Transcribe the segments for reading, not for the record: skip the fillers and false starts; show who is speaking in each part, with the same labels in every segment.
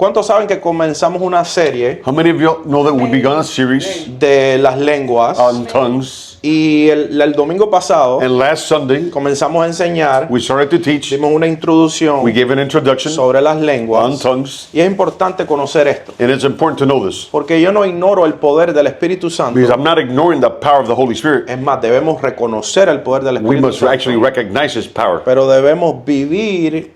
Speaker 1: ¿Cuántos saben que comenzamos una serie
Speaker 2: How many of you know that we began a series
Speaker 1: de las lenguas?
Speaker 2: on tongues?
Speaker 1: Y el domingo pasado
Speaker 2: And last Sunday,
Speaker 1: comenzamos a enseñar,
Speaker 2: we started to teach.
Speaker 1: dimos una introducción
Speaker 2: We gave an introduction
Speaker 1: sobre las
Speaker 2: on
Speaker 1: lenguas.
Speaker 2: tongues.
Speaker 1: Y es importante conocer esto,
Speaker 2: And it's important to know this.
Speaker 1: porque yo no ignoro el poder del Espíritu Santo.
Speaker 2: Because I'm not ignoring the power of the Holy Spirit.
Speaker 1: Es más, debemos reconocer el poder del
Speaker 2: We
Speaker 1: Espíritu
Speaker 2: must
Speaker 1: Santo.
Speaker 2: actually recognize His power.
Speaker 1: Pero debemos vivir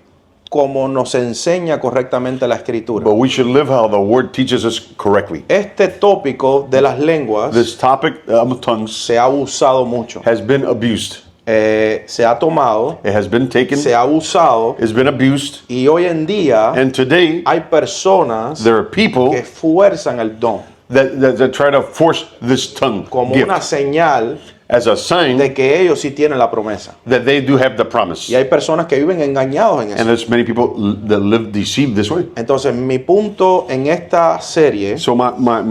Speaker 1: como nos enseña correctamente la Escritura.
Speaker 2: But we should live how the Word teaches us correctly.
Speaker 1: Este tópico de las lenguas
Speaker 2: This topic of tongues
Speaker 1: se ha usado mucho.
Speaker 2: has been abused.
Speaker 1: Se ha tomado,
Speaker 2: It has been taken,
Speaker 1: se ha usado,
Speaker 2: it's been abused.
Speaker 1: y hoy en día
Speaker 2: And today,
Speaker 1: hay personas
Speaker 2: there are people
Speaker 1: que fuerzan el don
Speaker 2: that try to force this tongue
Speaker 1: como
Speaker 2: gift
Speaker 1: una señal
Speaker 2: as a sign
Speaker 1: de que ellos sí tienen la promesa.
Speaker 2: that they do have the promise.
Speaker 1: Y hay personas que viven engañados en
Speaker 2: And
Speaker 1: eso.
Speaker 2: there's many people that live deceived this way.
Speaker 1: Entonces, mi punto en esta serie
Speaker 2: So my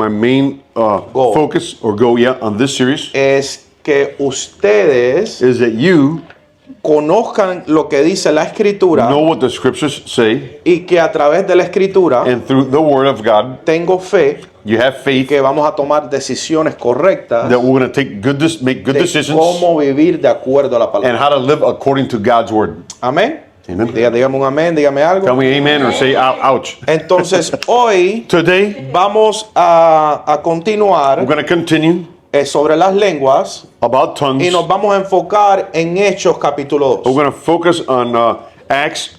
Speaker 2: main
Speaker 1: Goal.
Speaker 2: focus or goal, on this series
Speaker 1: es que ustedes
Speaker 2: is that you
Speaker 1: conozcan lo que dice la Escritura
Speaker 2: know what the scriptures say,
Speaker 1: y que a través de la Escritura
Speaker 2: and through the Word of God,
Speaker 1: tengo fe
Speaker 2: you have faith
Speaker 1: que vamos a tomar decisiones correctas
Speaker 2: that we're going to make good
Speaker 1: de
Speaker 2: decisions
Speaker 1: cómo vivir de acuerdo a la
Speaker 2: and
Speaker 1: palabra.
Speaker 2: how to live according to God's Word.
Speaker 1: Amén.
Speaker 2: Amen.
Speaker 1: Dígame un amén, dígame
Speaker 2: Tell
Speaker 1: algo.
Speaker 2: me amen or say ouch.
Speaker 1: Entonces, hoy
Speaker 2: Today,
Speaker 1: vamos a
Speaker 2: we're
Speaker 1: continuar
Speaker 2: going to continue
Speaker 1: sobre las lenguas
Speaker 2: about tongues.
Speaker 1: y nos vamos a enfocar en Hechos capítulo
Speaker 2: We're
Speaker 1: 2.
Speaker 2: going to focus on Acts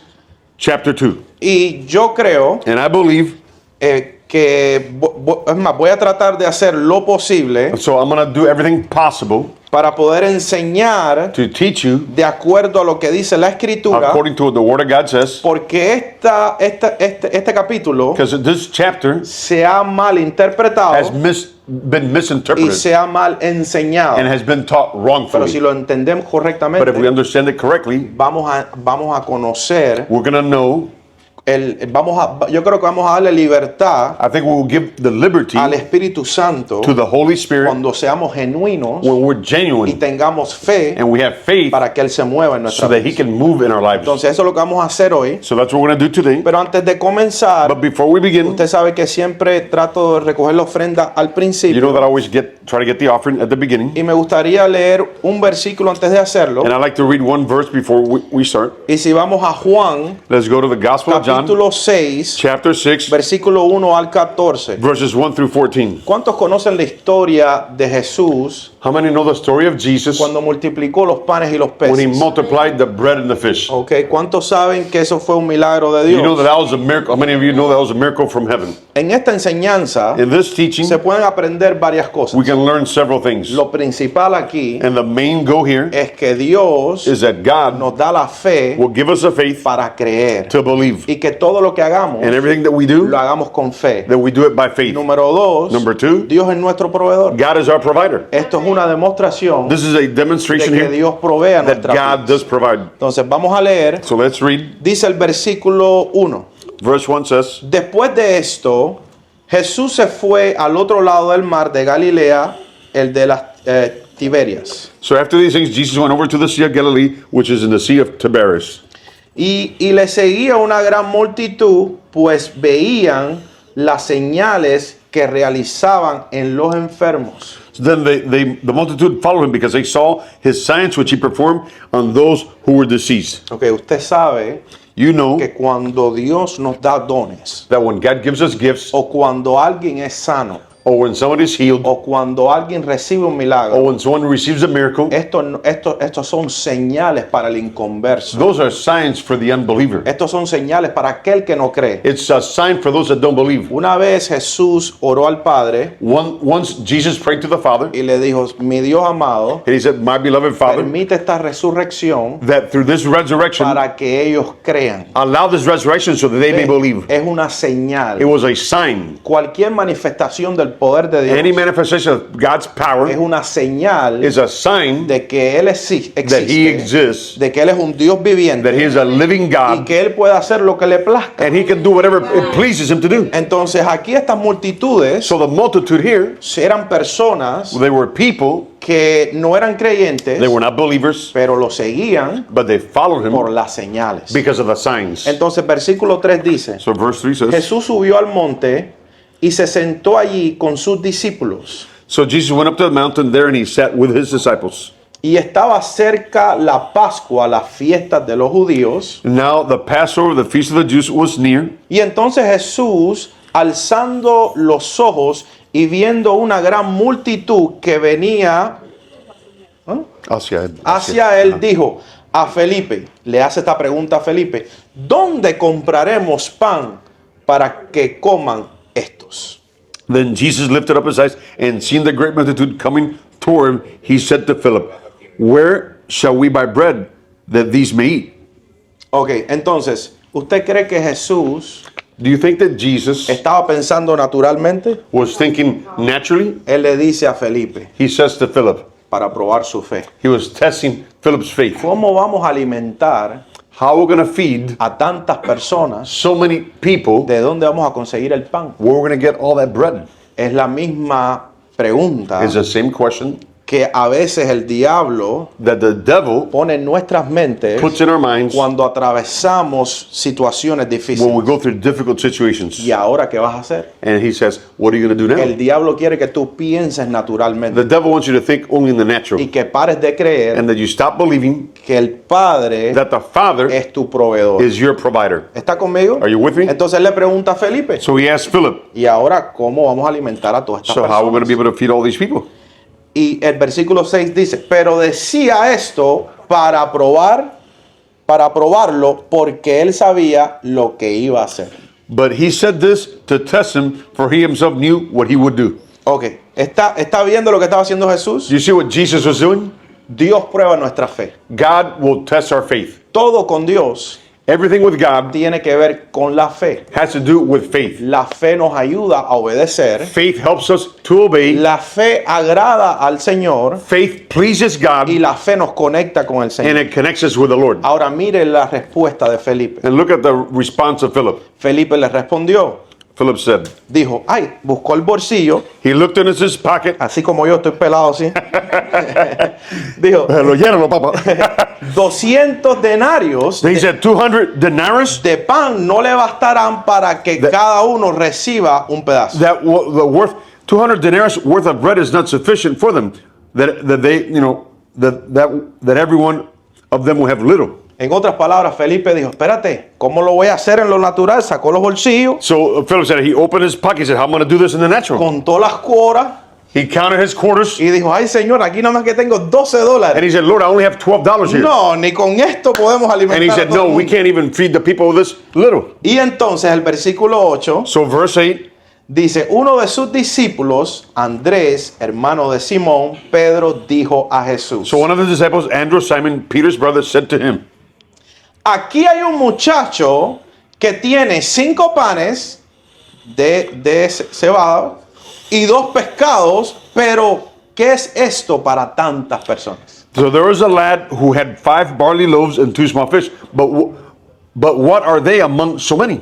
Speaker 2: chapter 2.
Speaker 1: Y yo creo
Speaker 2: And I believe,
Speaker 1: que, es más, voy a tratar de hacer lo posible
Speaker 2: so I'm going to do everything possible
Speaker 1: para poder enseñar
Speaker 2: to teach you
Speaker 1: de acuerdo a lo que dice la Escritura,
Speaker 2: according to what the Word of God says.
Speaker 1: porque este capítulo
Speaker 2: Because this chapter
Speaker 1: se ha malinterpretado
Speaker 2: has been
Speaker 1: y
Speaker 2: misinterpreted
Speaker 1: se ha mal enseñado.
Speaker 2: and has been taught
Speaker 1: Pero
Speaker 2: wrongfully.
Speaker 1: si lo entendemos
Speaker 2: But if we
Speaker 1: correctamente,
Speaker 2: understand it correctly,
Speaker 1: vamos a conocer,
Speaker 2: we're going to know,
Speaker 1: yo creo que vamos a darle libertad
Speaker 2: I think we will give the liberty
Speaker 1: al Espíritu Santo
Speaker 2: to the Holy Spirit
Speaker 1: cuando seamos genuinos
Speaker 2: when we're
Speaker 1: y
Speaker 2: genuine
Speaker 1: tengamos fe
Speaker 2: and we have faith
Speaker 1: para que Él se mueva en
Speaker 2: so
Speaker 1: nuestra
Speaker 2: that He
Speaker 1: vida.
Speaker 2: can move in our lives.
Speaker 1: Entonces eso es lo que vamos a hacer hoy.
Speaker 2: So that's what we're going to do today.
Speaker 1: Pero antes de comenzar,
Speaker 2: But before we begin,
Speaker 1: usted sabe que siempre trato de recoger la ofrenda al
Speaker 2: you
Speaker 1: principio.
Speaker 2: know that I always try to get the offering at the beginning.
Speaker 1: Y me gustaría leer un versículo antes de hacerlo.
Speaker 2: And I like to read one verse before we start.
Speaker 1: Y si vamos a Juan,
Speaker 2: Let's go to the Gospel of John,
Speaker 1: capítulo 6,
Speaker 2: chapter 6,
Speaker 1: versículo 1 al 14.
Speaker 2: verses 1 through 14.
Speaker 1: ¿Cuántos conocen la historia de Jesús
Speaker 2: How many know the story of Jesus
Speaker 1: cuando multiplicó los panes y los
Speaker 2: when He
Speaker 1: peces?
Speaker 2: multiplied the bread and the fish?
Speaker 1: Okay, ¿cuántos saben que eso fue un milagro de
Speaker 2: You know
Speaker 1: Dios?
Speaker 2: that was a miracle. How many of you know that was a miracle from heaven?
Speaker 1: En esta enseñanza
Speaker 2: In this teaching,
Speaker 1: se pueden aprender varias cosas.
Speaker 2: we can learn several things.
Speaker 1: Lo principal aquí
Speaker 2: And the main goal here
Speaker 1: es que Dios
Speaker 2: is that God
Speaker 1: nos da la fe
Speaker 2: will give us a faith
Speaker 1: para creer
Speaker 2: to believe.
Speaker 1: y que todo lo que hagamos
Speaker 2: And everything that we do,
Speaker 1: lo hagamos con fe.
Speaker 2: that we do it by faith.
Speaker 1: Número 2,
Speaker 2: Number 2,
Speaker 1: Dios es nuestro proveedor.
Speaker 2: God is our provider.
Speaker 1: Esto es una demostración
Speaker 2: This is a
Speaker 1: de
Speaker 2: demonstration
Speaker 1: que
Speaker 2: here
Speaker 1: Dios provee a
Speaker 2: that
Speaker 1: nuestra
Speaker 2: God
Speaker 1: vida.
Speaker 2: does provide.
Speaker 1: Entonces vamos a leer,
Speaker 2: So let's read.
Speaker 1: dice el versículo 1.
Speaker 2: Verse 1 says,
Speaker 1: Después de esto, Jesús se fue al otro lado del mar de Galilea, el de las Tiberias.
Speaker 2: So after these things, Jesus went over to the Sea of Galilee, which is in the Sea of Tiberias.
Speaker 1: Y le seguía una gran multitud, pues veían las señales que realizaban en los enfermos.
Speaker 2: So then the multitude followed him because they saw his signs which he performed on those who were deceased.
Speaker 1: Ok, usted sabe
Speaker 2: You know
Speaker 1: que cuando Dios nos da dones,
Speaker 2: that when God gives us gifts,
Speaker 1: o cuando alguien es sano,
Speaker 2: or when somebody is healed,
Speaker 1: o cuando alguien recibe un
Speaker 2: or
Speaker 1: milagro,
Speaker 2: when someone receives a miracle,
Speaker 1: estos son señales para el inconverso.
Speaker 2: those are signs for the unbeliever.
Speaker 1: Estos son señales para aquel que no cree.
Speaker 2: It's a sign for those that don't believe.
Speaker 1: Una vez Jesús oró al Padre
Speaker 2: Once Jesus prayed to the Father,
Speaker 1: y le dijo, mi Dios amado,
Speaker 2: and he said, "My beloved Father,
Speaker 1: permite esta resurrección
Speaker 2: that through this resurrection,
Speaker 1: para que ellos crean.
Speaker 2: allow this resurrection so that they may believe."
Speaker 1: Es una señal.
Speaker 2: It was a sign.
Speaker 1: Cualquier manifestación del del poder de
Speaker 2: Any
Speaker 1: Dios
Speaker 2: manifestation of God's
Speaker 1: es
Speaker 2: power
Speaker 1: una señal
Speaker 2: is a sign
Speaker 1: de que Él
Speaker 2: that He
Speaker 1: existe,
Speaker 2: exists,
Speaker 1: de que Él es un Dios
Speaker 2: that
Speaker 1: viviente
Speaker 2: He is a living
Speaker 1: y
Speaker 2: God,
Speaker 1: que Él puede hacer lo que le plazca.
Speaker 2: and He can do whatever it pleases Him to do.
Speaker 1: Entonces aquí estas multitudes
Speaker 2: So the multitude here,
Speaker 1: eran personas
Speaker 2: they were people,
Speaker 1: que no eran creyentes,
Speaker 2: they were not believers,
Speaker 1: pero lo seguían
Speaker 2: but they followed
Speaker 1: por
Speaker 2: Him
Speaker 1: las señales.
Speaker 2: because of the signs.
Speaker 1: Entonces versículo 3 dice,
Speaker 2: So verse 3 says,
Speaker 1: Jesús subió al monte y se sentó allí con sus discípulos.
Speaker 2: so Jesus went up to the mountain there and He sat with His disciples.
Speaker 1: Y estaba cerca la Pascua, las fiestas de los judíos.
Speaker 2: Now the Passover, the feast of the Jews, was near.
Speaker 1: Y entonces Jesús, alzando los ojos y viendo una gran multitud que venía hacia él, dijo a Felipe, le hace esta pregunta a Felipe, ¿dónde compraremos pan para que coman estos?
Speaker 2: Then Jesus lifted up His eyes and seeing the great multitude coming toward Him, He said to Philip, where shall we buy bread that these may eat?
Speaker 1: Ok, entonces, ¿usted cree que Jesús
Speaker 2: Do you think that Jesus
Speaker 1: estaba pensando naturalmente?
Speaker 2: was thinking naturally?
Speaker 1: Él le dice a Felipe,
Speaker 2: He says to Philip,
Speaker 1: para probar su fe,
Speaker 2: he was testing Philip's faith.
Speaker 1: ¿cómo vamos a alimentar
Speaker 2: How we're going to feed
Speaker 1: a tantas personas?
Speaker 2: so many people?
Speaker 1: ¿De dónde vamos a conseguir el pan?
Speaker 2: Where we're going to get all that bread?
Speaker 1: Es la misma pregunta
Speaker 2: Is the same question
Speaker 1: que a veces el diablo
Speaker 2: that the devil
Speaker 1: pone en nuestras mentes
Speaker 2: puts in our minds
Speaker 1: cuando atravesamos situaciones
Speaker 2: when we
Speaker 1: difíciles.
Speaker 2: go through difficult situations.
Speaker 1: ¿Y ahora qué vas a hacer?
Speaker 2: And he says, what are you going to do
Speaker 1: El
Speaker 2: now?
Speaker 1: diablo quiere que tú pienses naturalmente
Speaker 2: The devil wants you to think only in the natural
Speaker 1: y que pares de creer
Speaker 2: and that you stop believing
Speaker 1: que el Padre
Speaker 2: that the Father
Speaker 1: es tu proveedor.
Speaker 2: is your provider.
Speaker 1: ¿Está conmigo?
Speaker 2: Are you with me?
Speaker 1: Entonces él le pregunta a Felipe,
Speaker 2: So he asked Philip,
Speaker 1: ¿y ahora cómo vamos a alimentar a todas estas
Speaker 2: so how are we going to
Speaker 1: personas?
Speaker 2: be able to feed all these people?
Speaker 1: Y el versículo 6 dice, pero decía esto para probarlo, porque él sabía lo que iba a hacer.
Speaker 2: But he said this to test him, for he himself knew what he would do.
Speaker 1: Ok, ¿está viendo lo que estaba haciendo Jesús?
Speaker 2: Do you see what Jesus was doing?
Speaker 1: Dios prueba nuestra fe.
Speaker 2: God will test our faith.
Speaker 1: Todo con Dios
Speaker 2: Everything with God
Speaker 1: tiene que ver con la fe.
Speaker 2: has to do with faith.
Speaker 1: La fe nos ayuda a obedecer.
Speaker 2: Faith helps us to obey.
Speaker 1: La fe agrada al Señor
Speaker 2: Faith pleases God,
Speaker 1: y la fe nos conecta con el
Speaker 2: and
Speaker 1: Señor.
Speaker 2: it connects us with the Lord.
Speaker 1: Ahora mire la respuesta de Felipe.
Speaker 2: And look at the response of Philip.
Speaker 1: Felipe le respondió,
Speaker 2: Philip said,
Speaker 1: dijo, ay, buscó el bolsillo,
Speaker 2: he looked in his pocket.
Speaker 1: así como yo estoy pelado así. Dijo,
Speaker 2: Lo llénalo, papa.
Speaker 1: 200 denarios
Speaker 2: He said, 200 denarius,
Speaker 1: de pan no le bastarán para que cada uno reciba un pedazo.
Speaker 2: that the worth 200 denarius worth of bread is not sufficient for them. That they, you know, that every one of them will have little.
Speaker 1: En otras palabras, Felipe dijo, espérate, ¿cómo lo voy a hacer en lo natural? Sacó los bolsillos,
Speaker 2: So Philip said, he opened his pocket. He said, how am I going to do this in the natural?
Speaker 1: contó las cuoras
Speaker 2: He counted his quarters,
Speaker 1: y dijo, ay Señor, aquí nada más que tengo $12.
Speaker 2: and he said, Lord, I only have $12 here.
Speaker 1: No, ni con esto podemos alimentar
Speaker 2: And he
Speaker 1: a
Speaker 2: said,
Speaker 1: todo el
Speaker 2: no, we
Speaker 1: mundo.
Speaker 2: can't even feed the people with this little.
Speaker 1: Y entonces el versículo 8
Speaker 2: So verse 8,
Speaker 1: dice, uno de sus discípulos, Andrés, hermano de Simón, Pedro, dijo a Jesús,
Speaker 2: so one of the disciples, Andrew, Simon, Peter's brother, said to him,
Speaker 1: aquí hay un muchacho que tiene 5 panes de cebada y 2 pescados, pero ¿qué es esto para tantas personas?
Speaker 2: so there was a lad who had 5 barley loaves and 2 small fish, but what are they among so many?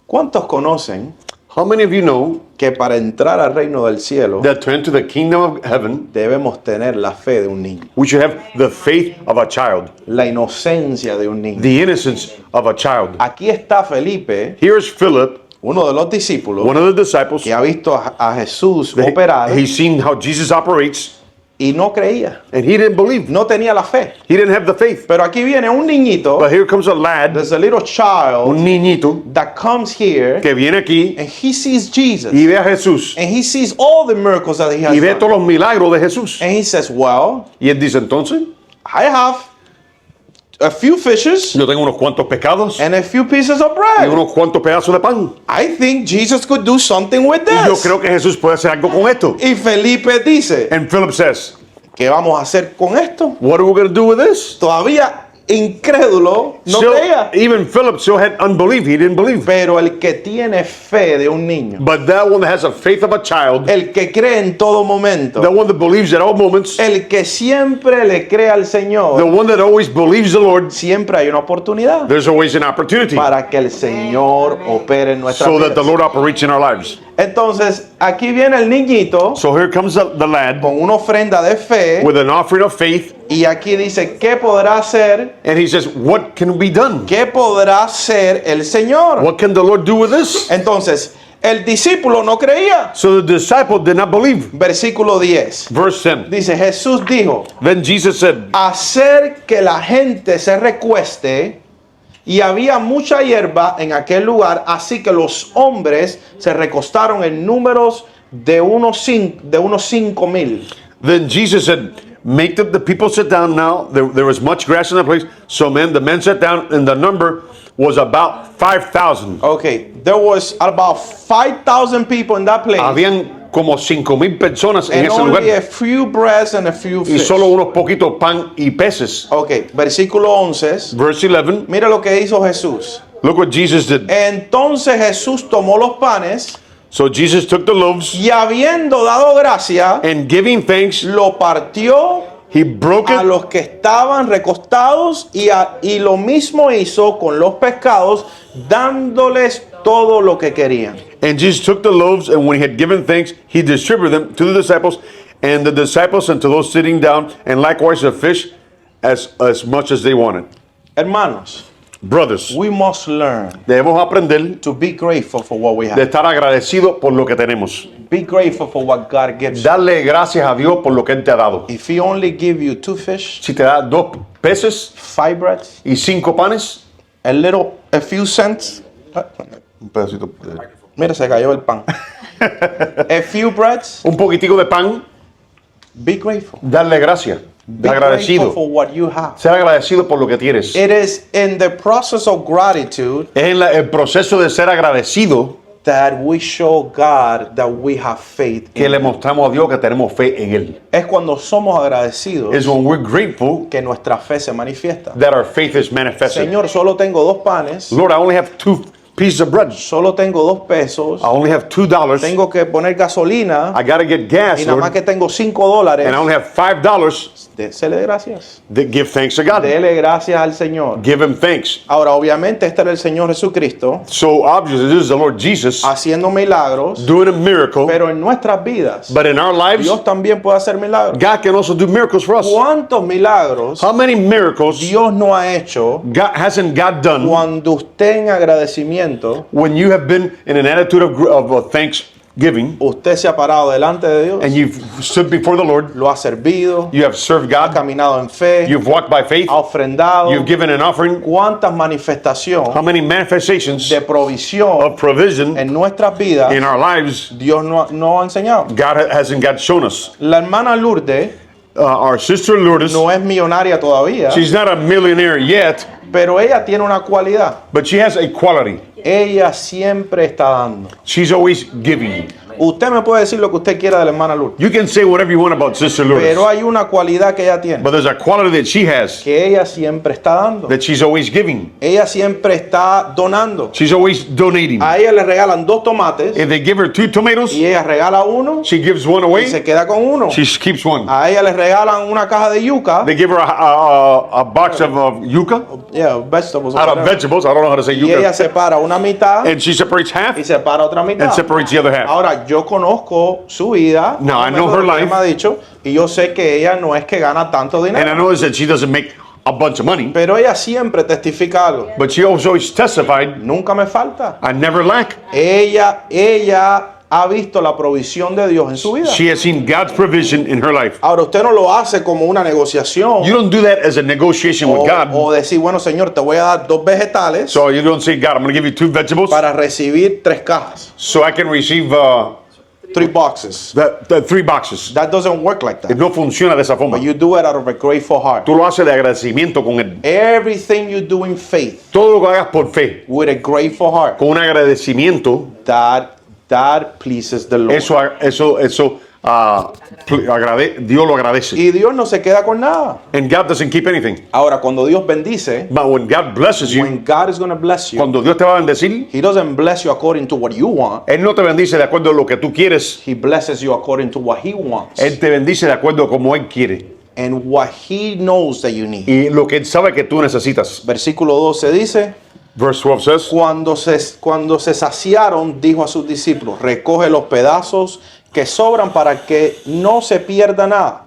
Speaker 1: ¿Cuántos conocen
Speaker 2: How many of you know
Speaker 1: que para entrar al reino del cielo
Speaker 2: that to enter the kingdom of heaven,
Speaker 1: debemos tener la fe de un niño,
Speaker 2: we should have the faith of a child,
Speaker 1: la inocencia de un niño?
Speaker 2: the innocence of a child?
Speaker 1: Aquí está Felipe,
Speaker 2: Here's Philip,
Speaker 1: uno de los discípulos,
Speaker 2: one of the disciples.
Speaker 1: que ha visto a Jesús operar
Speaker 2: He's seen how Jesus operates,
Speaker 1: y no creía,
Speaker 2: and he didn't believe.
Speaker 1: no tenía la fe.
Speaker 2: He didn't have the faith.
Speaker 1: Pero aquí viene un niñito,
Speaker 2: But here comes a lad,
Speaker 1: there's a little
Speaker 2: un
Speaker 1: child
Speaker 2: niñito,
Speaker 1: that comes here
Speaker 2: que viene aquí
Speaker 1: and he sees Jesus
Speaker 2: y ve a Jesús
Speaker 1: and he sees all the miracles that he has
Speaker 2: y ve
Speaker 1: done.
Speaker 2: todos los milagros de Jesús.
Speaker 1: And he says, well,
Speaker 2: Y él dice, entonces,
Speaker 1: I have a few fishes
Speaker 2: yo tengo unos cuantos pescados
Speaker 1: and a few pieces of
Speaker 2: y
Speaker 1: bread.
Speaker 2: unos cuantos pedazos de pan.
Speaker 1: I think Jesus could do something with
Speaker 2: Y yo
Speaker 1: this.
Speaker 2: creo que Jesús puede hacer algo con esto.
Speaker 1: Y Felipe dice,
Speaker 2: And Philip says,
Speaker 1: ¿qué vamos a hacer con esto?
Speaker 2: what are we going to do with this?
Speaker 1: Todavía incrédulo no
Speaker 2: Still,
Speaker 1: creía.
Speaker 2: even Philip still had unbelief. He didn't believe.
Speaker 1: Pero el que tiene fe de un niño,
Speaker 2: But that one that has a faith of a child,
Speaker 1: el que cree en todo momento,
Speaker 2: the one that believes at all moments,
Speaker 1: el que siempre le cree al
Speaker 2: the
Speaker 1: Señor,
Speaker 2: one that always believes the Lord,
Speaker 1: siempre hay una oportunidad
Speaker 2: there's always an opportunity
Speaker 1: para que el Señor opere en nuestras
Speaker 2: so that the
Speaker 1: vidas.
Speaker 2: Lord operates in our lives.
Speaker 1: Entonces, aquí viene el niñito
Speaker 2: So here comes the lad
Speaker 1: con una ofrenda de fe
Speaker 2: with an offering of faith,
Speaker 1: y aquí dice, ¿qué podrá hacer?
Speaker 2: and he says, what can be done?
Speaker 1: ¿Qué podrá hacer el Señor?
Speaker 2: What can the Lord do with this?
Speaker 1: Entonces, el discípulo no creía.
Speaker 2: So the disciple did not believe.
Speaker 1: Versículo 10.
Speaker 2: Verse 10.
Speaker 1: Dice, Jesús dijo,
Speaker 2: Then Jesus said,
Speaker 1: hacer que la gente se recueste, y había mucha hierba en aquel lugar, así que los hombres se recostaron en números de unos 5,000.
Speaker 2: Then Jesus said, make the people sit down now. There was much grass in the place. So the men sat down, and the number was about 5,000.
Speaker 1: Okay, there was about 5,000 people in that place,
Speaker 2: Habían como 5,000 personas en
Speaker 1: and
Speaker 2: ese
Speaker 1: only
Speaker 2: lugar.
Speaker 1: a few breads and a few
Speaker 2: Y
Speaker 1: fish.
Speaker 2: solo unos poquitos pan y peces.
Speaker 1: Ok, versículo 11.
Speaker 2: Verse 11.
Speaker 1: Mira lo que hizo Jesús.
Speaker 2: Look what Jesus did.
Speaker 1: Entonces Jesús tomó los panes
Speaker 2: So Jesus took the loaves,
Speaker 1: y habiendo dado gracia,
Speaker 2: and giving thanks,
Speaker 1: lo partió
Speaker 2: he broke
Speaker 1: a
Speaker 2: it
Speaker 1: los que estaban recostados y lo mismo hizo con los pescados, dándoles todo lo que querían.
Speaker 2: And Jesus took the loaves, and when he had given thanks, he distributed them to the disciples, and the disciples and to those sitting down, and likewise the fish as much as they wanted.
Speaker 1: Hermanos,
Speaker 2: Brothers,
Speaker 1: we must learn
Speaker 2: debemos aprender
Speaker 1: to be grateful for what we
Speaker 2: de
Speaker 1: have.
Speaker 2: estar agradecido por lo que tenemos.
Speaker 1: Be grateful for what God gives you.
Speaker 2: Darle gracias a Dios por lo que Él te ha dado.
Speaker 1: If He only give you 2 fish,
Speaker 2: Si te da 2 peces
Speaker 1: 5 breads,
Speaker 2: y 5 panes,
Speaker 1: a few cents.
Speaker 2: un pedacito,
Speaker 1: Mira, se cayó el pan. A few breads,
Speaker 2: un poquitico de pan,
Speaker 1: be grateful.
Speaker 2: darle gracias,
Speaker 1: Be
Speaker 2: agradecido.
Speaker 1: grateful for what you have.
Speaker 2: Ser agradecido por lo que tienes.
Speaker 1: It is in the process of gratitude
Speaker 2: Es en el proceso de ser agradecido
Speaker 1: that we show God that we have faith
Speaker 2: que
Speaker 1: in
Speaker 2: le
Speaker 1: Him.
Speaker 2: mostramos a Dios que tenemos fe en Él.
Speaker 1: Es cuando somos agradecidos
Speaker 2: Is when we're grateful
Speaker 1: que nuestra fe se manifiesta.
Speaker 2: that our faith is manifested.
Speaker 1: Señor, solo tengo 2 panes,
Speaker 2: Lord, I only have 2 pieces of bread.
Speaker 1: solo tengo 2 pesos,
Speaker 2: I only have $2.
Speaker 1: tengo que poner gasolina
Speaker 2: I got to get gas,
Speaker 1: y nada más
Speaker 2: Lord,
Speaker 1: que tengo $5.
Speaker 2: and I only have $5.
Speaker 1: Désele gracias.
Speaker 2: Give thanks to God.
Speaker 1: Dele gracias al Señor.
Speaker 2: Give Him thanks.
Speaker 1: Ahora, obviamente, este era el Señor Jesucristo
Speaker 2: So obviously, this is the Lord Jesus
Speaker 1: haciendo milagros,
Speaker 2: doing a miracle.
Speaker 1: pero en nuestras vidas,
Speaker 2: But in our lives,
Speaker 1: Dios también puede hacer milagros.
Speaker 2: God can also do miracles for us.
Speaker 1: ¿Cuántos milagros
Speaker 2: How many miracles
Speaker 1: Dios no ha hecho
Speaker 2: hasn't God done
Speaker 1: cuando usted en agradecimiento,
Speaker 2: when you have been in an attitude of thanksgiving
Speaker 1: usted se ha parado delante de Dios,
Speaker 2: and you've stood before the Lord,
Speaker 1: lo ha servido,
Speaker 2: you have served
Speaker 1: ha
Speaker 2: God,
Speaker 1: caminado en fe,
Speaker 2: you've walked by faith,
Speaker 1: ha ofrendado?
Speaker 2: you've given an offering?
Speaker 1: ¿Cuántas
Speaker 2: How
Speaker 1: manifestaciones
Speaker 2: many manifestations
Speaker 1: de provisión
Speaker 2: of provision
Speaker 1: en nuestras vidas
Speaker 2: in our lives
Speaker 1: Dios no ha enseñado?
Speaker 2: hasn't God shown us?
Speaker 1: La hermana Lourdes
Speaker 2: Our sister Lourdes,
Speaker 1: no es millonaria todavía,
Speaker 2: she's not a millionaire yet,
Speaker 1: pero ella tiene una cualidad.
Speaker 2: but she has a quality.
Speaker 1: Ella siempre está dando.
Speaker 2: She's always giving.
Speaker 1: Usted me puede decir lo que usted quiera de la hermana Lourdes,
Speaker 2: You can say whatever you want about Sister Lourdes,
Speaker 1: pero hay una cualidad que ella tiene,
Speaker 2: but there's a quality that she has
Speaker 1: que ella siempre está dando.
Speaker 2: that she's always giving.
Speaker 1: Ella siempre está donando.
Speaker 2: She's always donating.
Speaker 1: A ella le regalan 2 tomates
Speaker 2: If they give her 2 tomatoes,
Speaker 1: y ella regala uno
Speaker 2: she gives one
Speaker 1: y
Speaker 2: away.
Speaker 1: se queda con uno.
Speaker 2: She keeps one.
Speaker 1: A ella le regalan una caja de yuca,
Speaker 2: They give her a box of yuca
Speaker 1: yeah, vegetables, or
Speaker 2: out of
Speaker 1: whatever.
Speaker 2: vegetables. I don't know how to say
Speaker 1: Y ella
Speaker 2: yuca.
Speaker 1: separa una mitad
Speaker 2: And she separates half
Speaker 1: y separa otra mitad.
Speaker 2: and separates the other half.
Speaker 1: Ahora, yo conozco su vida,
Speaker 2: Now, I
Speaker 1: más o
Speaker 2: know
Speaker 1: menos
Speaker 2: her
Speaker 1: lo que
Speaker 2: life.
Speaker 1: me ha dicho, y yo sé que ella no es que gana tanto
Speaker 2: And I
Speaker 1: dinero,
Speaker 2: know that she doesn't make a bunch of money,
Speaker 1: pero ella siempre testifica algo.
Speaker 2: but she always testified,
Speaker 1: Nunca me falta.
Speaker 2: I never lack.
Speaker 1: Ella ha visto la provisión de Dios en su vida.
Speaker 2: She has seen God's provision in her life.
Speaker 1: Ahora, usted no lo hace como una negociación
Speaker 2: You don't do that as a negotiation with God.
Speaker 1: o decir, bueno, Señor, te voy a dar 2 vegetales
Speaker 2: So you don't say, God, I'm going to give you 2 vegetables
Speaker 1: para recibir 3 cajas,
Speaker 2: so I can receive
Speaker 1: 3 boxes.
Speaker 2: the 3 boxes.
Speaker 1: That doesn't work like that.
Speaker 2: No funciona de esa forma.
Speaker 1: But you do it out of a grateful heart.
Speaker 2: Tú lo haces de agradecimiento con Él.
Speaker 1: Everything you do in faith
Speaker 2: Todo lo que hagas por fe,
Speaker 1: with a grateful heart,
Speaker 2: con un agradecimiento,
Speaker 1: that pleases the Lord.
Speaker 2: eso Dios lo agradece.
Speaker 1: Y Dios no se queda con nada.
Speaker 2: And God doesn't keep anything.
Speaker 1: Ahora, cuando Dios bendice,
Speaker 2: But when God blesses you,
Speaker 1: when God is going to bless you,
Speaker 2: cuando Dios te va a bendecir,
Speaker 1: He doesn't bless you according to what you want.
Speaker 2: Él no te bendice de acuerdo a lo que tú quieres.
Speaker 1: He blesses you according to what He wants
Speaker 2: Él te bendice de acuerdo a como Él quiere.
Speaker 1: and what He knows that you need.
Speaker 2: Y lo que Él sabe que tú necesitas.
Speaker 1: Versículo 12 dice,
Speaker 2: Verse 12 says,
Speaker 1: cuando se saciaron, dijo a sus discípulos, recoge los pedazos que sobran para que no se pierda nada.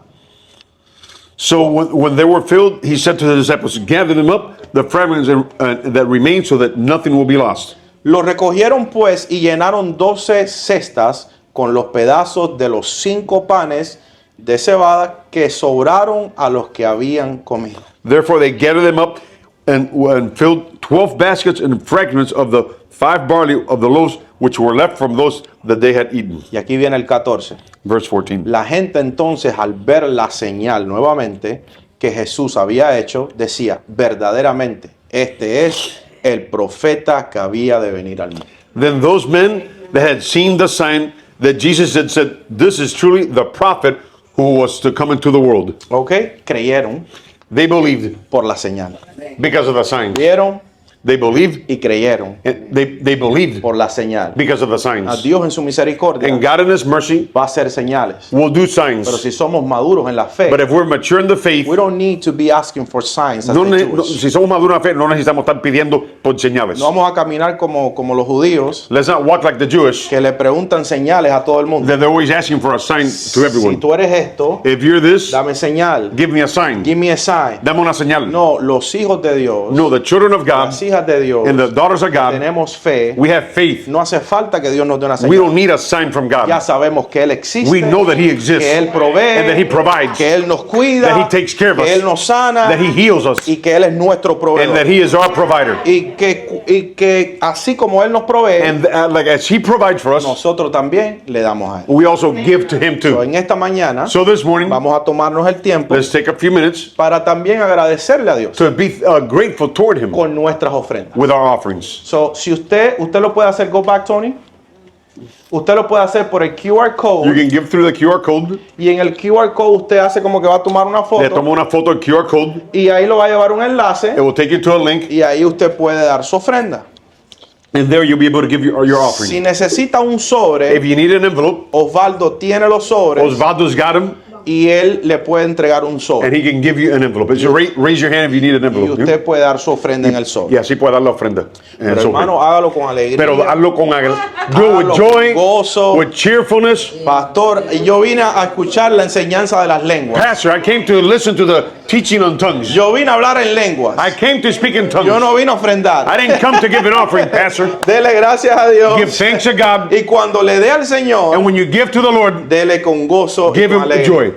Speaker 2: so when they were filled, he said to the disciples, gather them up, the fragments that remain, so that nothing will be lost.
Speaker 1: Los recogieron pues y llenaron 12 cestas con los pedazos de los 5 panes de cebada que sobraron a los que habían comido.
Speaker 2: Therefore they gathered them up and filled 12 baskets and fragments of the 5 barley of the loaves which were left from those that they had eaten.
Speaker 1: Y aquí viene el 14.
Speaker 2: Verse 14.
Speaker 1: La gente entonces, al ver la señal nuevamente que Jesús había hecho, decía, verdaderamente, este es el profeta que había de venir al mundo.
Speaker 2: Then those men that had seen the sign that Jesus had said, this is truly the prophet who was to come into the world.
Speaker 1: ¿Ok? Creyeron
Speaker 2: They believed
Speaker 1: por la señal.
Speaker 2: because of the sign.
Speaker 1: Vieron
Speaker 2: They believed.
Speaker 1: y creyeron
Speaker 2: And they believed
Speaker 1: por la señal.
Speaker 2: because of the
Speaker 1: A
Speaker 2: signs.
Speaker 1: Dios en su misericordia
Speaker 2: And God in His mercy
Speaker 1: va a hacer señales.
Speaker 2: will do
Speaker 1: Pero
Speaker 2: signs.
Speaker 1: si somos maduros en la fe,
Speaker 2: But if we're mature in the faith,
Speaker 1: we don't need to be asking for signs as
Speaker 2: no,
Speaker 1: the Jews.
Speaker 2: si somos maduros en la fe, no necesitamos estar pidiendo por señales.
Speaker 1: No vamos a caminar como los judíos
Speaker 2: Let's not walk like the Jewish,
Speaker 1: que le preguntan señales a todo el mundo.
Speaker 2: that they're always asking for a sign to
Speaker 1: Si
Speaker 2: everyone.
Speaker 1: tú eres esto,
Speaker 2: If you're this,
Speaker 1: dame señal.
Speaker 2: give me a sign.
Speaker 1: Give me a sign.
Speaker 2: Dame una señal.
Speaker 1: No, los hijos de Dios,
Speaker 2: No, the children of God
Speaker 1: las hijas de Dios,
Speaker 2: and the daughters of God,
Speaker 1: tenemos fe.
Speaker 2: we have faith.
Speaker 1: No hace falta que Dios nos dé una
Speaker 2: We
Speaker 1: señal.
Speaker 2: don't need a sign from
Speaker 1: Ya
Speaker 2: God.
Speaker 1: sabemos que Él existe,
Speaker 2: We know that He exists,
Speaker 1: que Él provee,
Speaker 2: and that He provides,
Speaker 1: que Él nos cuida,
Speaker 2: that He takes care of
Speaker 1: que
Speaker 2: us,
Speaker 1: Él nos sana
Speaker 2: that He heals us,
Speaker 1: y que Él es nuestro
Speaker 2: and
Speaker 1: proveedor.
Speaker 2: that He is our provider.
Speaker 1: Y que así como Él nos provee,
Speaker 2: And like as He provides for us,
Speaker 1: nosotros también le damos a Él.
Speaker 2: we also give to Him
Speaker 1: So,
Speaker 2: too.
Speaker 1: en esta mañana
Speaker 2: So this morning,
Speaker 1: vamos a tomarnos el tiempo
Speaker 2: let's take a few minutes
Speaker 1: para también agradecerle a Dios
Speaker 2: to be grateful toward Him
Speaker 1: con nuestras ofrendas.
Speaker 2: with our offerings.
Speaker 1: So, si usted lo puede hacer, go back, Tony. Usted lo puede hacer por el QR
Speaker 2: You
Speaker 1: code
Speaker 2: can give through the QR code.
Speaker 1: y en el QR code usted hace como que va a tomar una
Speaker 2: Le
Speaker 1: foto
Speaker 2: toma una foto del QR code.
Speaker 1: y ahí lo va a llevar un enlace
Speaker 2: It will take you to a link,
Speaker 1: y ahí usted puede dar su ofrenda.
Speaker 2: and there you'll be able to give your
Speaker 1: Si
Speaker 2: offering.
Speaker 1: necesita un
Speaker 2: If
Speaker 1: sobre,
Speaker 2: you need an envelope,
Speaker 1: Osvaldo tiene los sobres
Speaker 2: Osvaldo's got them,
Speaker 1: y él le puede entregar un sobre.
Speaker 2: and he can give you an envelope. Just raise your hand if you need an
Speaker 1: Y
Speaker 2: envelope.
Speaker 1: usted puede dar su ofrenda en el sobre.
Speaker 2: Y así puede dar la ofrenda.
Speaker 1: Pero
Speaker 2: And so-
Speaker 1: hermano, hágalo con alegría.
Speaker 2: Pero hazlo con do it
Speaker 1: Hágalo
Speaker 2: with joy,
Speaker 1: con gozo.
Speaker 2: with cheerfulness.
Speaker 1: Pastor, yo vine a escuchar la enseñanza de las lenguas.
Speaker 2: Pastor, I came to listen to the teaching on tongues.
Speaker 1: Yo vine a hablar en lenguas.
Speaker 2: I came to speak in tongues.
Speaker 1: Yo no vine a ofrendar.
Speaker 2: I didn't come to give an offering, Pastor.
Speaker 1: Dele gracias a Dios.
Speaker 2: Give thanks to God,
Speaker 1: Y cuando le dé al Señor,
Speaker 2: and when you give to the Lord,
Speaker 1: dele con gozo y
Speaker 2: give
Speaker 1: con
Speaker 2: Him
Speaker 1: alegría.
Speaker 2: joy.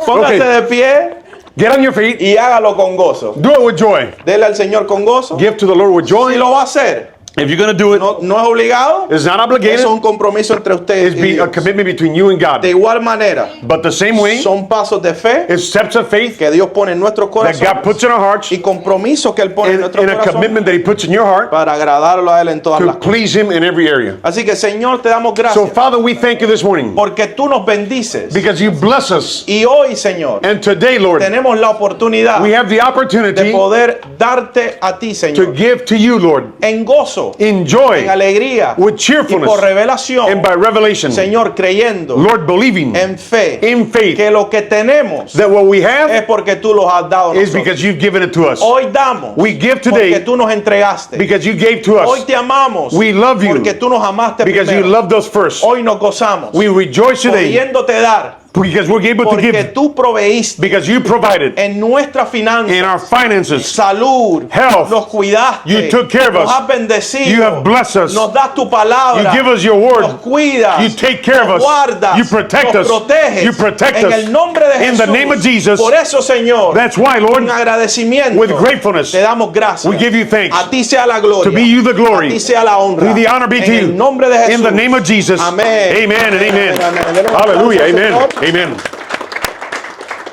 Speaker 1: Póngase
Speaker 2: Okay.
Speaker 1: de pie
Speaker 2: Get on your feet.
Speaker 1: y hágalo con gozo.
Speaker 2: Do it with joy.
Speaker 1: Dele al Señor con gozo.
Speaker 2: Give to the Lord with
Speaker 1: Si
Speaker 2: joy.
Speaker 1: lo va a hacer,
Speaker 2: If you're going to do it,
Speaker 1: no es obligado.
Speaker 2: it's not
Speaker 1: Eso
Speaker 2: obligated.
Speaker 1: es un compromiso entre ustedes
Speaker 2: It's
Speaker 1: y
Speaker 2: be a
Speaker 1: Dios.
Speaker 2: commitment between you and God.
Speaker 1: De igual manera,
Speaker 2: But the same way,
Speaker 1: son pasos de fe
Speaker 2: it's steps of faith
Speaker 1: que Dios pone en nuestros
Speaker 2: that God
Speaker 1: corazones
Speaker 2: puts in our hearts,
Speaker 1: y compromisos que Él pone en
Speaker 2: and
Speaker 1: nuestros
Speaker 2: a
Speaker 1: corazones
Speaker 2: commitment that He puts in your heart
Speaker 1: para agradarlo a Él en todas
Speaker 2: to
Speaker 1: las cosas.
Speaker 2: please Him in every area.
Speaker 1: Así que, Señor, te damos
Speaker 2: So,
Speaker 1: gracias
Speaker 2: Father, we thank you this morning
Speaker 1: porque tú nos bendices.
Speaker 2: because you bless us.
Speaker 1: Y hoy, Señor,
Speaker 2: And today, Lord,
Speaker 1: tenemos la oportunidad
Speaker 2: we have the
Speaker 1: de
Speaker 2: opportunity
Speaker 1: poder darte a ti,
Speaker 2: to
Speaker 1: Señor,
Speaker 2: give to you, Lord,
Speaker 1: en gozo,
Speaker 2: in
Speaker 1: en
Speaker 2: joy,
Speaker 1: alegría
Speaker 2: with
Speaker 1: y
Speaker 2: cheerfulness,
Speaker 1: por revelación,
Speaker 2: and by revelation.
Speaker 1: Señor, creyendo
Speaker 2: Lord, believing
Speaker 1: en fe
Speaker 2: in faith
Speaker 1: que lo que tenemos
Speaker 2: that what we
Speaker 1: es
Speaker 2: have
Speaker 1: porque tú los has dado a
Speaker 2: is
Speaker 1: nosotros.
Speaker 2: because you've given it to us.
Speaker 1: Hoy damos
Speaker 2: We give
Speaker 1: porque
Speaker 2: today
Speaker 1: tú nos entregaste.
Speaker 2: because you gave to
Speaker 1: Hoy
Speaker 2: us.
Speaker 1: te amamos
Speaker 2: We love you
Speaker 1: porque tú nos amaste
Speaker 2: because you
Speaker 1: primero.
Speaker 2: loved us first.
Speaker 1: Hoy nos gozamos
Speaker 2: We rejoice today
Speaker 1: pudiéndote dar
Speaker 2: because we're able to
Speaker 1: porque
Speaker 2: give
Speaker 1: tú proveíste
Speaker 2: because you provided
Speaker 1: en nuestra finanza,
Speaker 2: in our finances.
Speaker 1: salud,
Speaker 2: Health.
Speaker 1: nos cuidaste,
Speaker 2: You took care of
Speaker 1: nos
Speaker 2: us.
Speaker 1: has bendecido,
Speaker 2: You have blessed us.
Speaker 1: nos das tu palabra,
Speaker 2: You give us your word.
Speaker 1: nos cuidas,
Speaker 2: You take care of
Speaker 1: nos
Speaker 2: us.
Speaker 1: guardas,
Speaker 2: You protect
Speaker 1: nos
Speaker 2: us.
Speaker 1: proteges,
Speaker 2: You protect
Speaker 1: en
Speaker 2: us.
Speaker 1: el nombre de
Speaker 2: In
Speaker 1: Jesús.
Speaker 2: the name of Jesus.
Speaker 1: Por eso, Señor,
Speaker 2: That's why, Lord,
Speaker 1: en agradecimiento
Speaker 2: with gratefulness,
Speaker 1: te damos gracias.
Speaker 2: we give you thanks.
Speaker 1: A ti sea la gloria,
Speaker 2: To be you the glory.
Speaker 1: a ti sea la honra,
Speaker 2: May the honor be to
Speaker 1: en
Speaker 2: you.
Speaker 1: el nombre de Jesús.
Speaker 2: In the name of Jesus.
Speaker 1: Amén.
Speaker 2: Amen and amen.
Speaker 1: Amén, amén. Denle un
Speaker 2: Hallelujah.
Speaker 1: aplauso al
Speaker 2: Amen.
Speaker 1: Señor.
Speaker 2: Amen.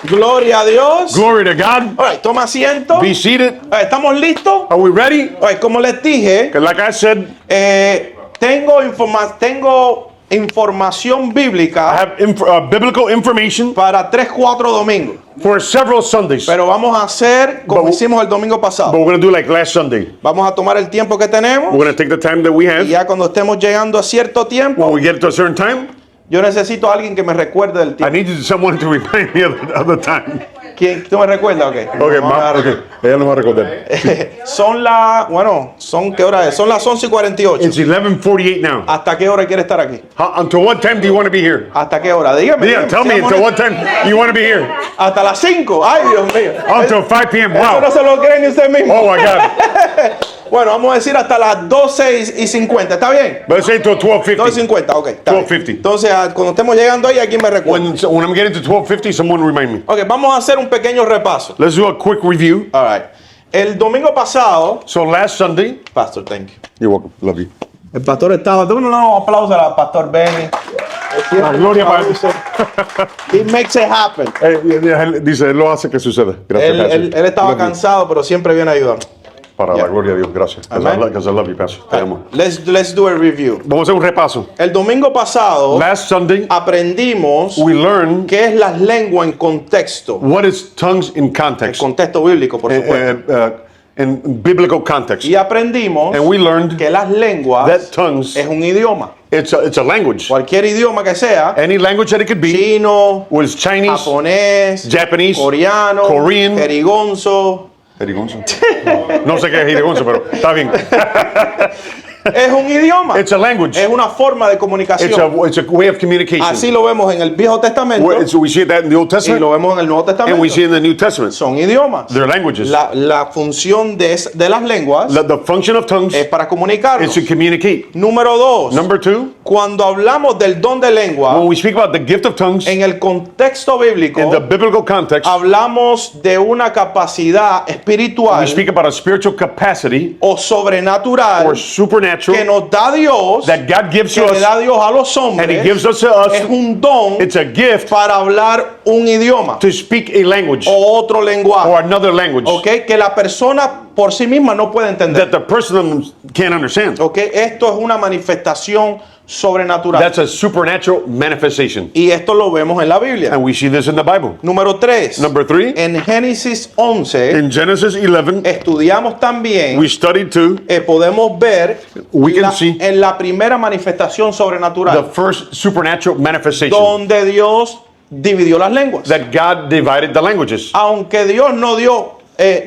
Speaker 1: Gloria a Dios.
Speaker 2: Glory to God.
Speaker 1: All right, toma asiento.
Speaker 2: Be seated.
Speaker 1: All right, ¿estamos listos?
Speaker 2: Are we ready?
Speaker 1: All right, como les dije,
Speaker 2: Because like I said,
Speaker 1: tengo información
Speaker 2: I
Speaker 1: bíblica
Speaker 2: have biblical information
Speaker 1: para 3-4 domingos.
Speaker 2: for several Sundays.
Speaker 1: Pero vamos a hacer como hicimos el domingo
Speaker 2: But
Speaker 1: pasado.
Speaker 2: we're going to do like last Sunday.
Speaker 1: Vamos a tomar el tiempo que
Speaker 2: We're
Speaker 1: tenemos
Speaker 2: going to take the time that we
Speaker 1: y
Speaker 2: have.
Speaker 1: ya cuando estemos llegando a cierto tiempo,
Speaker 2: When we get to a certain time,
Speaker 1: yo necesito a alguien que me recuerde del
Speaker 2: I
Speaker 1: tiempo.
Speaker 2: need someone to remind me of the time.
Speaker 1: ¿Quién? ¿Tú me recuerdas? Ok.
Speaker 2: Okay,
Speaker 1: Vamos a
Speaker 2: ma, okay. Ella no va a recordar.
Speaker 1: ¿Qué hora es? Son las 11:48.
Speaker 2: It's 11:48 now.
Speaker 1: ¿Hasta qué hora quiere estar aquí?
Speaker 2: Until what time do you want to be here?
Speaker 1: ¿Hasta qué hora? Dígame.
Speaker 2: Yeah,
Speaker 1: dígame,
Speaker 2: tell me
Speaker 1: seamos
Speaker 2: until what
Speaker 1: honestos.
Speaker 2: time you want to be here.
Speaker 1: Hasta las 5. Ay, Dios mío.
Speaker 2: Until 5 p.m.
Speaker 1: Eso no
Speaker 2: Wow.
Speaker 1: se lo cree ni usted mismo.
Speaker 2: Oh my God.
Speaker 1: Bueno, vamos a decir hasta las 12:50. ¿Está bien?
Speaker 2: Let's say till 12:50.
Speaker 1: 12:50, ok. Está bien.
Speaker 2: 12:50.
Speaker 1: Entonces, cuando estemos llegando ahí, aquí me recuerda.
Speaker 2: When I'm getting to 12:50, someone remind me.
Speaker 1: Ok, vamos a hacer un pequeño repaso.
Speaker 2: Let's do a quick review.
Speaker 1: All right. El domingo pasado,
Speaker 2: So last Sunday,
Speaker 1: Pastor, thank you.
Speaker 2: you're welcome. Love you.
Speaker 1: El pastor estaba, dame un aplauso al pastor Benny.
Speaker 2: La gloria para
Speaker 1: He makes it happen.
Speaker 2: Dice, él lo hace que suceda. Gracias, Pastor.
Speaker 1: Él estaba
Speaker 2: Love you.
Speaker 1: cansado, pero siempre viene a ayudar.
Speaker 2: Para
Speaker 1: Yeah.
Speaker 2: la gloria de Dios, gracias.
Speaker 1: Amen.
Speaker 2: Because I love you, Pastor. Te amo.
Speaker 1: Let's do a review.
Speaker 2: Vamos a hacer un repaso.
Speaker 1: El domingo pasado
Speaker 2: Last Sunday,
Speaker 1: aprendimos
Speaker 2: we learned
Speaker 1: qué es las lenguas en contexto.
Speaker 2: what is tongues in
Speaker 1: El
Speaker 2: context,
Speaker 1: contexto bíblico, por supuesto.
Speaker 2: in biblical context.
Speaker 1: Y aprendimos
Speaker 2: And we learned
Speaker 1: que las lenguas
Speaker 2: that tongues,
Speaker 1: es un idioma.
Speaker 2: it's a language.
Speaker 1: Cualquier idioma que sea,
Speaker 2: Any language that it could be,
Speaker 1: chino,
Speaker 2: was Chinese,
Speaker 1: japonés,
Speaker 2: Japanese,
Speaker 1: coreano,
Speaker 2: Korean.
Speaker 1: jerigonzo.
Speaker 2: Jerigonzo. No sé qué es jerigonzo, pero está bien.
Speaker 1: Es un idioma.
Speaker 2: It's a language.
Speaker 1: Es una forma de comunicación.
Speaker 2: It's a way of communication.
Speaker 1: Así lo vemos en el Viejo Testamento
Speaker 2: We see that in the Old
Speaker 1: y
Speaker 2: Testament,
Speaker 1: lo vemos en el Nuevo
Speaker 2: and we see
Speaker 1: Testamento.
Speaker 2: in the New Testament.
Speaker 1: Son idiomas.
Speaker 2: They're languages.
Speaker 1: La función de las lenguas
Speaker 2: The function of tongues
Speaker 1: es para comunicarnos.
Speaker 2: is to communicate.
Speaker 1: Número 2.
Speaker 2: Number 2,
Speaker 1: Cuando hablamos del don de lengua,
Speaker 2: when we speak about the gift of tongues
Speaker 1: en el contexto bíblico,
Speaker 2: in the biblical context,
Speaker 1: hablamos de una capacidad
Speaker 2: we
Speaker 1: espiritual
Speaker 2: speak about a spiritual capacity
Speaker 1: o sobrenatural
Speaker 2: or supernatural
Speaker 1: que nos da Dios,
Speaker 2: that God gives
Speaker 1: que
Speaker 2: to
Speaker 1: le
Speaker 2: us,
Speaker 1: da Dios a los
Speaker 2: and He
Speaker 1: hombres.
Speaker 2: gives us to us.
Speaker 1: Es un don
Speaker 2: It's a gift
Speaker 1: para hablar un idioma
Speaker 2: to speak a language
Speaker 1: o otro lenguaje,
Speaker 2: or another language
Speaker 1: ¿ok? Que la persona por sí misma no puede entender.
Speaker 2: that the person can't understand.
Speaker 1: ¿Ok? Esto es una manifestación sobrenatural.
Speaker 2: That's a supernatural manifestation.
Speaker 1: Y esto lo vemos en la Biblia.
Speaker 2: And we see this in the Bible.
Speaker 1: Número 3.
Speaker 2: Number 3,
Speaker 1: En Génesis 11
Speaker 2: in Genesis 11,
Speaker 1: estudiamos también,
Speaker 2: we studied too
Speaker 1: podemos ver
Speaker 2: We can see
Speaker 1: en la primera manifestación
Speaker 2: the
Speaker 1: sobrenatural
Speaker 2: first supernatural manifestation
Speaker 1: donde Dios dividió las lenguas.
Speaker 2: that God divided the languages.
Speaker 1: Aunque Dios no dio,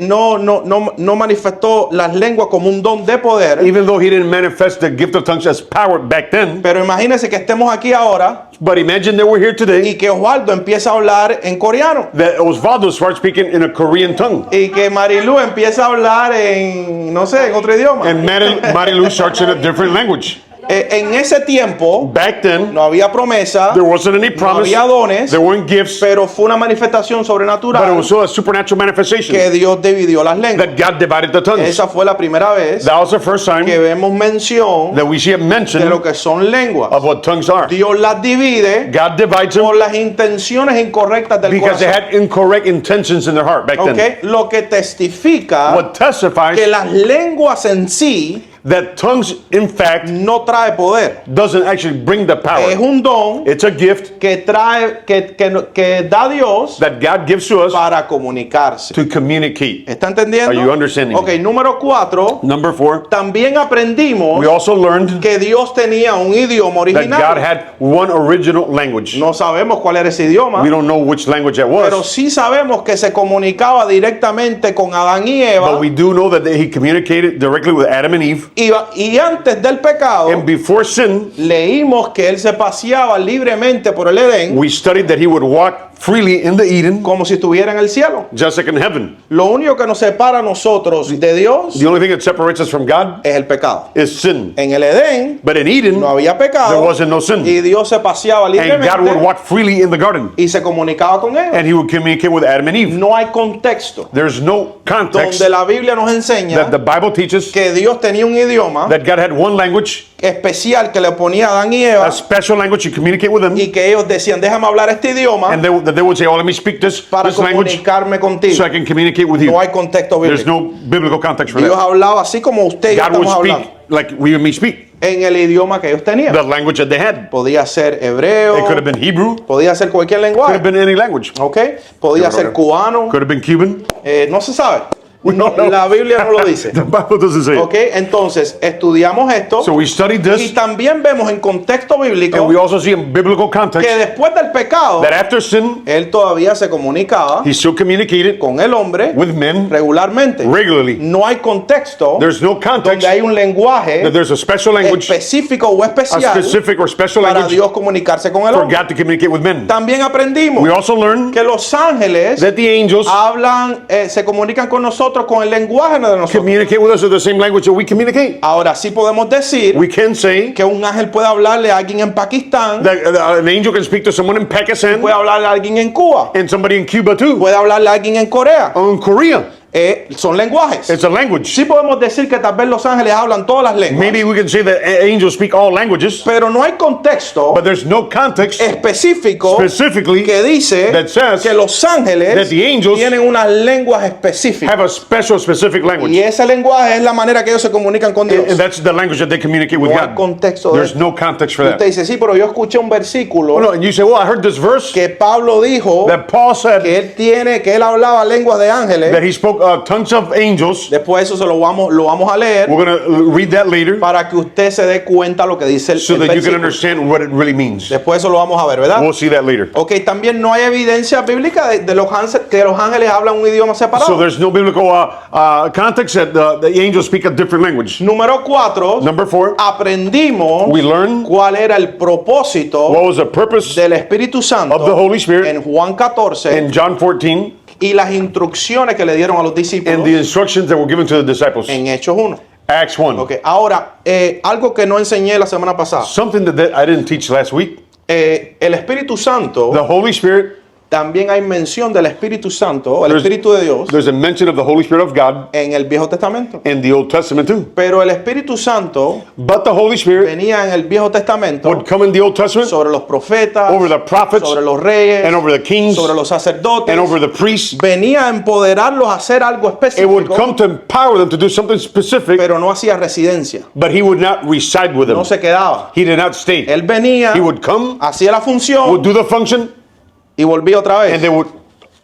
Speaker 1: no manifestó las lenguas como un don de poder,
Speaker 2: Even though He didn't manifest the gift of tongues as power back then,
Speaker 1: pero imagínense que estemos aquí ahora
Speaker 2: but imagine that we're here today,
Speaker 1: y que Osvaldo empieza a hablar en coreano
Speaker 2: that Osvaldo starts speaking in a Korean tongue,
Speaker 1: y que Marilu empieza a hablar en, no sé, en otro idioma.
Speaker 2: and Marilu starts in a different language.
Speaker 1: En ese tiempo
Speaker 2: Back then,
Speaker 1: no había promesa,
Speaker 2: there wasn't any
Speaker 1: no
Speaker 2: promise,
Speaker 1: había dones,
Speaker 2: there weren't gifts,
Speaker 1: pero fue una manifestación
Speaker 2: but it
Speaker 1: sobrenatural
Speaker 2: was still a supernatural manifestation
Speaker 1: que Dios dividió las lenguas.
Speaker 2: that God divided the tongues.
Speaker 1: Esa fue la primera vez
Speaker 2: That was the first time
Speaker 1: que vemos mención
Speaker 2: that we see a
Speaker 1: de
Speaker 2: mention
Speaker 1: lo que son lenguas.
Speaker 2: of what tongues are.
Speaker 1: Dios las divide
Speaker 2: God divides them
Speaker 1: por las intenciones incorrectas del
Speaker 2: because they
Speaker 1: corazón.
Speaker 2: had incorrect intentions in their heart back then.
Speaker 1: ¿Ok? Lo que testifica
Speaker 2: What testifies
Speaker 1: que las lenguas en sí
Speaker 2: that tongues, in fact,
Speaker 1: no trae poder.
Speaker 2: doesn't actually bring the
Speaker 1: Es
Speaker 2: power.
Speaker 1: un don
Speaker 2: It's a gift
Speaker 1: que trae, que da Dios
Speaker 2: that God gives to us
Speaker 1: para comunicarse.
Speaker 2: to communicate.
Speaker 1: ¿Está entendiendo?
Speaker 2: Are you understanding me?
Speaker 1: Ok, número 4.
Speaker 2: Number 4,
Speaker 1: También aprendimos
Speaker 2: we also learned
Speaker 1: que Dios tenía un idioma
Speaker 2: that God
Speaker 1: original.
Speaker 2: had one original language.
Speaker 1: No sabemos cuál era ese idioma,
Speaker 2: We don't know which language that
Speaker 1: pero
Speaker 2: was,
Speaker 1: sí sabemos que se comunicaba directamente con Adán y Eva.
Speaker 2: but we do know that He communicated directly with Adam and Eve.
Speaker 1: Y antes del pecado,
Speaker 2: And before sin,
Speaker 1: leímos que él se paseaba libremente por el Edén
Speaker 2: we studied that He would walk freely in the Eden,
Speaker 1: como si estuviera en el cielo.
Speaker 2: just like in heaven.
Speaker 1: Lo único que nos separa a nosotros de Dios
Speaker 2: The only thing that separates us from God
Speaker 1: es el pecado.
Speaker 2: is sin.
Speaker 1: En el Edén
Speaker 2: But in Eden,
Speaker 1: no había pecado
Speaker 2: there wasn't no sin.
Speaker 1: y Dios se paseaba
Speaker 2: And God would
Speaker 1: libremente
Speaker 2: walk freely in the garden,
Speaker 1: y se comunicaba con él.
Speaker 2: and He would communicate with Adam and Eve.
Speaker 1: No hay contexto
Speaker 2: There's no context
Speaker 1: donde la Biblia nos enseña
Speaker 2: that the Bible teaches
Speaker 1: que Dios tenía un idioma
Speaker 2: that God had one language,
Speaker 1: especial que le ponía a Adán y Eva
Speaker 2: a special language to communicate with them,
Speaker 1: y que ellos decían, déjame hablar este idioma
Speaker 2: and that they would say, "Oh, let me speak this
Speaker 1: para
Speaker 2: language
Speaker 1: comunicarme contigo.
Speaker 2: so I can communicate with you."
Speaker 1: No hay contexto
Speaker 2: There's
Speaker 1: bíblico.
Speaker 2: no biblical context for
Speaker 1: Dios
Speaker 2: that.
Speaker 1: hablaba así como usted y yo
Speaker 2: God would
Speaker 1: estamos
Speaker 2: speak
Speaker 1: hablando.
Speaker 2: like we and me speak.
Speaker 1: en el idioma que ellos tenían.
Speaker 2: the language that they had.
Speaker 1: Podía ser hebreo,
Speaker 2: It could have been Hebrew,
Speaker 1: podía ser cualquier
Speaker 2: could have
Speaker 1: lenguaje,
Speaker 2: been any language.
Speaker 1: ¿ok? Podía ser cubano,
Speaker 2: Could have been Cuban.
Speaker 1: no se sabe.
Speaker 2: No, no.
Speaker 1: La Biblia no lo dice.
Speaker 2: The Bible doesn't say
Speaker 1: ¿Ok?
Speaker 2: it.
Speaker 1: Entonces, estudiamos esto
Speaker 2: So we studied
Speaker 1: y
Speaker 2: this,
Speaker 1: también vemos en contexto bíblico
Speaker 2: and we also see in biblical
Speaker 1: que
Speaker 2: context
Speaker 1: después del pecado,
Speaker 2: that after sin,
Speaker 1: él todavía se comunicaba
Speaker 2: he still communicated
Speaker 1: con el hombre
Speaker 2: with men
Speaker 1: regularmente.
Speaker 2: regularly.
Speaker 1: No hay contexto
Speaker 2: There's no context
Speaker 1: donde hay un lenguaje
Speaker 2: that there's a special language,
Speaker 1: específico o
Speaker 2: a
Speaker 1: especial
Speaker 2: specific or special
Speaker 1: para
Speaker 2: language
Speaker 1: Dios comunicarse con el
Speaker 2: for
Speaker 1: hombre.
Speaker 2: God to communicate with men.
Speaker 1: También aprendimos
Speaker 2: We also learned
Speaker 1: que los ángeles
Speaker 2: that the angels
Speaker 1: hablan, se comunican con nosotros con el lenguaje de nosotros.
Speaker 2: communicate with us in the same language that we communicate.
Speaker 1: Ahora sí podemos decir
Speaker 2: We can say
Speaker 1: que un ángel puede hablarle a alguien en Pakistán,
Speaker 2: that an angel can speak to someone in Pakistan
Speaker 1: puede hablarle a alguien en Cuba,
Speaker 2: and somebody in Cuba too,
Speaker 1: puede hablarle a alguien en Corea.
Speaker 2: or in Korea.
Speaker 1: Son lenguajes.
Speaker 2: It's a language.
Speaker 1: Sí podemos decir que tal vez los ángeles hablan todas las lenguas,
Speaker 2: Maybe we can say that angels speak all languages,
Speaker 1: pero no hay contexto
Speaker 2: but there's no context
Speaker 1: específico
Speaker 2: specifically
Speaker 1: que dice
Speaker 2: that says
Speaker 1: que los ángeles
Speaker 2: that the angels
Speaker 1: tienen unas lenguas específicas.
Speaker 2: have a special specific
Speaker 1: Y
Speaker 2: language.
Speaker 1: ese lenguaje es la manera que ellos se comunican con Dios.
Speaker 2: And that's the language that they communicate with
Speaker 1: No hay
Speaker 2: God.
Speaker 1: contexto de
Speaker 2: There's
Speaker 1: esto.
Speaker 2: no context for
Speaker 1: Usted
Speaker 2: that.
Speaker 1: dice, sí, pero yo escuché un versículo
Speaker 2: Oh, no, and you say, well, I heard this verse
Speaker 1: que Pablo dijo
Speaker 2: that Paul said
Speaker 1: que él hablaba lenguas de ángeles.
Speaker 2: that he spoke tongues of angels.
Speaker 1: Después eso lo vamos a leer
Speaker 2: We're going to read that later
Speaker 1: para que usted se dé cuenta lo que dice el
Speaker 2: so that you can
Speaker 1: versículo.
Speaker 2: understand what it really means.
Speaker 1: Después eso lo vamos a ver, ¿verdad?
Speaker 2: We'll see that later.
Speaker 1: Ok, también no hay evidencia bíblica de que los ángeles hablan un idioma separado.
Speaker 2: So there's no biblical context that the angels speak a different language.
Speaker 1: Número 4,
Speaker 2: Number 4,
Speaker 1: aprendimos
Speaker 2: we learn
Speaker 1: cuál era el propósito
Speaker 2: what was the purpose
Speaker 1: del Espíritu Santo
Speaker 2: of the Holy Spirit
Speaker 1: en Juan 14
Speaker 2: in John 14
Speaker 1: y las instrucciones que le dieron a los
Speaker 2: and
Speaker 1: discípulos
Speaker 2: the instructions that were given to the disciples.
Speaker 1: en Hechos 1.
Speaker 2: Acts 1.
Speaker 1: Ok, ahora, algo que no enseñé la semana pasada.
Speaker 2: Something that I didn't teach last week.
Speaker 1: El Espíritu Santo,
Speaker 2: The Holy Spirit,
Speaker 1: también hay mención del Espíritu Santo, el
Speaker 2: There's-
Speaker 1: Espíritu de Dios,
Speaker 2: there's a mention of the Holy Spirit of God
Speaker 1: en el Viejo Testamento.
Speaker 2: in the Old Testament too.
Speaker 1: Pero el Espíritu Santo
Speaker 2: But the Holy Spirit
Speaker 1: venía en el Viejo Testamento
Speaker 2: would come in the Old Testament
Speaker 1: sobre los profetas,
Speaker 2: over the prophets
Speaker 1: sobre los reyes,
Speaker 2: and over the kings
Speaker 1: sobre los sacerdotes.
Speaker 2: and over the priests.
Speaker 1: Venía a empoderarlos a hacer algo
Speaker 2: It would
Speaker 1: específico,
Speaker 2: come to empower them to do something specific,
Speaker 1: pero no hacía residencia,
Speaker 2: but he would not reside with them.
Speaker 1: no se quedaba.
Speaker 2: He did not stay.
Speaker 1: Él venía,
Speaker 2: He would come,
Speaker 1: hacía la
Speaker 2: would
Speaker 1: función
Speaker 2: do the function,
Speaker 1: y volvía otra
Speaker 2: and
Speaker 1: vez.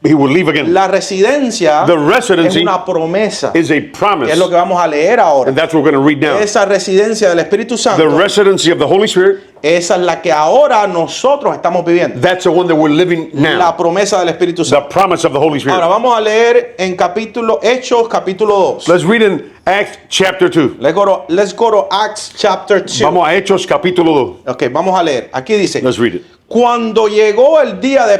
Speaker 2: he would leave again.
Speaker 1: La residencia
Speaker 2: The
Speaker 1: es
Speaker 2: residency
Speaker 1: una promesa,
Speaker 2: is a
Speaker 1: que
Speaker 2: promise,
Speaker 1: es lo que vamos a leer ahora.
Speaker 2: and that's what we're going to read now.
Speaker 1: Esa residencia del Espíritu
Speaker 2: The
Speaker 1: Santo,
Speaker 2: residency of the Holy Spirit,
Speaker 1: esa es la que ahora nosotros estamos viviendo.
Speaker 2: that's the one that we're living
Speaker 1: La
Speaker 2: now.
Speaker 1: promesa del Espíritu
Speaker 2: The
Speaker 1: Santo.
Speaker 2: promise of the Holy
Speaker 1: Ahora
Speaker 2: Spirit.
Speaker 1: vamos a leer en Hechos capítulo 2.
Speaker 2: Let's read in Acts chapter 2.
Speaker 1: Let's go to Acts chapter 2.
Speaker 2: Vamos a Hechos capítulo 2.
Speaker 1: Ok, vamos a leer. Aquí dice,
Speaker 2: Let's read it.
Speaker 1: cuando llegó el día de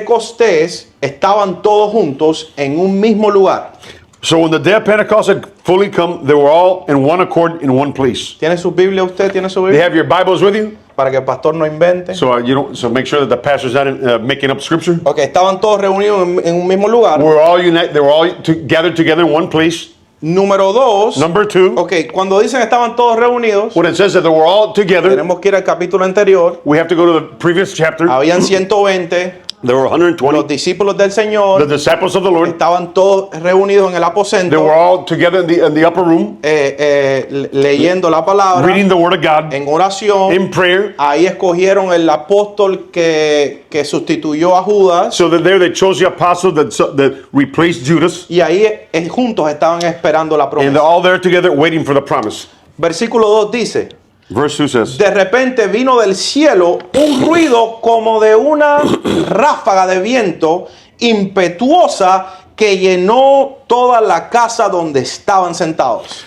Speaker 1: Pentecostés, estaban todos juntos en un mismo lugar.
Speaker 2: So when the day of Pentecost had fully come, they were all in one accord in one place.
Speaker 1: ¿Tiene su Biblia usted? ¿Tiene su
Speaker 2: They
Speaker 1: Biblia?
Speaker 2: have your Bibles with you,
Speaker 1: Para que el pastor no invente.
Speaker 2: so make sure that the pastor's not making up scripture.
Speaker 1: Ok, estaban todos reunidos en un mismo lugar.
Speaker 2: We're all united. They were all gathered together in one place.
Speaker 1: Número 2.
Speaker 2: Number 2,
Speaker 1: Ok, cuando dicen estaban todos reunidos,
Speaker 2: when it says that they were all together,
Speaker 1: tenemos que ir al capítulo anterior.
Speaker 2: we have to go to the previous chapter.
Speaker 1: Habían 120.
Speaker 2: There were
Speaker 1: Los
Speaker 2: 120.
Speaker 1: discípulos del
Speaker 2: The
Speaker 1: Señor
Speaker 2: disciples of the Lord,
Speaker 1: estaban todos reunidos en el
Speaker 2: they
Speaker 1: aposento,
Speaker 2: were all together in the upper room,
Speaker 1: leyendo la palabra,
Speaker 2: reading the word of God,
Speaker 1: en oración.
Speaker 2: in prayer.
Speaker 1: Ahí escogieron el apóstol que sustituyó a Judas.
Speaker 2: So that there they chose the apostle that replaced Judas.
Speaker 1: Y ahí juntos estaban esperando la
Speaker 2: And they're
Speaker 1: promesa.
Speaker 2: all there together waiting for the promise.
Speaker 1: Versículo 2 dice,
Speaker 2: Verse 2 says,
Speaker 1: de repente vino del cielo un ruido como de una ráfaga de viento impetuosa que llenó toda la casa donde estaban sentados.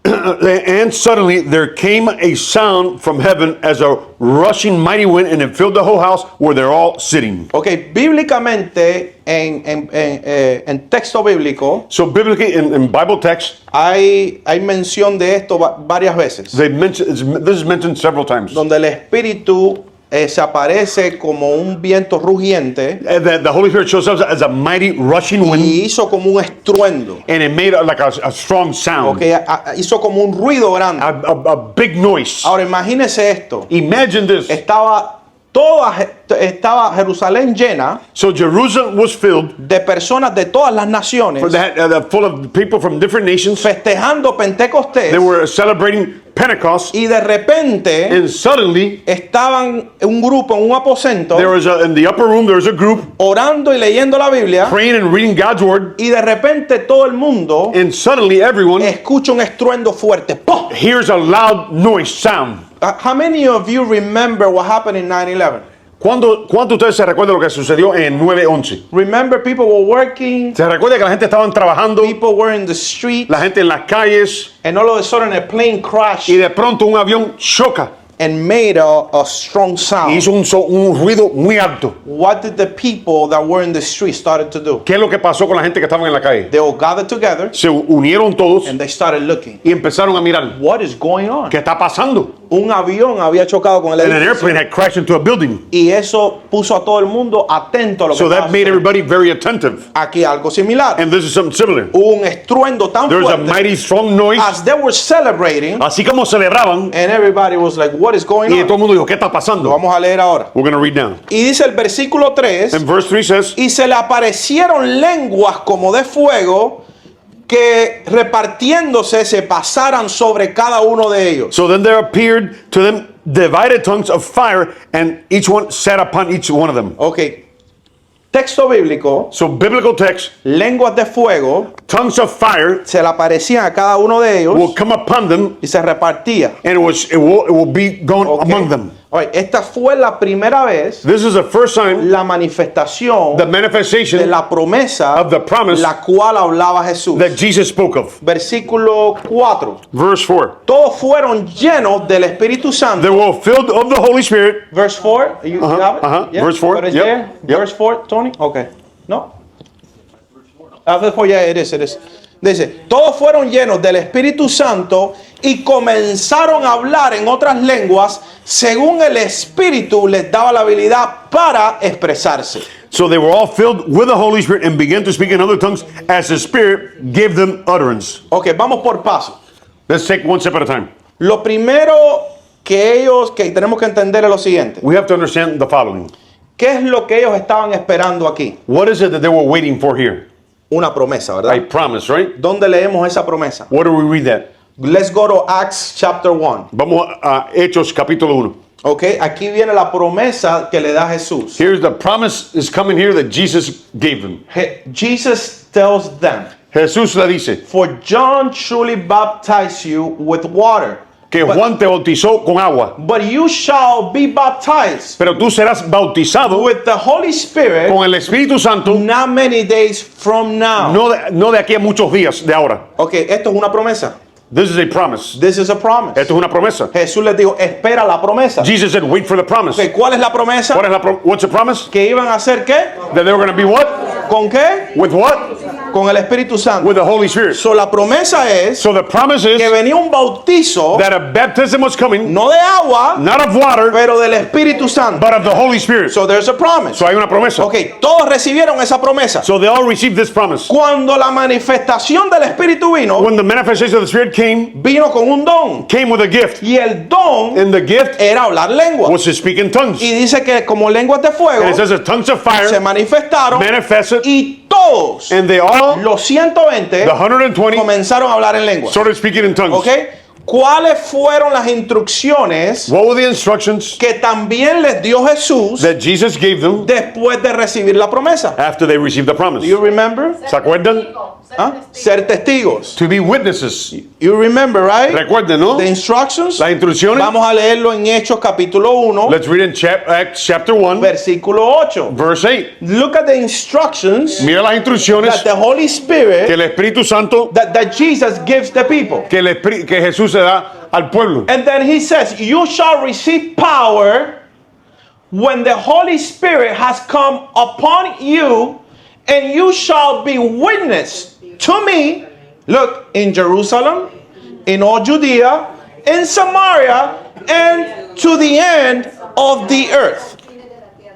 Speaker 2: and suddenly there came a sound from heaven as a rushing mighty wind, and it filled the whole house where they're all sitting.
Speaker 1: Ok, bíblicamente, en texto bíblico,
Speaker 2: So biblically, in Bible text,
Speaker 1: hay mención de esto varias veces,
Speaker 2: this is mentioned several times.
Speaker 1: donde el Espíritu se aparece como un viento rugiente
Speaker 2: That the Holy Spirit shows up as a mighty rushing wind,
Speaker 1: y hizo como un estruendo.
Speaker 2: and it made like a strong sound,
Speaker 1: Ok, hizo como un ruido grande.
Speaker 2: a big noise.
Speaker 1: Ahora imagínese esto.
Speaker 2: Imagine this.
Speaker 1: Estaba estaba Jerusalén llena
Speaker 2: So Jerusalem was filled,
Speaker 1: de personas de todas las naciones
Speaker 2: full of people from different nations.
Speaker 1: festejando Pentecostés,
Speaker 2: They were celebrating Pentecost,
Speaker 1: y de repente
Speaker 2: and suddenly
Speaker 1: estaban un grupo en un aposento
Speaker 2: in the upper room there was a group
Speaker 1: orando y leyendo la Biblia,
Speaker 2: praying and reading God's word,
Speaker 1: y de repente todo el mundo
Speaker 2: and suddenly everyone
Speaker 1: escucha un estruendo fuerte. ¡Pum!
Speaker 2: hears a loud noise sound.
Speaker 1: How many of you remember what happened in 9/11?
Speaker 2: ¿Cuánto de ustedes se recuerdan lo que sucedió en 9/11?
Speaker 1: Remember, people were working,
Speaker 2: ¿Se recuerda que la gente estaba trabajando,
Speaker 1: people were in the street,
Speaker 2: la gente en las calles,
Speaker 1: and all of a sudden a plane crashed
Speaker 2: y de pronto un avión choca
Speaker 1: and made a strong
Speaker 2: y
Speaker 1: sound?
Speaker 2: hizo un ruido muy alto?
Speaker 1: What did the people that were in the street started to do?
Speaker 2: ¿Qué es lo que pasó con la gente que estaba en la calle?
Speaker 1: They all gathered together
Speaker 2: Se unieron todos
Speaker 1: and they started looking.
Speaker 2: y empezaron a mirar.
Speaker 1: What is going on?
Speaker 2: ¿Qué está pasando?
Speaker 1: Un avión había chocado con el
Speaker 2: And an
Speaker 1: edificio,
Speaker 2: airplane had crashed into a building.
Speaker 1: y eso puso a todo el mundo atento a lo que
Speaker 2: So
Speaker 1: estaba
Speaker 2: that made
Speaker 1: sucediendo.
Speaker 2: everybody very attentive.
Speaker 1: Aquí algo similar.
Speaker 2: And this is something similar.
Speaker 1: Hubo un estruendo tan
Speaker 2: There was a
Speaker 1: fuerte
Speaker 2: mighty strong noise.
Speaker 1: as they were celebrating,
Speaker 2: Así como celebraban,
Speaker 1: and everybody was like, what is going
Speaker 2: y
Speaker 1: on?
Speaker 2: todo el mundo dijo, ¿qué está
Speaker 1: Lo
Speaker 2: pasando?
Speaker 1: vamos a leer ahora.
Speaker 2: We're going to read now.
Speaker 1: Y dice el versículo 3,
Speaker 2: And verse 3 says,
Speaker 1: y se le aparecieron lenguas como de fuego que repartiéndose se pasaran sobre cada uno de ellos.
Speaker 2: so then there appeared to them divided tongues of fire, and each one sat upon each one of them.
Speaker 1: Ok. Texto bíblico,
Speaker 2: So biblical text,
Speaker 1: lenguas de fuego,
Speaker 2: tongues of fire
Speaker 1: se le aparecían a cada uno de ellos
Speaker 2: will come upon them,
Speaker 1: y se repartía.
Speaker 2: and it will be gone
Speaker 1: Ok.
Speaker 2: among them.
Speaker 1: Ok, esta fue la primera vez
Speaker 2: This is the first time
Speaker 1: la manifestación
Speaker 2: the
Speaker 1: de
Speaker 2: manifestation
Speaker 1: la promesa
Speaker 2: of the promise
Speaker 1: la cual hablaba Jesús.
Speaker 2: that Jesus spoke of.
Speaker 1: Versículo 4.
Speaker 2: Verse 4.
Speaker 1: Todos fueron llenos del Espíritu Santo.
Speaker 2: They were filled of the Holy Spirit.
Speaker 1: Verse 4. You have it? Yeah?
Speaker 2: Verse 4.
Speaker 1: But it's
Speaker 2: Yep.
Speaker 1: there?
Speaker 2: Yep.
Speaker 1: Verse 4, Tony? Okay. No? Verse 4, yeah, it is. Dice, todos fueron llenos del Espíritu Santo y comenzaron a hablar en otras lenguas según el Espíritu les daba la habilidad para expresarse.
Speaker 2: So they were all filled with the Holy Spirit and began to speak in other tongues as the Spirit gave them utterance.
Speaker 1: Ok, vamos por paso.
Speaker 2: Let's take one step at a time.
Speaker 1: Lo primero que tenemos que entender es lo siguiente.
Speaker 2: We have to understand the following.
Speaker 1: ¿Qué es lo que ellos estaban esperando aquí?
Speaker 2: What is it that they were waiting for here?
Speaker 1: Una promesa,
Speaker 2: A
Speaker 1: ¿verdad?
Speaker 2: promise, right?
Speaker 1: ¿Dónde leemos esa promesa?
Speaker 2: Where do we read that?
Speaker 1: Let's go to Acts chapter 1.
Speaker 2: Vamos a Hechos capítulo 1.
Speaker 1: Ok, aquí viene la promesa que le da Jesús.
Speaker 2: Here's the promise is coming here that Jesus gave them.
Speaker 1: Jesus tells them,
Speaker 2: Jesús le dice
Speaker 1: for John truly baptized you with water,
Speaker 2: que Juan te bautizó con agua,
Speaker 1: but you shall be baptized
Speaker 2: pero tú serás bautizado
Speaker 1: with the Holy Spirit
Speaker 2: con el Espíritu Santo
Speaker 1: not many days from now.
Speaker 2: no de aquí a muchos días de ahora.
Speaker 1: Ok, esto es una promesa.
Speaker 2: This is a promise.
Speaker 1: This is a promise.
Speaker 2: Esto es una promesa.
Speaker 1: Jesús les dijo, espera la promesa.
Speaker 2: Jesus said, wait for the promise.
Speaker 1: Ok, ¿cuál es la promesa?
Speaker 2: What's the promise?
Speaker 1: Que iban a hacer qué?
Speaker 2: That they were going to be what?
Speaker 1: ¿Con qué?
Speaker 2: With what?
Speaker 1: Con el Espíritu Santo.
Speaker 2: With the Holy Spirit.
Speaker 1: So, la promesa es
Speaker 2: So the promise is
Speaker 1: que venía un bautizo,
Speaker 2: that a baptism was coming,
Speaker 1: no de agua,
Speaker 2: not of water,
Speaker 1: pero del Espíritu Santo.
Speaker 2: but of the Holy Spirit.
Speaker 1: So there's a promise.
Speaker 2: So hay una promesa.
Speaker 1: Ok, todos recibieron esa promesa.
Speaker 2: So they all received this promise.
Speaker 1: Cuando la manifestación del Espíritu
Speaker 2: When the manifestation of the Spirit came
Speaker 1: vino con un don.
Speaker 2: with a gift.
Speaker 1: Y el don
Speaker 2: And the gift
Speaker 1: era hablar lengua.
Speaker 2: was to speak in tongues.
Speaker 1: Y dice que como lenguas de fuego
Speaker 2: And it says that tongues of
Speaker 1: se
Speaker 2: fire
Speaker 1: manifestaron
Speaker 2: manifested,
Speaker 1: y todos
Speaker 2: and they all,
Speaker 1: los 120
Speaker 2: the 120,
Speaker 1: comenzaron a hablar en lengua.
Speaker 2: started speaking in tongues.
Speaker 1: ¿Ok? ¿Cuáles fueron las instrucciones
Speaker 2: What were the instructions
Speaker 1: que también les dio Jesús
Speaker 2: that Jesus gave them
Speaker 1: después de recibir la promesa?
Speaker 2: after they received the promise?
Speaker 1: Do you remember?
Speaker 2: ¿Se acuerdan?
Speaker 1: ¿Ah? Ser testigos.
Speaker 2: To be witnesses.
Speaker 1: You remember, right?
Speaker 2: Recuerden, ¿no?
Speaker 1: The instructions.
Speaker 2: Las instrucciones.
Speaker 1: Vamos a leerlo en Hechos capítulo 1,
Speaker 2: Let's read in Acts chapter 1,
Speaker 1: versículo 8.
Speaker 2: verse 8.
Speaker 1: Look at the instructions
Speaker 2: Mira las instrucciones
Speaker 1: that the Holy
Speaker 2: que
Speaker 1: Spirit,
Speaker 2: el Espíritu Santo,
Speaker 1: that Jesus gives the people.
Speaker 2: que Jesús le da al pueblo.
Speaker 1: And then he says, you shall receive power when the Holy Spirit has come upon you, and you shall be witness to me, look, in Jerusalem, in all Judea, in Samaria, and to the end of the earth.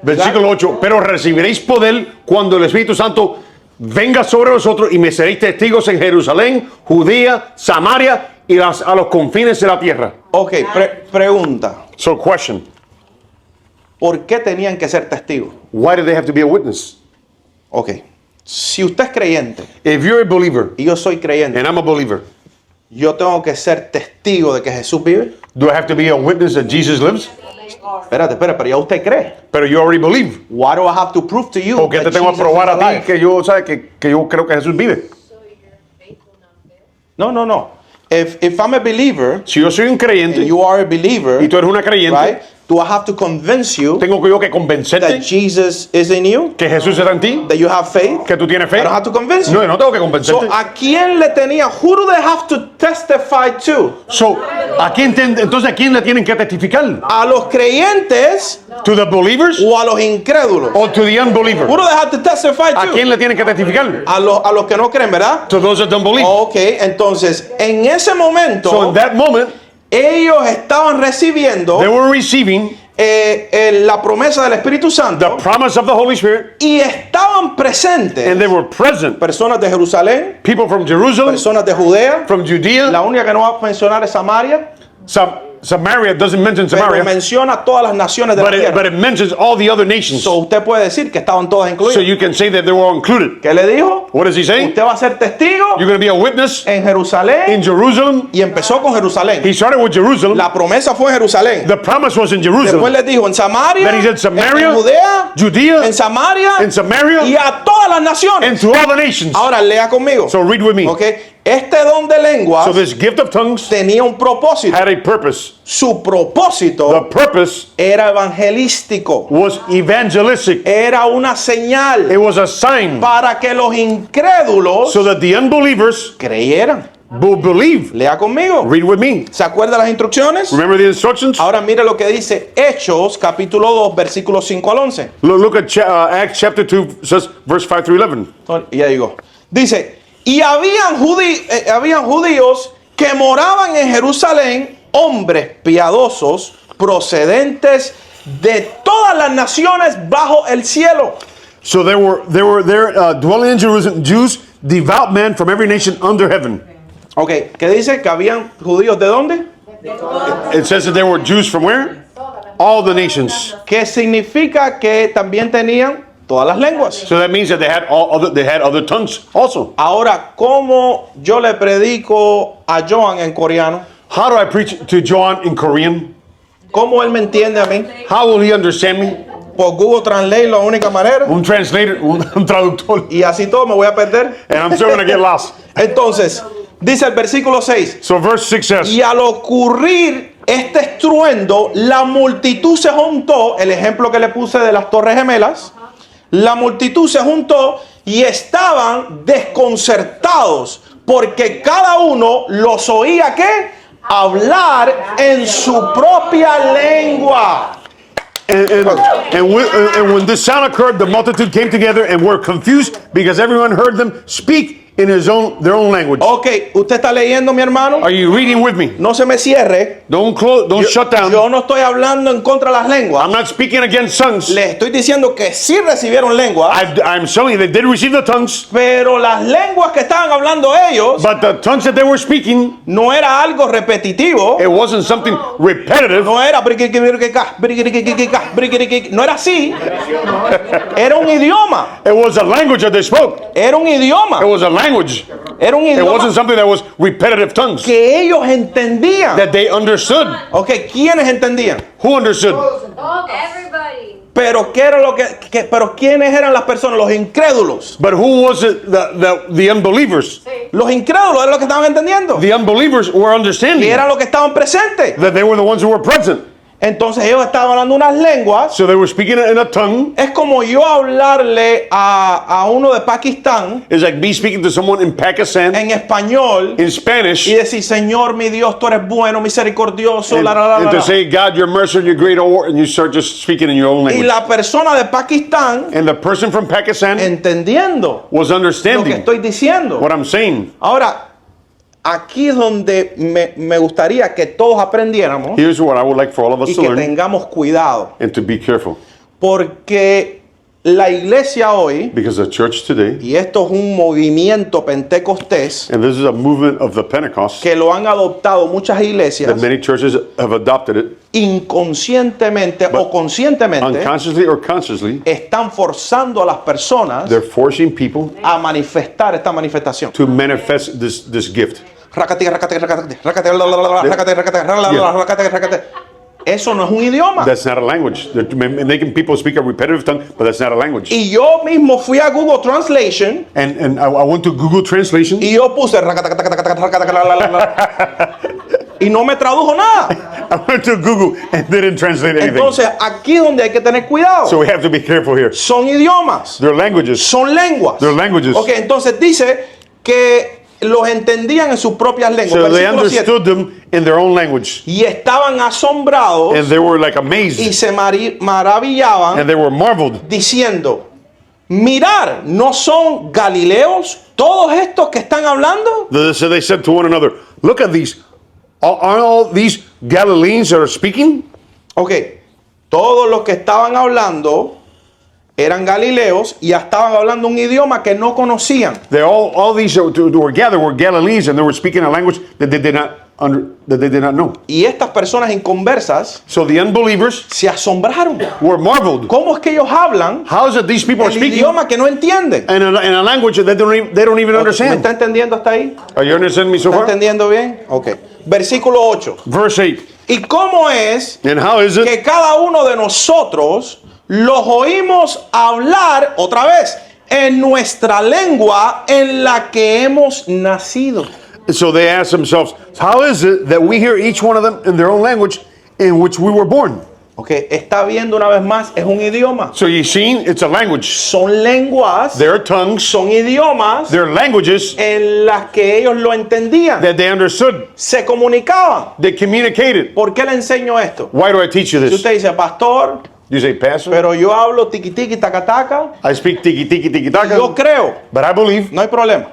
Speaker 2: Versículo 8. Pero recibiréis poder cuando el Espíritu Santo venga sobre vosotros y me seréis testigos en Jerusalén, Judea, Samaria y a los confines de la tierra.
Speaker 1: Ok, pregunta.
Speaker 2: So question.
Speaker 1: ¿Por qué tenían que ser testigos?
Speaker 2: Why do they have to be a witness?
Speaker 1: Ok. Si usted es creyente
Speaker 2: If you're a believer
Speaker 1: y yo soy creyente,
Speaker 2: and I'm a believer,
Speaker 1: yo tengo que ser testigo de que Jesús vive.
Speaker 2: do I have to be a witness that Jesus lives?
Speaker 1: Espérate, pero ya usted cree.
Speaker 2: Pero you already believe.
Speaker 1: Why do I have to prove to you
Speaker 2: ¿Por qué te
Speaker 1: that
Speaker 2: tengo que
Speaker 1: Jesus
Speaker 2: probar
Speaker 1: is
Speaker 2: a ti
Speaker 1: alive?
Speaker 2: que yo, ¿sabes? Que yo creo que Jesús vive?
Speaker 1: No. If I'm a believer
Speaker 2: Si yo soy un creyente
Speaker 1: and you are a believer,
Speaker 2: y tú eres una creyente,
Speaker 1: right? Do I have to convince you
Speaker 2: tengo que yo que
Speaker 1: that
Speaker 2: convencerte
Speaker 1: Jesus is in you?
Speaker 2: que Jesús está en ti,
Speaker 1: That you have faith?
Speaker 2: que tú tienes fe.
Speaker 1: I don't have to convince you.
Speaker 2: No, yo no tengo que
Speaker 1: So,
Speaker 2: convencerte.
Speaker 1: ¿a quién le tenía? Who do they have to testify to?
Speaker 2: So, entonces, ¿a quién le tienen que testificar?
Speaker 1: ¿A los creyentes
Speaker 2: ¿To the believers
Speaker 1: o a los incrédulos?
Speaker 2: or to the unbeliever?
Speaker 1: Who do they have to testify
Speaker 2: ¿A
Speaker 1: to?
Speaker 2: quién le tienen que testificar?
Speaker 1: A los que no creen, ¿verdad?
Speaker 2: To those that don't believe.
Speaker 1: Ok, entonces, en ese
Speaker 2: So,
Speaker 1: momento,
Speaker 2: in that moment,
Speaker 1: ellos estaban recibiendo
Speaker 2: they were receiving
Speaker 1: la promesa del Espíritu
Speaker 2: the
Speaker 1: Santo
Speaker 2: promise of the Holy Spirit,
Speaker 1: y estaban presentes
Speaker 2: and they were present.
Speaker 1: personas de Jerusalén,
Speaker 2: People from Jerusalem,
Speaker 1: personas de Judea.
Speaker 2: from Judea.
Speaker 1: La única que no va a mencionar es Samaria,
Speaker 2: Samaria doesn't mention
Speaker 1: pero
Speaker 2: Samaria,
Speaker 1: menciona todas las naciones de la
Speaker 2: but
Speaker 1: tierra.
Speaker 2: it mentions all the other nations.
Speaker 1: So, usted puede decir que estaban todas
Speaker 2: So
Speaker 1: incluidas.
Speaker 2: you can say that they were all included.
Speaker 1: ¿Qué le dijo?
Speaker 2: What does he say?
Speaker 1: Usted va a ser testigo
Speaker 2: You're going to be a witness
Speaker 1: en Jerusalén,
Speaker 2: in Jerusalem.
Speaker 1: y empezó con Jerusalén.
Speaker 2: He started with Jerusalem.
Speaker 1: La promesa fue en Jerusalén.
Speaker 2: The promise was in
Speaker 1: Después
Speaker 2: Jerusalem.
Speaker 1: les dijo en Samaria,
Speaker 2: Then he said Samaria,
Speaker 1: en Judea,
Speaker 2: Judea,
Speaker 1: en Samaria
Speaker 2: in Samaria,
Speaker 1: y a todas las naciones.
Speaker 2: and to all the nations.
Speaker 1: Ahora lea conmigo.
Speaker 2: So read with me.
Speaker 1: ¿Ok? Este don de lenguas
Speaker 2: So this gift of tongues
Speaker 1: tenía un propósito.
Speaker 2: had a purpose.
Speaker 1: Su
Speaker 2: The
Speaker 1: propósito
Speaker 2: purpose
Speaker 1: era evangelístico.
Speaker 2: was evangelistic.
Speaker 1: Era una señal
Speaker 2: It was a sign
Speaker 1: para que los incrédulos
Speaker 2: so that the unbelievers
Speaker 1: creyeran.
Speaker 2: will believe.
Speaker 1: Lea conmigo.
Speaker 2: Read with me.
Speaker 1: ¿Se acuerda las instrucciones?
Speaker 2: Remember the instructions?
Speaker 1: Ahora mire lo que dice Hechos capítulo 2 versículos 5 al 11.
Speaker 2: Look at Acts chapter 2, says verse 5 through 11.
Speaker 1: Ya digo. Dice, y habían judíos que moraban en Jerusalén, hombres piadosos, procedentes de todas las naciones bajo el cielo.
Speaker 2: So there were there dwelling in Jerusalem Jews, devout men from every nation under heaven.
Speaker 1: Ok, ¿qué dice? Que habían judíos de dónde?
Speaker 2: It says that there were Jews from where? All the nations.
Speaker 1: Que significa que también tenían todas las lenguas.
Speaker 2: So that means that they had other tongues also.
Speaker 1: Ahora, ¿cómo yo le predico a Joan en coreano?
Speaker 2: How do I preach to John in Korean?
Speaker 1: ¿Cómo él me entiende a mí?
Speaker 2: How will he understand me?
Speaker 1: Por Google Translate, la única manera.
Speaker 2: Un translator, un traductor.
Speaker 1: Y así todo me voy a perder.
Speaker 2: And I'm still going to get lost.
Speaker 1: Entonces, dice el versículo 6.
Speaker 2: So verse 6 says,
Speaker 1: Y al ocurrir este estruendo, la multitud se juntó, el ejemplo que le puse de las Torres Gemelas, la multitud se juntó y estaban desconcertados porque cada uno los oía ¿qué? Hablar en su propia lengua.
Speaker 2: and when this sound occurred, the multitude came together and were confused because everyone heard them speak in their own language.
Speaker 1: Ok, ¿usted está leyendo, mi hermano?
Speaker 2: Are you reading with me?
Speaker 1: No se me cierre.
Speaker 2: Don't shut down.
Speaker 1: Yo no estoy hablando en contra de las lenguas.
Speaker 2: I'm not speaking against tongues.
Speaker 1: Les estoy diciendo que sí recibieron lenguas,
Speaker 2: I'm showing you they did receive the tongues,
Speaker 1: pero las lenguas que estaban hablando ellos
Speaker 2: but the tongues that they were speaking,
Speaker 1: no era algo repetitivo.
Speaker 2: it wasn't something repetitive.
Speaker 1: No era no era así. Era un idioma.
Speaker 2: It was a language that they spoke.
Speaker 1: Era un idioma.
Speaker 2: It was a language.
Speaker 1: Era un
Speaker 2: It wasn't
Speaker 1: idioma
Speaker 2: something that was repetitive tongues
Speaker 1: que ellos entendían.
Speaker 2: that they understood.
Speaker 1: Ok, ¿quiénes entendían?
Speaker 2: Who understood?
Speaker 3: Everybody.
Speaker 1: Pero ¿qué era lo pero quiénes eran las personas? Los incrédulos.
Speaker 2: But who was it? The unbelievers.
Speaker 1: Los incrédulos eran los que estaban entendiendo.
Speaker 2: The unbelievers were
Speaker 1: Y
Speaker 2: understanding
Speaker 1: eran los que estaban presentes.
Speaker 2: that they were the ones who were present.
Speaker 1: Entonces ellos estaban hablando unas lenguas.
Speaker 2: So they were speaking in a tongue.
Speaker 1: Es como yo hablarle a uno de Pakistán
Speaker 2: It's like me speaking to someone in Pakistan
Speaker 1: en español
Speaker 2: in Spanish
Speaker 1: y decir, Señor, mi Dios, tú eres bueno, misericordioso,
Speaker 2: and,
Speaker 1: la, la, la,
Speaker 2: and
Speaker 1: la,
Speaker 2: to
Speaker 1: la.
Speaker 2: say, God, you're merciful, you're great, and you start just speaking in your own
Speaker 1: Y
Speaker 2: language.
Speaker 1: la persona de Pakistán
Speaker 2: And the person from Pakistan
Speaker 1: entendiendo
Speaker 2: was
Speaker 1: lo que
Speaker 2: understanding
Speaker 1: estoy diciendo.
Speaker 2: what I'm saying.
Speaker 1: Ahora, aquí es donde me gustaría que todos aprendiéramos
Speaker 2: Here's what I would like for all of us
Speaker 1: y
Speaker 2: to
Speaker 1: que
Speaker 2: learn
Speaker 1: tengamos cuidado.
Speaker 2: and to be careful.
Speaker 1: Porque la iglesia hoy,
Speaker 2: because the church today,
Speaker 1: y esto es un movimiento pentecostés
Speaker 2: and this is a movement of the Pentecost,
Speaker 1: que lo han adoptado muchas iglesias,
Speaker 2: that many churches have adopted it,
Speaker 1: inconscientemente o conscientemente,
Speaker 2: unconsciously or consciously,
Speaker 1: están forzando a las personas
Speaker 2: they're forcing people
Speaker 1: a manifestar esta manifestación.
Speaker 2: to manifest this gift.
Speaker 1: Eso no es un idioma.
Speaker 2: That's not a language. They're making people speak a repetitive tongue, but that's not a language.
Speaker 1: Y yo mismo fui a Google Translation
Speaker 2: And I went to Google Translation,
Speaker 1: y yo puse y no me tradujo nada.
Speaker 2: I went to Google and didn't translate anything.
Speaker 1: Entonces, aquí es donde hay que tener cuidado.
Speaker 2: So we have to be careful here.
Speaker 1: Son idiomas,
Speaker 2: They're languages.
Speaker 1: son lenguas.
Speaker 2: They're languages.
Speaker 1: Ok, entonces dice que los entendían en sus propias lenguas.
Speaker 2: So they
Speaker 1: Versículo 7.
Speaker 2: understood them in their own language.
Speaker 1: Y estaban asombrados
Speaker 2: And they were like
Speaker 1: y
Speaker 2: amazed.
Speaker 1: se maravillaban
Speaker 2: And they were marveled.
Speaker 1: diciendo, mirar, ¿no son galileos todos estos que están hablando?
Speaker 2: So they said to one another, look at these. Aren't all these Galileans that are speaking?
Speaker 1: Ok, todos los que estaban hablando eran galileos y estaban hablando un idioma que no conocían.
Speaker 2: They all these who were gathered were Galileans, and they were speaking a language that they did not know.
Speaker 1: Y estas personas inconversas
Speaker 2: So the unbelievers
Speaker 1: se asombraron.
Speaker 2: were marveled.
Speaker 1: ¿Cómo es que ellos hablan
Speaker 2: How is it these people are
Speaker 1: el
Speaker 2: speaking
Speaker 1: idioma que no entienden?
Speaker 2: in a language that they don't even
Speaker 1: ¿Me
Speaker 2: understand?
Speaker 1: está entendiendo hasta ahí?
Speaker 2: Are you understanding me so
Speaker 1: ¿Está
Speaker 2: far?
Speaker 1: entendiendo bien? Ok. Versículo 8.
Speaker 2: Verse 8.
Speaker 1: ¿Y cómo es
Speaker 2: And how is it
Speaker 1: que cada uno de nosotros los oímos hablar otra vez en nuestra lengua en la que hemos nacido?
Speaker 2: so they ask themselves, how is it that we hear each one of them in their own language in which we were born?
Speaker 1: Ok, está viendo una vez más, es un idioma.
Speaker 2: So you've seen it's a language.
Speaker 1: Son lenguas,
Speaker 2: There are tongues,
Speaker 1: son idiomas
Speaker 2: there are languages
Speaker 1: en las que ellos lo entendían,
Speaker 2: that they understood,
Speaker 1: se comunicaban.
Speaker 2: they communicated.
Speaker 1: ¿Por qué le enseño esto?
Speaker 2: Why do I teach you
Speaker 1: Si
Speaker 2: this?
Speaker 1: usted dice, pastor,
Speaker 2: You say, Pastor,
Speaker 1: pero yo hablo tiqui tiqui taca taca,
Speaker 2: I speak tiki tiki tiki
Speaker 1: yo
Speaker 2: taka,
Speaker 1: creo,
Speaker 2: but I believe,
Speaker 1: no hay problema.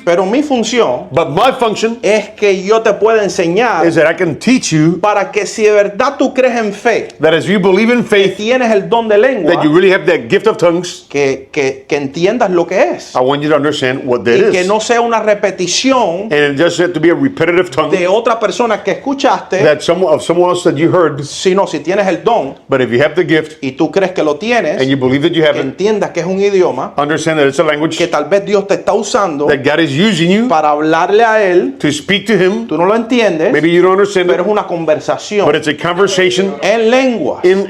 Speaker 1: Pero mi función
Speaker 2: but my function
Speaker 1: es que yo te pueda enseñar
Speaker 2: is that I can teach you
Speaker 1: para que si de verdad tú crees en fe,
Speaker 2: that as you believe in
Speaker 1: que
Speaker 2: faith,
Speaker 1: tienes el don de lengua,
Speaker 2: that you really have that gift of tongues.
Speaker 1: que entiendas lo que es.
Speaker 2: I want you to understand what that
Speaker 1: Y que
Speaker 2: is.
Speaker 1: no sea una repetición
Speaker 2: And it just had to be a repetitive tongue
Speaker 1: de otra persona que escuchaste,
Speaker 2: that someone else that you heard.
Speaker 1: sino si tienes el don
Speaker 2: But if you have the gift
Speaker 1: y tú crees que lo tienes,
Speaker 2: and you believe that you have
Speaker 1: que
Speaker 2: it,
Speaker 1: entiendas que es un idioma,
Speaker 2: understand that it's a language
Speaker 1: que tal vez Dios te está usando
Speaker 2: that God is using you
Speaker 1: para hablarle a Él,
Speaker 2: to speak to Him.
Speaker 1: tú no lo entiendes,
Speaker 2: Maybe you don't understand
Speaker 1: pero es
Speaker 2: it,
Speaker 1: una
Speaker 2: but
Speaker 1: conversación
Speaker 2: it's a conversation
Speaker 1: en lengua,
Speaker 2: in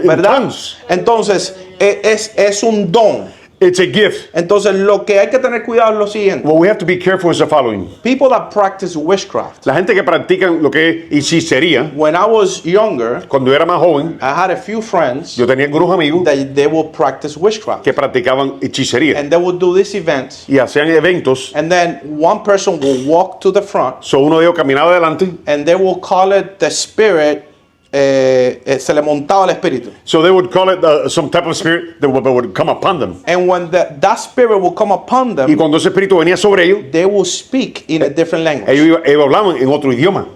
Speaker 1: ¿verdad?
Speaker 2: tongues.
Speaker 1: Entonces, es un don.
Speaker 2: It's a gift.
Speaker 1: Entonces, lo que hay que tener cuidado es lo siguiente.
Speaker 2: What we have to be careful is the following.
Speaker 1: People that practice witchcraft.
Speaker 2: La gente que practica lo que es hechicería,
Speaker 1: When I was younger,
Speaker 2: cuando yo era más joven,
Speaker 1: I had a few friends
Speaker 2: yo tenía algunos amigos
Speaker 1: that they would practice witchcraft.
Speaker 2: que practicaban hechicería
Speaker 1: And they would do these events.
Speaker 2: y hacían eventos.
Speaker 1: And then one person will walk to the front
Speaker 2: So uno de ellos caminaba adelante.
Speaker 1: and they will call it the spirit. Se le montaba el espíritu.
Speaker 2: So they would call it some type of spirit that would come upon them.
Speaker 1: And when that spirit will come upon
Speaker 2: Y
Speaker 1: them,
Speaker 2: cuando ese espíritu venía sobre ellos,
Speaker 1: they will speak in a different language.
Speaker 2: ellos hablaban en otro idioma.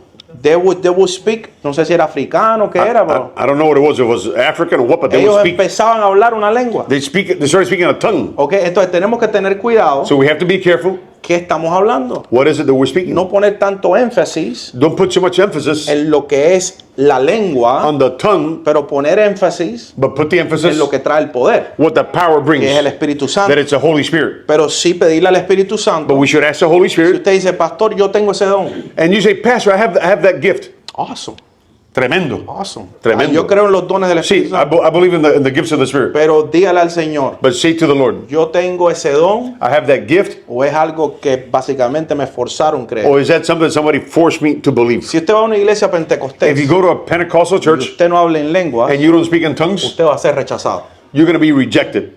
Speaker 1: They would speak, no sé si era africano, qué era, pero
Speaker 2: I don't know what it was. It was African or what, but they
Speaker 1: ellos
Speaker 2: would speak.
Speaker 1: empezaban a hablar una lengua.
Speaker 2: They started speaking a tongue.
Speaker 1: Okay, entonces tenemos que tener cuidado.
Speaker 2: So we have to be careful.
Speaker 1: ¿Qué estamos hablando?
Speaker 2: What is it that we're speaking?
Speaker 1: No poner tanto énfasis
Speaker 2: Don't put too much emphasis
Speaker 1: en lo que es la lengua,
Speaker 2: on the tongue,
Speaker 1: pero poner énfasis
Speaker 2: but put the emphasis
Speaker 1: en lo que trae el poder,
Speaker 2: what the power brings.
Speaker 1: que es el Espíritu
Speaker 2: That
Speaker 1: Santo.
Speaker 2: it's the Holy Spirit.
Speaker 1: Pero sí pedirle al Espíritu
Speaker 2: But
Speaker 1: Santo.
Speaker 2: we should ask the Holy
Speaker 1: Si
Speaker 2: Spirit.
Speaker 1: usted dice, pastor, yo tengo ese don.
Speaker 2: And you say, Pastor, I have that gift.
Speaker 1: Awesome,
Speaker 2: Tremendo.
Speaker 1: awesome.
Speaker 2: Tremendo.
Speaker 1: Yo creo en los dones del
Speaker 2: See,
Speaker 1: Espíritu Santo.
Speaker 2: I believe in the gifts of the Spirit.
Speaker 1: Pero dígale al Señor,
Speaker 2: But say to the Lord,
Speaker 1: yo tengo ese don,
Speaker 2: I have that gift,
Speaker 1: o es algo que básicamente me forzaron a creer.
Speaker 2: or is that something somebody forced me to believe?
Speaker 1: Si usted va a una iglesia pentecostés
Speaker 2: If you go to a Pentecostal
Speaker 1: y
Speaker 2: church
Speaker 1: usted no habla en lengua,
Speaker 2: and you don't speak in tongues,
Speaker 1: usted va a ser rechazado.
Speaker 2: you're going to be rejected.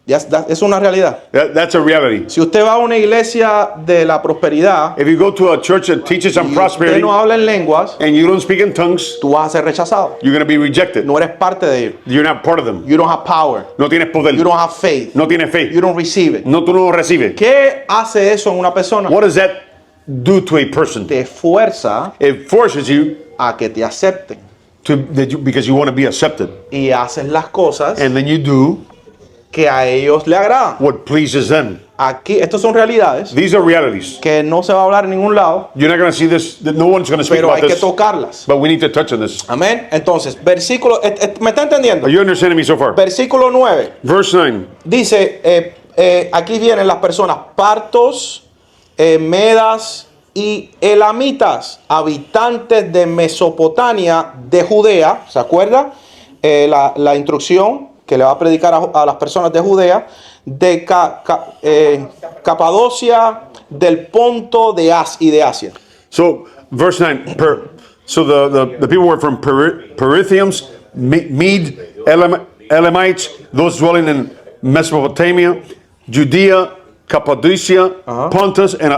Speaker 1: Es una realidad.
Speaker 2: That's a reality.
Speaker 1: Si usted va a una iglesia de la prosperidad
Speaker 2: If you go to a church that teaches on
Speaker 1: y usted
Speaker 2: prosperity
Speaker 1: no habla en lenguas,
Speaker 2: and you don't speak in tongues,
Speaker 1: tú vas a ser rechazado.
Speaker 2: you're going to be rejected.
Speaker 1: No eres parte de ellos.
Speaker 2: You're not part of them.
Speaker 1: You don't have power.
Speaker 2: No tienes poder.
Speaker 1: You don't have faith.
Speaker 2: No tienes fe.
Speaker 1: You don't receive it.
Speaker 2: No, tú no lo recibes.
Speaker 1: ¿Qué hace eso en una persona?
Speaker 2: What does that do to a person?
Speaker 1: Te fuerza
Speaker 2: It forces you
Speaker 1: a que te acepten.
Speaker 2: because you want to be accepted.
Speaker 1: y haces las cosas
Speaker 2: And then you do
Speaker 1: que a ellos le agradan.
Speaker 2: what pleases them.
Speaker 1: Aquí, estas son realidades
Speaker 2: These are realities.
Speaker 1: que no se va a hablar en ningún lado,
Speaker 2: You're not going to see this. No one's going to speak
Speaker 1: pero hay
Speaker 2: about
Speaker 1: que
Speaker 2: this.
Speaker 1: tocarlas.
Speaker 2: But we need to touch on this.
Speaker 1: Amén. Entonces, versículo, ¿me está entendiendo?
Speaker 2: Are you understanding me so far?
Speaker 1: Versículo 9
Speaker 2: Verse 9.
Speaker 1: dice, aquí vienen las personas, partos, medas y elamitas, habitantes de Mesopotamia, de Judea. ¿Se acuerda? La instrucción que le va a predicar a las personas de Judea, de Capadocia, del Ponto y de Asia.
Speaker 2: So, verse 9. So the people were from Perithiums, Mede, Elamites, those dwelling in Mesopotamia, Judea, Cappadocia, Pontus, and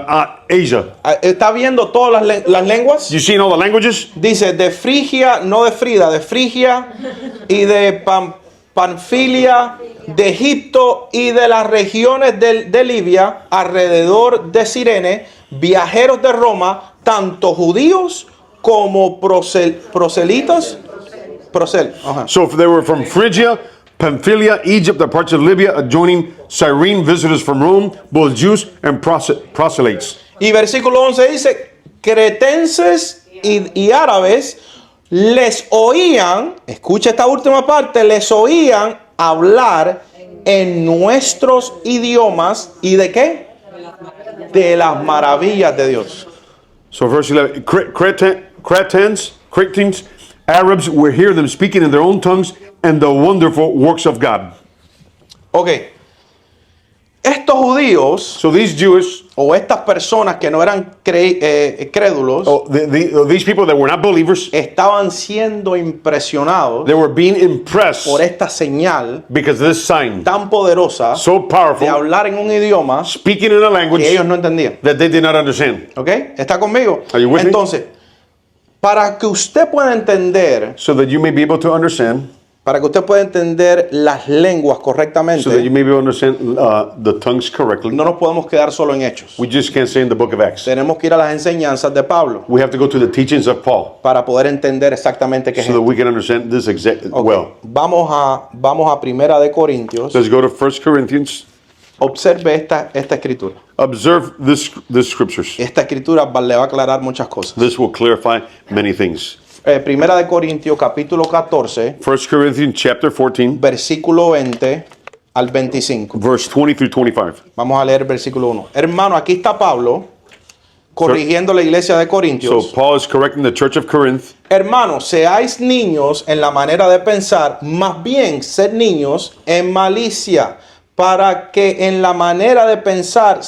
Speaker 2: Asia.
Speaker 1: ¿Está viendo todas las lenguas?
Speaker 2: You seen all the languages?
Speaker 1: Dice de Frigia, no de Frida, de Frigia y de Panfilia, de Egipto y de las regiones de Libia, alrededor de Cirene, viajeros de Roma, tanto judíos como proselitas.
Speaker 2: So they were from Phrygia, Pamphylia, Egypt, the parts of Libya adjoining Cyrene, visitors from Rome, both Jews and proselytes.
Speaker 1: Y versículo 11 dice, cretenses y árabes les oían, escucha esta última parte, les oían hablar en nuestros idiomas. ¿Y de qué? De las maravillas de Dios.
Speaker 2: So verse 11, Cretans, Arabs will hear them speaking in their own tongues and the wonderful works of God.
Speaker 1: Ok. Estos judíos
Speaker 2: So these Jewish,
Speaker 1: o estas personas que no eran crédulos
Speaker 2: these people that were not believers,
Speaker 1: estaban siendo impresionados
Speaker 2: they were being impressed
Speaker 1: por esta señal
Speaker 2: because of this sign,
Speaker 1: tan poderosa
Speaker 2: so
Speaker 1: de
Speaker 2: powerful,
Speaker 1: hablar en un idioma
Speaker 2: speaking in a language
Speaker 1: que ellos no entendían.
Speaker 2: that they did not understand.
Speaker 1: ¿Ok? ¿Está conmigo?
Speaker 2: Are you with me?
Speaker 1: Entonces, para que usted pueda entender,
Speaker 2: So that you may be able to understand,
Speaker 1: las lenguas correctamente,
Speaker 2: so that you may be able to understand the tongues correctly.
Speaker 1: no nos podemos quedar solo en Hechos.
Speaker 2: We just can't say in the book of Acts.
Speaker 1: Tenemos que ir a las enseñanzas de Pablo
Speaker 2: We have to go to the teachings of Paul
Speaker 1: para poder entender exactamente qué es
Speaker 2: so that
Speaker 1: esto.
Speaker 2: we can understand this exactly
Speaker 1: Ok,
Speaker 2: well.
Speaker 1: Vamos a Primera de Corintios.
Speaker 2: Let's go to 1 Corinthians.
Speaker 1: Observe esta escritura.
Speaker 2: Observe the scriptures.
Speaker 1: Esta escritura le va a aclarar muchas cosas.
Speaker 2: This will clarify many things.
Speaker 1: Primera de Corintios, capítulo 14,
Speaker 2: 1 Corinthians chapter 14,
Speaker 1: versículo 20 al 25.
Speaker 2: verse 20 through 25.
Speaker 1: Vamos a leer el versículo 1. Hermano, aquí está Pablo corrigiendo la iglesia de
Speaker 2: So
Speaker 1: Corintios.
Speaker 2: Paul is correcting the church of Corinth.
Speaker 1: Hermanos, seáis niños en la manera de pensar, más bien sed niños en malicia, para que en la manera de pensar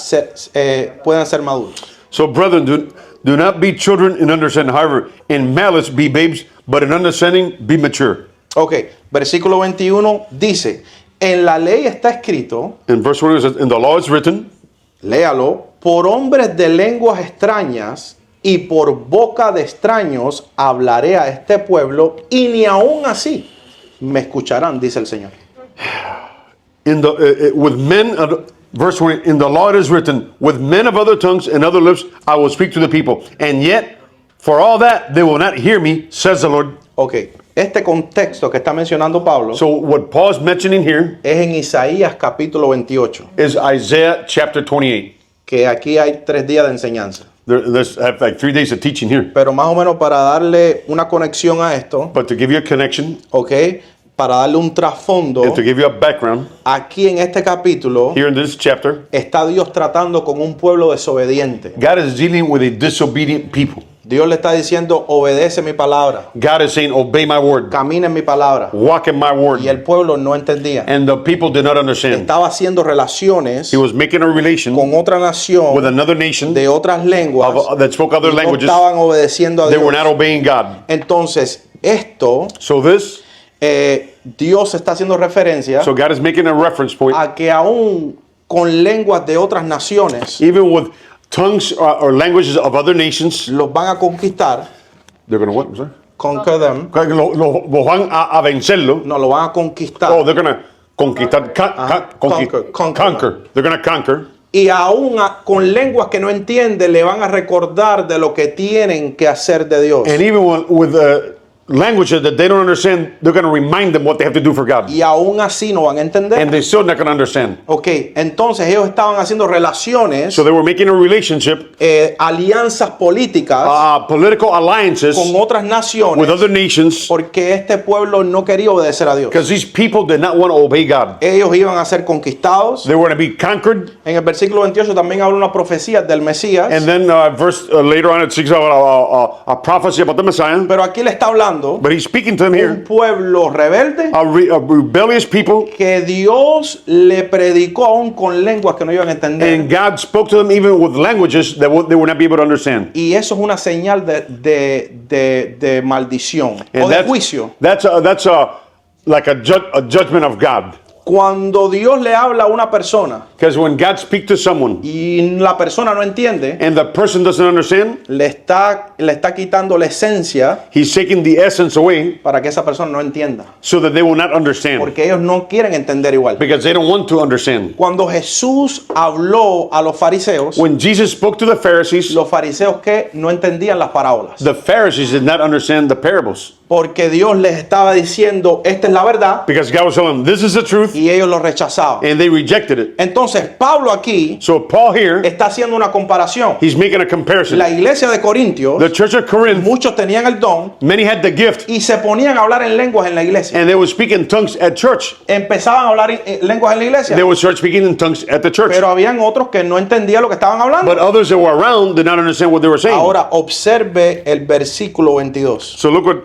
Speaker 1: puedan ser maduros.
Speaker 2: So brethren, do not be children in understanding. However, in malice be babes, but in understanding be mature.
Speaker 1: Ok, versículo 21 dice, en la ley está escrito,
Speaker 2: In verse 1 it says, in the law is written,
Speaker 1: léalo, por hombres de lenguas extrañas y por boca de extraños hablaré a este pueblo y ni aún así me escucharán, dice el Señor.
Speaker 2: with men, verse 20, in the law it is written, with men of other tongues and other lips I will speak to the people. And yet, for all that, they will not hear me, says the Lord.
Speaker 1: Ok, este contexto que está mencionando Pablo
Speaker 2: So what Paul is mentioning here
Speaker 1: es en Isaías capítulo 28,
Speaker 2: is Isaiah chapter 28.
Speaker 1: que aquí hay 3 días de enseñanza.
Speaker 2: There's I have like 3 days of teaching here.
Speaker 1: Pero más o menos para darle una conexión a esto,
Speaker 2: But to give you a connection,
Speaker 1: ok, para darle un trasfondo,
Speaker 2: and to give you a background,
Speaker 1: aquí en este capítulo
Speaker 2: here in this chapter,
Speaker 1: está Dios tratando con un pueblo desobediente.
Speaker 2: God is dealing with a disobedient people.
Speaker 1: Dios le está diciendo, obedece mi palabra,
Speaker 2: God is saying, obey my word,
Speaker 1: camina en mi palabra.
Speaker 2: walk in my word.
Speaker 1: Y el pueblo no entendía.
Speaker 2: And the people did not understand.
Speaker 1: Estaba haciendo relaciones
Speaker 2: He was making a relation
Speaker 1: con otra nación
Speaker 2: with another nation
Speaker 1: de otras lenguas
Speaker 2: that spoke other
Speaker 1: y no
Speaker 2: languages.
Speaker 1: estaban obedeciendo a
Speaker 2: They
Speaker 1: Dios.
Speaker 2: were not obeying God.
Speaker 1: Entonces, esto,
Speaker 2: So this,
Speaker 1: Dios está haciendo referencia
Speaker 2: so God is making a reference point,
Speaker 1: a que aún con lenguas de otras naciones
Speaker 2: even with tongues or languages of other nations,
Speaker 1: los van a conquistar,
Speaker 2: they're going to what? I'm sorry?
Speaker 1: conquer them,
Speaker 2: Lo van a vencerlo.
Speaker 1: no lo van a conquistar.
Speaker 2: Oh, they're going to conquistar,
Speaker 1: Conquer.
Speaker 2: They're going to conquer.
Speaker 1: Y aún con lenguas que no entienden, le van a recordar de lo que tienen que hacer de Dios.
Speaker 2: And even with languages that they don't understand, they're going to remind them what they have to do for God.
Speaker 1: Y aún así no van a entender.
Speaker 2: And they're still not going to understand.
Speaker 1: Ok, entonces ellos estaban haciendo relaciones,
Speaker 2: So they were making a relationship,
Speaker 1: alianzas políticas
Speaker 2: political alliances
Speaker 1: con otras
Speaker 2: with
Speaker 1: naciones
Speaker 2: other nations
Speaker 1: porque este pueblo no quería obedecer a Dios.
Speaker 2: because these people did not want to obey God.
Speaker 1: Ellos iban a ser conquistados.
Speaker 2: They were going to be conquered.
Speaker 1: En el versículo 28 también habla una profecía del Mesías.
Speaker 2: And then later on it speaks about a prophecy about the Messiah.
Speaker 1: Pero aquí le está hablando
Speaker 2: But he's speaking to them
Speaker 1: un
Speaker 2: here,
Speaker 1: pueblo rebelde
Speaker 2: a rebellious people.
Speaker 1: que Dios le predicó aún con lenguas que no iban a entender.
Speaker 2: And God spoke to them even with languages that they would not be able to understand.
Speaker 1: Y eso es una señal de maldición o de juicio.
Speaker 2: That's like a judgment of God.
Speaker 1: Cuando Dios le habla a una persona
Speaker 2: Because when God speaks to someone
Speaker 1: y la persona no entiende,
Speaker 2: and the person doesn't understand,
Speaker 1: le está quitando la esencia
Speaker 2: he's taking the essence away
Speaker 1: para que esa persona no entienda.
Speaker 2: so that they will not understand.
Speaker 1: Porque ellos no quieren entender igual.
Speaker 2: Because they don't want to understand.
Speaker 1: Cuando Jesús habló a los fariseos,
Speaker 2: When Jesus spoke to the Pharisees,
Speaker 1: los fariseos que no entendían las parábolas.
Speaker 2: the Pharisees did not understand the parables.
Speaker 1: Porque Dios les estaba diciendo, esta es la verdad,
Speaker 2: Because God was telling them, this is the truth,
Speaker 1: y ellos lo rechazaban.
Speaker 2: and they rejected it.
Speaker 1: Entonces, Pablo aquí
Speaker 2: So Paul here,
Speaker 1: está haciendo una comparación.
Speaker 2: he's making a comparison.
Speaker 1: La iglesia de Corintios,
Speaker 2: The church of Corinth,
Speaker 1: muchos tenían el don
Speaker 2: many had the gift,
Speaker 1: y se ponían a hablar en lenguas en la iglesia.
Speaker 2: and they would speak in tongues at church.
Speaker 1: Empezaban a hablar en lenguas en la iglesia,
Speaker 2: They would start speaking in tongues at the church.
Speaker 1: pero habían otros que no entendían lo que estaban hablando.
Speaker 2: But others that were around did not understand what they were saying.
Speaker 1: Ahora observe el versículo 22.
Speaker 2: So look what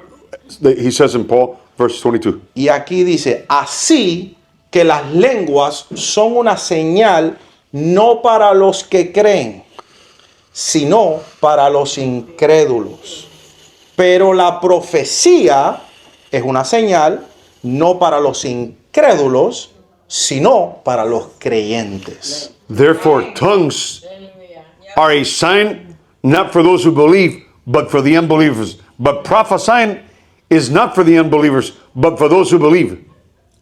Speaker 2: he says in Paul, verse 22.
Speaker 1: Y aquí dice, así que las lenguas son una señal no para los que creen, sino para los incrédulos. Pero la profecía es una señal no para los incrédulos, sino para los creyentes.
Speaker 2: Therefore, tongues are a sign not for those who believe, but for the unbelievers. But prophesying is not for the unbelievers, but for those who believe.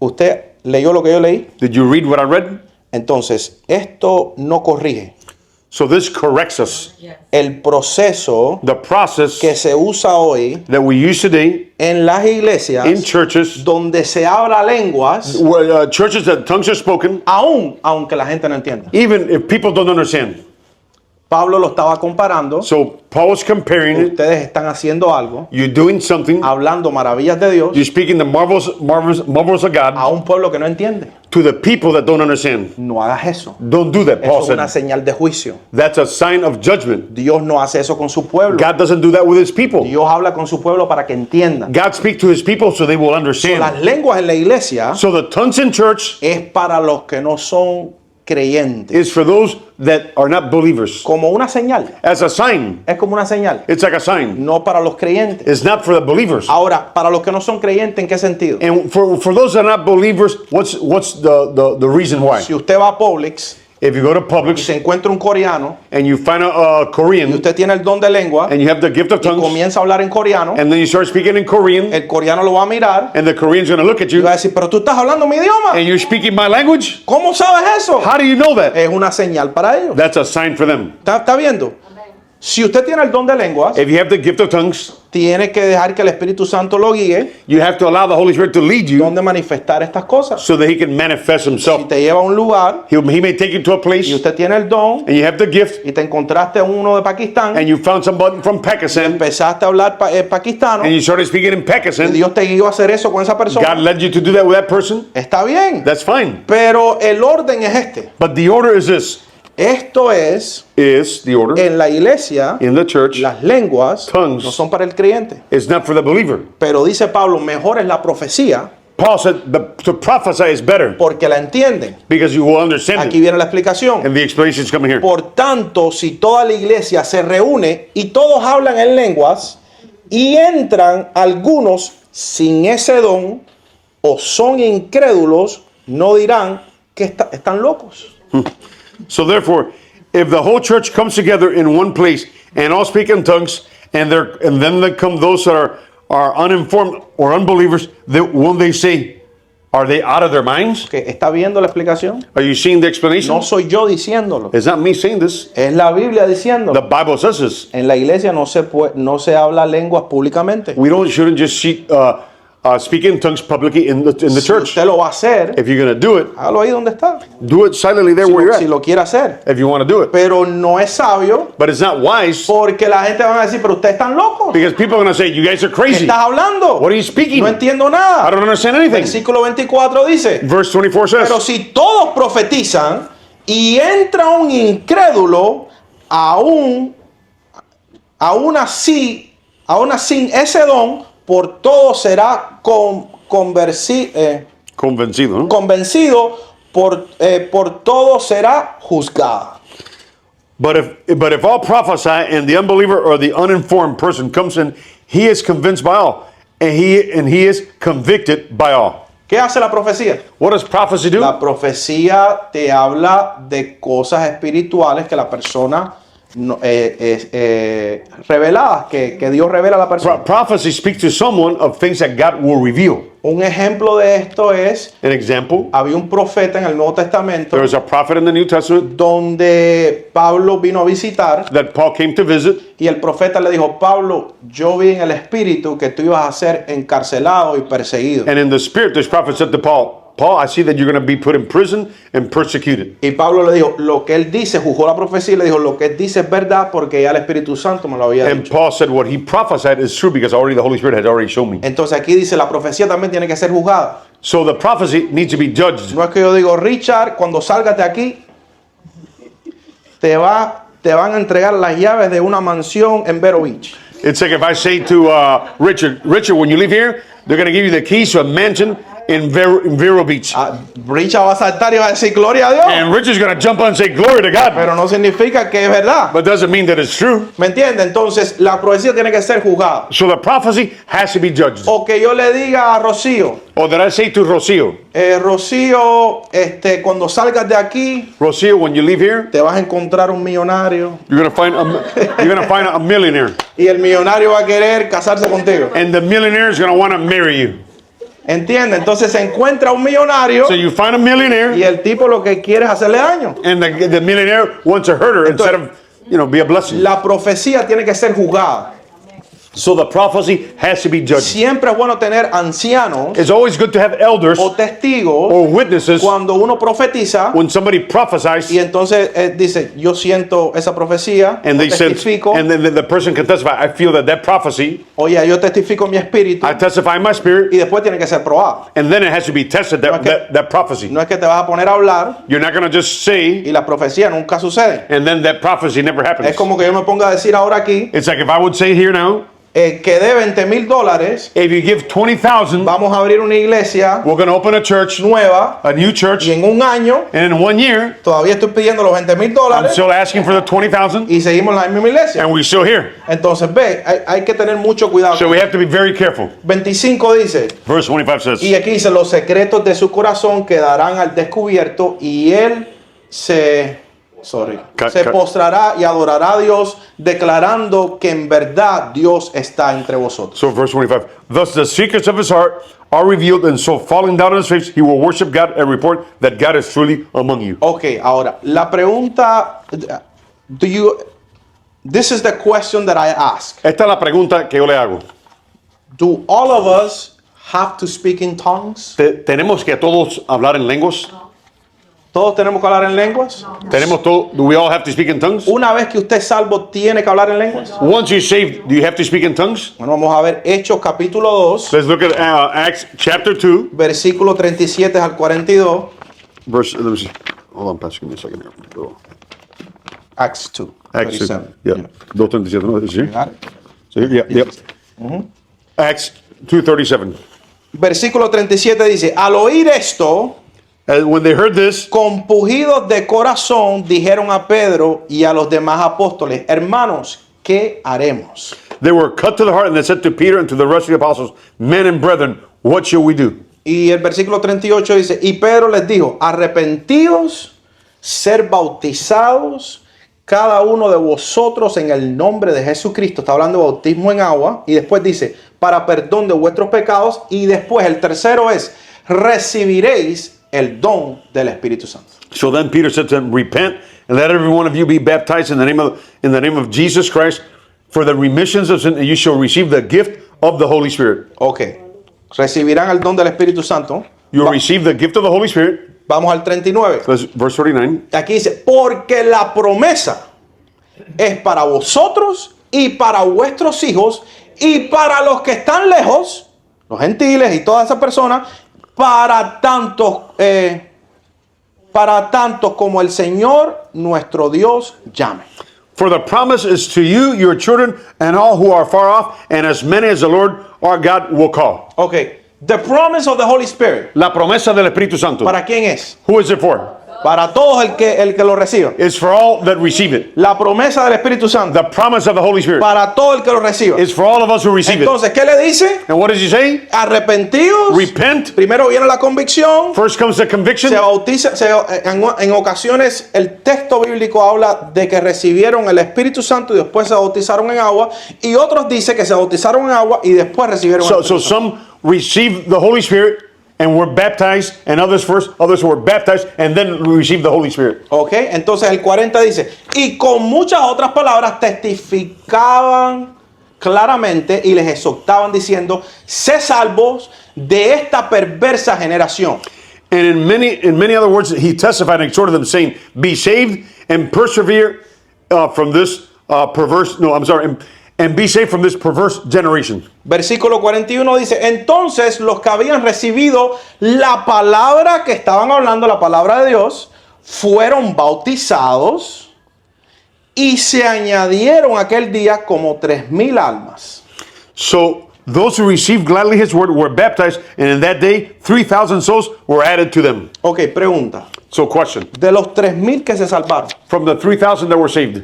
Speaker 1: ¿Usted leyó lo que yo leí?
Speaker 2: Did you read what I read?
Speaker 1: Entonces, esto no corrige
Speaker 2: So this corrects us.
Speaker 1: el proceso
Speaker 2: The process
Speaker 1: que se usa hoy
Speaker 2: that we use today
Speaker 1: en las iglesias
Speaker 2: in churches,
Speaker 1: donde se habla lenguas,
Speaker 2: where churches that tongues are spoken,
Speaker 1: aunque la gente no entienda.
Speaker 2: even if people don't understand.
Speaker 1: Pablo lo estaba comparando.
Speaker 2: So Paul was comparing it.
Speaker 1: Ustedes están haciendo algo,
Speaker 2: You're doing something.
Speaker 1: hablando maravillas de Dios
Speaker 2: You're speaking the marvels of God
Speaker 1: a un pueblo que no entiende.
Speaker 2: to the people that don't understand.
Speaker 1: No hagas eso.
Speaker 2: Don't do that,
Speaker 1: Eso
Speaker 2: Paul
Speaker 1: es una
Speaker 2: said.
Speaker 1: señal de juicio.
Speaker 2: That's a sign of judgment.
Speaker 1: Dios no hace eso con su pueblo.
Speaker 2: God doesn't do that with his people.
Speaker 1: Dios habla con su pueblo para que entiendan.
Speaker 2: God speaks to his people so they will
Speaker 1: Las
Speaker 2: understand.
Speaker 1: lenguas en la iglesia
Speaker 2: So the tongues in church
Speaker 1: es para los que no son creyentes.
Speaker 2: is for those that are not believers.
Speaker 1: Como una señal.
Speaker 2: As a sign.
Speaker 1: Es como una señal.
Speaker 2: It's like a sign.
Speaker 1: No para los creyentes.
Speaker 2: It's not for the believers.
Speaker 1: Ahora, para los que no son creyentes, ¿en qué sentido?
Speaker 2: And for those that are not believers, what's the reason why?
Speaker 1: Si usted va a Publix
Speaker 2: If you go to
Speaker 1: y
Speaker 2: Publix
Speaker 1: se encuentra un coreano
Speaker 2: and you find a
Speaker 1: y
Speaker 2: Korean
Speaker 1: usted tiene el don de lengua
Speaker 2: and you have the gift of
Speaker 1: y
Speaker 2: tongues
Speaker 1: comienza a hablar en coreano,
Speaker 2: and then you start speaking in Korean
Speaker 1: el coreano lo va a mirar
Speaker 2: and the Korean's going to look at
Speaker 1: y
Speaker 2: you
Speaker 1: va a decir, pero tú estás hablando mi idioma.
Speaker 2: and you're speaking my language?
Speaker 1: ¿Cómo sabes eso?
Speaker 2: How do you know that?
Speaker 1: Es una señal para ellos.
Speaker 2: That's a sign for them.
Speaker 1: ¿Está viendo? Si usted tiene el don de lenguas,
Speaker 2: If you have the gift of tongues,
Speaker 1: tiene que dejar que el Espíritu Santo lo guíe
Speaker 2: you have to allow the Holy Spirit to lead you
Speaker 1: donde manifestar estas cosas.
Speaker 2: so that he can manifest
Speaker 1: Si
Speaker 2: himself.
Speaker 1: te lleva a un lugar
Speaker 2: He may take you to a
Speaker 1: y
Speaker 2: place
Speaker 1: usted tiene el don
Speaker 2: and you have the gift
Speaker 1: y te encontraste a uno de Pakistán,
Speaker 2: and you found somebody from Pakistan
Speaker 1: empezaste a hablar pakistano
Speaker 2: and you started speaking in
Speaker 1: y
Speaker 2: Pakistan.
Speaker 1: Dios te guió a hacer eso con esa
Speaker 2: God
Speaker 1: persona,
Speaker 2: led you to do that with that person.
Speaker 1: está bien.
Speaker 2: That's fine.
Speaker 1: Pero el orden es este.
Speaker 2: But the order is this.
Speaker 1: Esto es,
Speaker 2: Is the order
Speaker 1: en la iglesia,
Speaker 2: in the church
Speaker 1: las lenguas
Speaker 2: Tongues.
Speaker 1: no son para el creyente.
Speaker 2: is not for the believer.
Speaker 1: Pero dice Pablo, mejor es la profecía
Speaker 2: Paul said to prophesy is better
Speaker 1: porque la entienden.
Speaker 2: because you will understand
Speaker 1: Aquí
Speaker 2: it.
Speaker 1: viene la explicación.
Speaker 2: And the explanation is coming here.
Speaker 1: Por tanto, si toda la iglesia se reúne y todos hablan en lenguas y entran algunos sin ese don o son incrédulos, no dirán que están locos.
Speaker 2: So therefore, if the whole church comes together in one place and all speak in tongues, and then there come those that are uninformed or unbelievers, won't they say Are they out of their minds?
Speaker 1: ¿Que está viendo la explicación?
Speaker 2: Are you seeing the explanation?
Speaker 1: No soy yo diciéndolo.
Speaker 2: It's not me saying this.
Speaker 1: Es la Biblia
Speaker 2: The
Speaker 1: diciéndolo.
Speaker 2: Bible says this.
Speaker 1: En la iglesia no se habla lenguas públicamente.
Speaker 2: Shouldn't just speak in tongues publicly in the
Speaker 1: Si
Speaker 2: church.
Speaker 1: usted lo va a hacer,
Speaker 2: If you're going to do it,
Speaker 1: hágalo ahí donde está.
Speaker 2: do it silently there where you're
Speaker 1: Si
Speaker 2: at.
Speaker 1: lo quiere hacer.
Speaker 2: If you want to do it.
Speaker 1: Pero no es sabio
Speaker 2: But it's not wise
Speaker 1: porque la gente va a decir, pero ustedes están locos.
Speaker 2: because people are going to say, you guys are
Speaker 1: ¿Qué
Speaker 2: crazy.
Speaker 1: estás hablando?
Speaker 2: What are you speaking?
Speaker 1: No entiendo
Speaker 2: I
Speaker 1: nada.
Speaker 2: don't understand anything.
Speaker 1: Versículo 24 dice,
Speaker 2: Verse 24
Speaker 1: pero
Speaker 2: says,
Speaker 1: si todos profetizan y entra un incrédulo, aún así ese don por todo será
Speaker 2: convencido, ¿no?
Speaker 1: convencido, por todo será juzgado.
Speaker 2: But if all prophesy and the unbeliever or the uninformed person comes in, he is convinced by all, and he is convicted by all.
Speaker 1: ¿Qué hace la profecía?
Speaker 2: What does prophecy do?
Speaker 1: La profecía te habla de cosas espirituales que la persona reveladas, que Dios revela a la persona.
Speaker 2: Prophecy speaks to someone of things that God will reveal.
Speaker 1: Un ejemplo de esto es,
Speaker 2: An example,
Speaker 1: había un profeta en el Nuevo Testamento
Speaker 2: there was a prophet in the New Testament
Speaker 1: donde Pablo vino a visitar
Speaker 2: that Paul came to visit,
Speaker 1: y el profeta le dijo, Pablo, yo vi en el espíritu que tú ibas a ser encarcelado y perseguido.
Speaker 2: and in the spirit, this prophet said to Paul, I see that you're going to be put in prison and persecuted.
Speaker 1: Y Pablo le dijo, lo que él dice, juzgó la profecía y le dijo, lo que él dice es verdad porque ya el Espíritu Santo me lo había
Speaker 2: And
Speaker 1: dicho.
Speaker 2: Paul said what he prophesied is true because already the Holy Spirit had already shown me.
Speaker 1: Entonces aquí dice, la profecía también tiene que ser juzgada.
Speaker 2: So the prophecy needs to be judged.
Speaker 1: No es que yo digo, Richard, cuando salgas de aquí, te van a entregar las llaves de una mansión en Vero Beach.
Speaker 2: It's like if I say to Richard, when you leave here, they're going to give you the keys to a mansion in Vero Beach.
Speaker 1: Richard va a saltar y va a decir, gloria a Dios.
Speaker 2: And Richard's going to jump on and say, glory to God.
Speaker 1: Pero no significa que es verdad.
Speaker 2: But doesn't mean that it's true.
Speaker 1: ¿Me entiende? Entonces, la profecía tiene que ser juzgada.
Speaker 2: So the prophecy has to be judged.
Speaker 1: O que yo le diga a Rocío,
Speaker 2: Or that I say to Rocio,
Speaker 1: Rocío, cuando salgas de aquí,
Speaker 2: Rocio, when you leave here,
Speaker 1: te vas a encontrar un millonario.
Speaker 2: you're going to find a millionaire.
Speaker 1: Y el millonario va a querer casarse contigo.
Speaker 2: And the millionaire is going to want to marry you.
Speaker 1: ¿Entiende? Entonces se encuentra un millonario
Speaker 2: So you find a millionaire,
Speaker 1: y el tipo lo que quiere es hacerle daño.
Speaker 2: and the millionaire wants to hurt her instead of, be a blessing.
Speaker 1: La profecía tiene que ser juzgada.
Speaker 2: So the prophecy has to be judged.
Speaker 1: Siempre es bueno tener ancianos
Speaker 2: It's always good to have elders
Speaker 1: o testigos
Speaker 2: or witnesses
Speaker 1: cuando uno profetiza
Speaker 2: when somebody prophesies
Speaker 1: y entonces dice, yo siento esa profecía,
Speaker 2: and
Speaker 1: yo
Speaker 2: they said,
Speaker 1: testifico,
Speaker 2: and then the person can testify, I feel that prophecy,
Speaker 1: oye, yo testifico mi espíritu
Speaker 2: I testify in my spirit,
Speaker 1: y después tiene que ser probado.
Speaker 2: and then it has to be tested, that prophecy.
Speaker 1: No es que te vas a poner a hablar
Speaker 2: You're not going to just say,
Speaker 1: y la profecía nunca sucede.
Speaker 2: and then that prophecy never happens.
Speaker 1: Es como que yo me ponga a decir ahora aquí
Speaker 2: It's like if I would say here now,
Speaker 1: que de $20,000
Speaker 2: if you give 20,000,
Speaker 1: vamos a abrir una iglesia
Speaker 2: we're going to open a church,
Speaker 1: nueva
Speaker 2: a new church,
Speaker 1: y en un año
Speaker 2: and in 1 year,
Speaker 1: todavía estoy pidiendo los
Speaker 2: I'm
Speaker 1: $20,000
Speaker 2: still asking for the 20,000,
Speaker 1: y seguimos en la misma iglesia.
Speaker 2: and we're still here.
Speaker 1: Entonces ve, hay que tener mucho cuidado.
Speaker 2: So we have to be very careful.
Speaker 1: 25 dice,
Speaker 2: Verse 25 says,
Speaker 1: y aquí dice, los secretos de su corazón quedarán al descubierto y él se postrará y adorará a Dios, declarando que en verdad Dios está entre vosotros.
Speaker 2: So verse 25, thus the secrets of his heart are revealed, and so falling down on his face, he will worship God and report that God is truly among you.
Speaker 1: Ok, ahora, la pregunta, this is the question that I ask.
Speaker 2: Esta es la pregunta que yo le hago.
Speaker 1: Do all of us have to speak in tongues?
Speaker 2: ¿Tenemos que todos hablar en lenguas?
Speaker 1: ¿Todos tenemos que hablar en lenguas?
Speaker 2: Do we all have to speak in tongues?
Speaker 1: Una vez que usted es salvo, ¿tiene que hablar en lenguas?
Speaker 2: Once you're saved, do you have to speak in tongues?
Speaker 1: Bueno, vamos a ver Hechos capítulo 2,
Speaker 2: Let's look at Acts chapter 2.
Speaker 1: versículo 37 al 42.
Speaker 2: Verse, let me see. Hold on, Pastor, give me a second here. Go.
Speaker 1: Acts 2,
Speaker 2: Acts 2.
Speaker 1: 37.
Speaker 2: Yeah. 2:37. No, is here.
Speaker 1: Got it?
Speaker 2: So here, yeah, yep. Acts 2:37.
Speaker 1: Versículo 37 dice, al oír esto,
Speaker 2: When they heard this,
Speaker 1: compungidos de corazón, dijeron a Pedro y a los demás apóstoles, hermanos, ¿qué haremos?
Speaker 2: they were cut to the heart, and they said to Peter and to the rest of the apostles, men and brethren, what shall we do?
Speaker 1: Y el versículo 38 dice, y Pedro les dijo, arrepentidos, ser bautizados, cada uno de vosotros en el nombre de Jesucristo. Está hablando de bautismo en agua. Y después dice, para perdón de vuestros pecados. Y después el tercero es, recibiréis el don del Espíritu Santo.
Speaker 2: So then Peter said to them, repent and let every one of you be baptized in the name of Jesus Christ for the remissions of sin, and you shall receive the gift of the Holy Spirit.
Speaker 1: Ok, recibirán el don del Espíritu Santo.
Speaker 2: You'll receive the gift of the Holy Spirit.
Speaker 1: Vamos al 39.
Speaker 2: Verse 39.
Speaker 1: Aquí dice, porque la promesa es para vosotros y para vuestros hijos y para los que están lejos, los gentiles y todas esas personas, para tanto como el Señor nuestro Dios llame.
Speaker 2: For the promise is to you, your children, and all who are far off, and as many as the Lord our God will call.
Speaker 1: Ok, the promise of the Holy Spirit.
Speaker 2: La promesa del Espíritu Santo.
Speaker 1: ¿Para quién es?
Speaker 2: Who is it for?
Speaker 1: Para todos el que lo reciba.
Speaker 2: It's for all that receive it.
Speaker 1: La promesa del Espíritu Santo.
Speaker 2: The promise of the Holy Spirit
Speaker 1: Para todo el que lo reciba.
Speaker 2: is for all of us who receive it.
Speaker 1: Entonces, ¿qué le dice?
Speaker 2: And what does he say?
Speaker 1: Arrepentidos.
Speaker 2: Repent.
Speaker 1: Primero viene la convicción.
Speaker 2: First comes the conviction.
Speaker 1: Se bautiza, en ocasiones el texto bíblico habla de que recibieron el Espíritu Santo y después se bautizaron en agua, y otros dice que se bautizaron en agua y después recibieron el
Speaker 2: So
Speaker 1: Espíritu Santo.
Speaker 2: some receive the Holy Spirit and were baptized, and others first, others were baptized and then received the Holy Spirit.
Speaker 1: Ok, entonces el 40 dice, y con muchas otras palabras testificaban claramente y les exhortaban diciendo, sé salvos de esta perversa generación.
Speaker 2: And in many other words, he testified and exhorted them, saying, "Be saved and persevere from this perverse." No, I'm sorry. And be saved from this perverse generation.
Speaker 1: Versículo 41 dice, entonces los que habían recibido la palabra que estaban hablando, la palabra de Dios, fueron bautizados y se añadieron aquel día como 3,000 almas.
Speaker 2: So those who received gladly his word were baptized, and in that day 3,000 souls were added to them.
Speaker 1: Ok, pregunta.
Speaker 2: So question,
Speaker 1: De los 3,000 que se salvaron,
Speaker 2: from the 3,000 that were saved,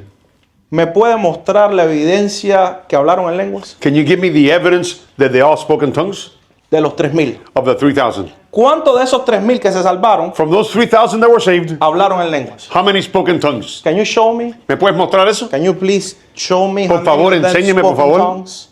Speaker 1: ¿me puede mostrar la evidencia que hablaron en lenguas?
Speaker 2: can you give me the evidence that they all spoke in tongues?
Speaker 1: De los 3,000.
Speaker 2: Of the 3,000.
Speaker 1: ¿Cuántos de esos 3,000 que se salvaron
Speaker 2: From those 3,000 that were saved,
Speaker 1: hablaron en lenguas?
Speaker 2: how many spoke in tongues?
Speaker 1: Can you show me?
Speaker 2: ¿Me puedes mostrar eso?
Speaker 1: Can you please show me?
Speaker 2: Por
Speaker 1: how
Speaker 2: favor,
Speaker 1: many of them
Speaker 2: enséñeme, por
Speaker 1: spoke in
Speaker 2: favor.
Speaker 1: tongues?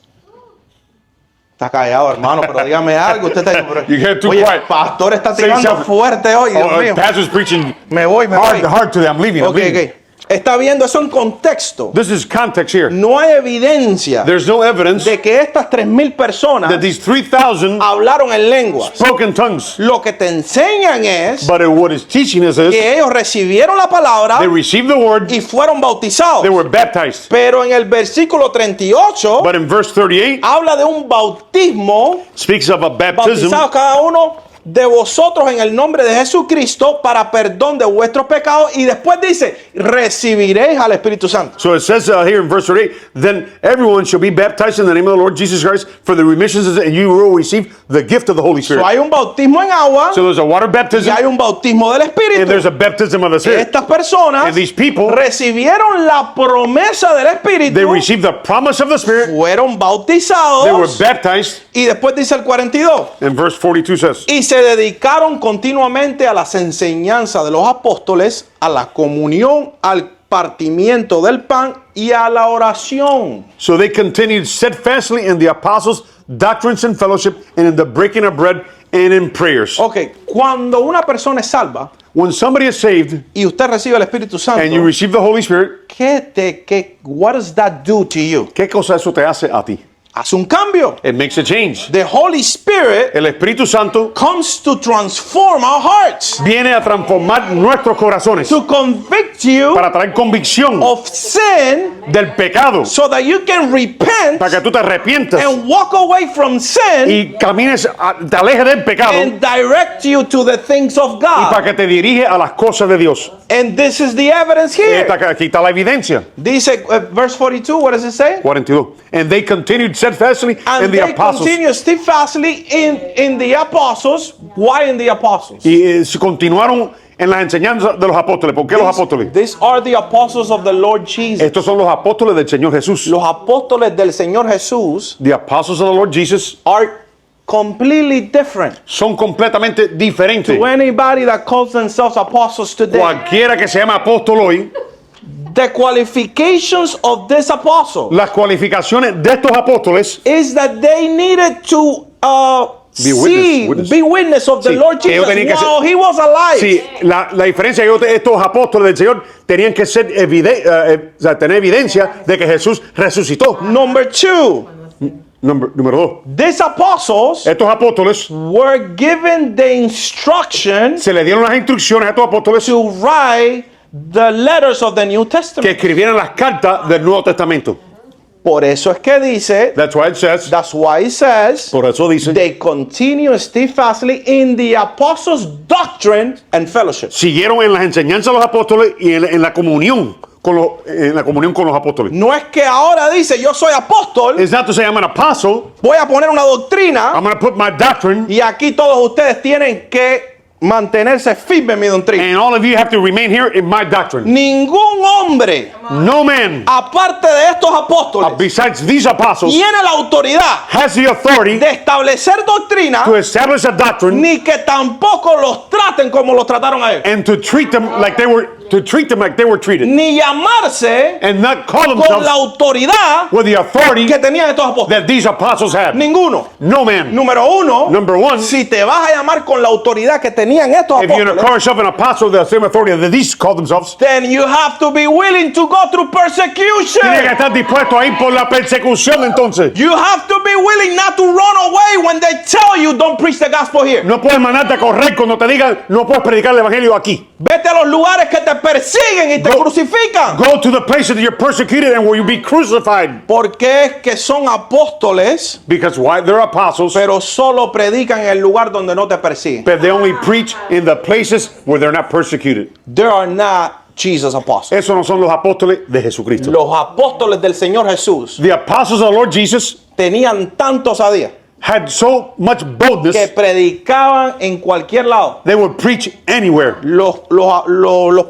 Speaker 1: Está callado, hermano, pero dígame algo. Usted está,
Speaker 2: You get too
Speaker 1: oye,
Speaker 2: quiet.
Speaker 1: el pastor está
Speaker 2: Say
Speaker 1: tirando
Speaker 2: something.
Speaker 1: fuerte hoy, Dios mío.
Speaker 2: Pastor's preaching
Speaker 1: Me voy.
Speaker 2: hard today. I'm leaving. I'm
Speaker 1: Ok,
Speaker 2: leaving.
Speaker 1: ok. Está viendo eso en contexto.
Speaker 2: This is context here.
Speaker 1: No hay evidencia
Speaker 2: There's no evidence
Speaker 1: de que estas 3,000 personas
Speaker 2: that these 3,000
Speaker 1: hablaron en lenguas.
Speaker 2: spoke in tongues.
Speaker 1: Lo que te enseñan es
Speaker 2: But what is teaching us is
Speaker 1: que ellos recibieron la palabra
Speaker 2: they received the word,
Speaker 1: y fueron bautizados.
Speaker 2: they were baptized.
Speaker 1: Pero en el versículo 38
Speaker 2: But in verse 38,
Speaker 1: habla de un bautismo,
Speaker 2: speaks of a baptism.
Speaker 1: bautizados cada uno de vosotros en el nombre de Jesucristo para perdón de vuestros pecados, y después dice, recibiréis al Espíritu Santo.
Speaker 2: So it says here in verse 38, then everyone shall be baptized in the name of the Lord Jesus Christ for the remissions of sin, and you will receive the gift of the Holy
Speaker 1: So
Speaker 2: Spirit.
Speaker 1: hay un bautismo en agua
Speaker 2: So there's a water
Speaker 1: y
Speaker 2: baptism
Speaker 1: hay un bautismo del
Speaker 2: and
Speaker 1: Espíritu.
Speaker 2: there's a baptism of the Spirit.
Speaker 1: Estas personas
Speaker 2: And these people,
Speaker 1: recibieron la promesa del
Speaker 2: they
Speaker 1: Espíritu,
Speaker 2: received the promise of the Spirit,
Speaker 1: fueron
Speaker 2: they were
Speaker 1: bautizados,
Speaker 2: baptized,
Speaker 1: y después dice el 42,
Speaker 2: and verse 42 says,
Speaker 1: y se dedicaron continuamente a las enseñanzas de los apóstoles, a la comunión, al partimiento del pan y a la oración.
Speaker 2: so they continued steadfastly in the apostles' doctrines and fellowship, and in the breaking of bread and in prayers.
Speaker 1: Ok, cuando una persona es salva
Speaker 2: When somebody is saved
Speaker 1: y usted recibe el Espíritu Santo,
Speaker 2: and you receive the Holy Spirit,
Speaker 1: what does that do to you?
Speaker 2: ¿qué cosa eso te hace a ti?
Speaker 1: Hace un cambio.
Speaker 2: It makes a change.
Speaker 1: The Holy Spirit
Speaker 2: El Espíritu Santo
Speaker 1: comes to transform our hearts,
Speaker 2: viene a transformar nuestros corazones
Speaker 1: to convict you
Speaker 2: para traer convicción
Speaker 1: of sin
Speaker 2: del pecado,
Speaker 1: so that you can repent
Speaker 2: para que tú te arrepientas
Speaker 1: and walk away from sin
Speaker 2: y camines, te alejes del pecado
Speaker 1: and direct you to the things of
Speaker 2: y para
Speaker 1: God.
Speaker 2: que te dirige a las cosas de Dios.
Speaker 1: And this is the evidence here.
Speaker 2: Aquí está la evidencia.
Speaker 1: Dice, verse 42, what does it say?
Speaker 2: 42. And they continued steadfastly
Speaker 1: And
Speaker 2: in the
Speaker 1: they
Speaker 2: apostles.
Speaker 1: continue steadfastly in the apostles. Why in the apostles?
Speaker 2: Y se continuaron en las enseñanzas de los apóstoles. ¿Por qué los apóstoles?
Speaker 1: These are the apostles of the Lord Jesus.
Speaker 2: Estos son los apóstoles del Señor Jesús.
Speaker 1: Los apóstoles del Señor Jesús
Speaker 2: The apostles of the Lord Jesus
Speaker 1: are completely different
Speaker 2: son completamente diferentes.
Speaker 1: to anybody that calls themselves apostles today.
Speaker 2: Cualquiera que se llama apóstol hoy,
Speaker 1: The qualifications of this apostle
Speaker 2: las cualificaciones de estos apóstoles
Speaker 1: is that they needed to
Speaker 2: Be witness.
Speaker 1: be witness of the
Speaker 2: Sí,
Speaker 1: Lord
Speaker 2: ellos
Speaker 1: Jesus
Speaker 2: tenían que
Speaker 1: while he was alive.
Speaker 2: Sí, la diferencia es que estos apóstoles del Señor tenían que ser o sea, tener evidencia de que Jesús resucitó.
Speaker 1: Number 2,
Speaker 2: Número 2.
Speaker 1: these apostles
Speaker 2: Estos apóstoles
Speaker 1: were given the instruction
Speaker 2: se le dieron las instrucciones a estos apóstoles
Speaker 1: to write the letters of the New
Speaker 2: que
Speaker 1: Testament.
Speaker 2: escribieran las cartas del Nuevo Testamento.
Speaker 1: Por eso es que dice,
Speaker 2: That's why it says,
Speaker 1: por eso dice,
Speaker 2: dice,
Speaker 1: they continue steadfastly in the apostles' doctrine and fellowship.
Speaker 2: siguieron en las enseñanzas de los apóstoles y en la comunión con los apóstoles.
Speaker 1: No es que ahora dice, yo soy apóstol,
Speaker 2: It's not to say I'm an apostle,
Speaker 1: voy a poner una doctrina
Speaker 2: I'm going to put my doctrine,
Speaker 1: y aquí todos ustedes tienen que mantenerse firmes en mi doctrina.
Speaker 2: and all of you have to remain here in my doctrine.
Speaker 1: Ningún hombre,
Speaker 2: No man,
Speaker 1: aparte de estos apóstoles,
Speaker 2: besides these apostles,
Speaker 1: tiene la autoridad
Speaker 2: has the authority
Speaker 1: de establecer doctrina,
Speaker 2: to establish a doctrine
Speaker 1: ni que tampoco los traten como los trataron a él,
Speaker 2: and to treat them like they were treated,
Speaker 1: ni llamarse
Speaker 2: and not call
Speaker 1: con
Speaker 2: themselves
Speaker 1: la autoridad
Speaker 2: with the authority
Speaker 1: que tenían estos apóstoles.
Speaker 2: that these apostles had.
Speaker 1: Ninguno.
Speaker 2: No man.
Speaker 1: Número uno,
Speaker 2: Number one,
Speaker 1: si te vas a llamar con la autoridad que tenían estos
Speaker 2: if you're going to call
Speaker 1: apóstoles,
Speaker 2: yourself an apostle, the same authority that these call themselves,
Speaker 1: then you have to be willing to go through
Speaker 2: tienes que
Speaker 1: persecution.
Speaker 2: estar dispuesto a ir por la persecución entonces.
Speaker 1: You have to be willing not to run away when they tell you don't preach the gospel here.
Speaker 2: No puedes mandarte a correr cuando te digan no puedes predicar el evangelio aquí.
Speaker 1: Vete a los lugares que te persiguen y te
Speaker 2: Go-
Speaker 1: crucifican.
Speaker 2: Go to the places that you're persecuted and where you be crucified.
Speaker 1: Porque es que son apóstoles,
Speaker 2: Because why? They're apostles,
Speaker 1: pero solo predican en el lugar donde no te persiguen.
Speaker 2: but they only preach in the places where they're not persecuted.
Speaker 1: They are not Jesus apostles.
Speaker 2: Esos no son los apóstoles de Jesucristo.
Speaker 1: Los apóstoles del Señor Jesús
Speaker 2: The apostles of the Lord Jesus
Speaker 1: tenían tanto osadía
Speaker 2: had so much boldness,
Speaker 1: que predicaban en cualquier lado.
Speaker 2: they would preach anywhere.
Speaker 1: Los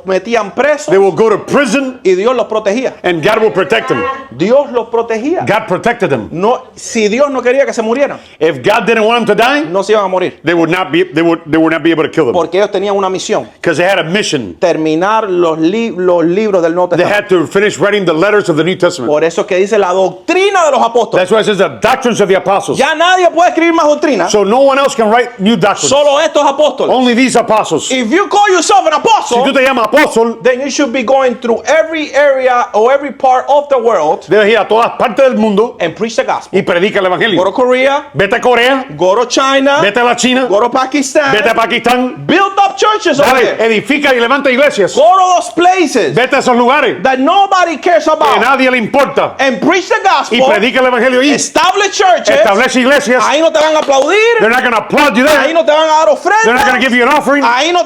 Speaker 1: metían presos
Speaker 2: They will go to prison
Speaker 1: y Dios los protegía.
Speaker 2: and God will protect them.
Speaker 1: Dios los protegía.
Speaker 2: God protected them.
Speaker 1: No, si Dios no quería que se murieran,
Speaker 2: If God didn't want them to die,
Speaker 1: no se iban a morir.
Speaker 2: they would not be able to kill them.
Speaker 1: Porque ellos tenían una misión:
Speaker 2: Because they had a mission.
Speaker 1: terminar los libros del Nuevo
Speaker 2: They
Speaker 1: Testamento.
Speaker 2: had to finish writing the letters of the New Testament.
Speaker 1: Por eso es que dice la doctrina de los apóstoles.
Speaker 2: That's why it says the doctrines of the apostles.
Speaker 1: Ya nadie puede escribir más doctrina,
Speaker 2: So no one else can write new doctrines.
Speaker 1: solo estos apóstoles.
Speaker 2: Only these apostles.
Speaker 1: If you call yourself an
Speaker 2: Si
Speaker 1: apostle,
Speaker 2: tú te llamas apóstol,
Speaker 1: then you should be going through every area or every part of the world
Speaker 2: debes ir a todas partes del mundo
Speaker 1: and preach the gospel.
Speaker 2: y predica el
Speaker 1: Go to
Speaker 2: evangelio.
Speaker 1: Korea,
Speaker 2: Vete a Corea,
Speaker 1: go to China,
Speaker 2: vete a la China,
Speaker 1: go to Pakistan,
Speaker 2: vete a Pakistán,
Speaker 1: build up churches over
Speaker 2: dale,
Speaker 1: there.
Speaker 2: edifica y levanta iglesias.
Speaker 1: Go to those places
Speaker 2: Vete a esos lugares
Speaker 1: that nobody cares
Speaker 2: que
Speaker 1: about
Speaker 2: nadie le importa
Speaker 1: and preach the
Speaker 2: y
Speaker 1: gospel.
Speaker 2: predica el evangelio ahí.
Speaker 1: Establish churches.
Speaker 2: Establece iglesias.
Speaker 1: Ahí no te van a aplaudir.
Speaker 2: They're not going to applaud you
Speaker 1: Ahí
Speaker 2: there.
Speaker 1: no te van a dar
Speaker 2: They're not going to
Speaker 1: ofrendas.
Speaker 2: give you an offering.
Speaker 1: Ahí no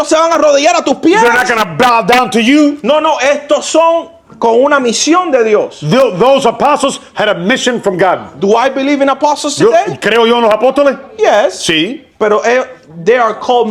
Speaker 1: se van a arrodillar a tus pies.
Speaker 2: They're not going to bow down to you.
Speaker 1: No, estos son con una misión de Dios.
Speaker 2: Those apostles had a mission from God.
Speaker 1: Do I believe in apostles today?
Speaker 2: Creo yo en los apóstoles.
Speaker 1: Yes.
Speaker 2: Sí,
Speaker 1: Pero they are called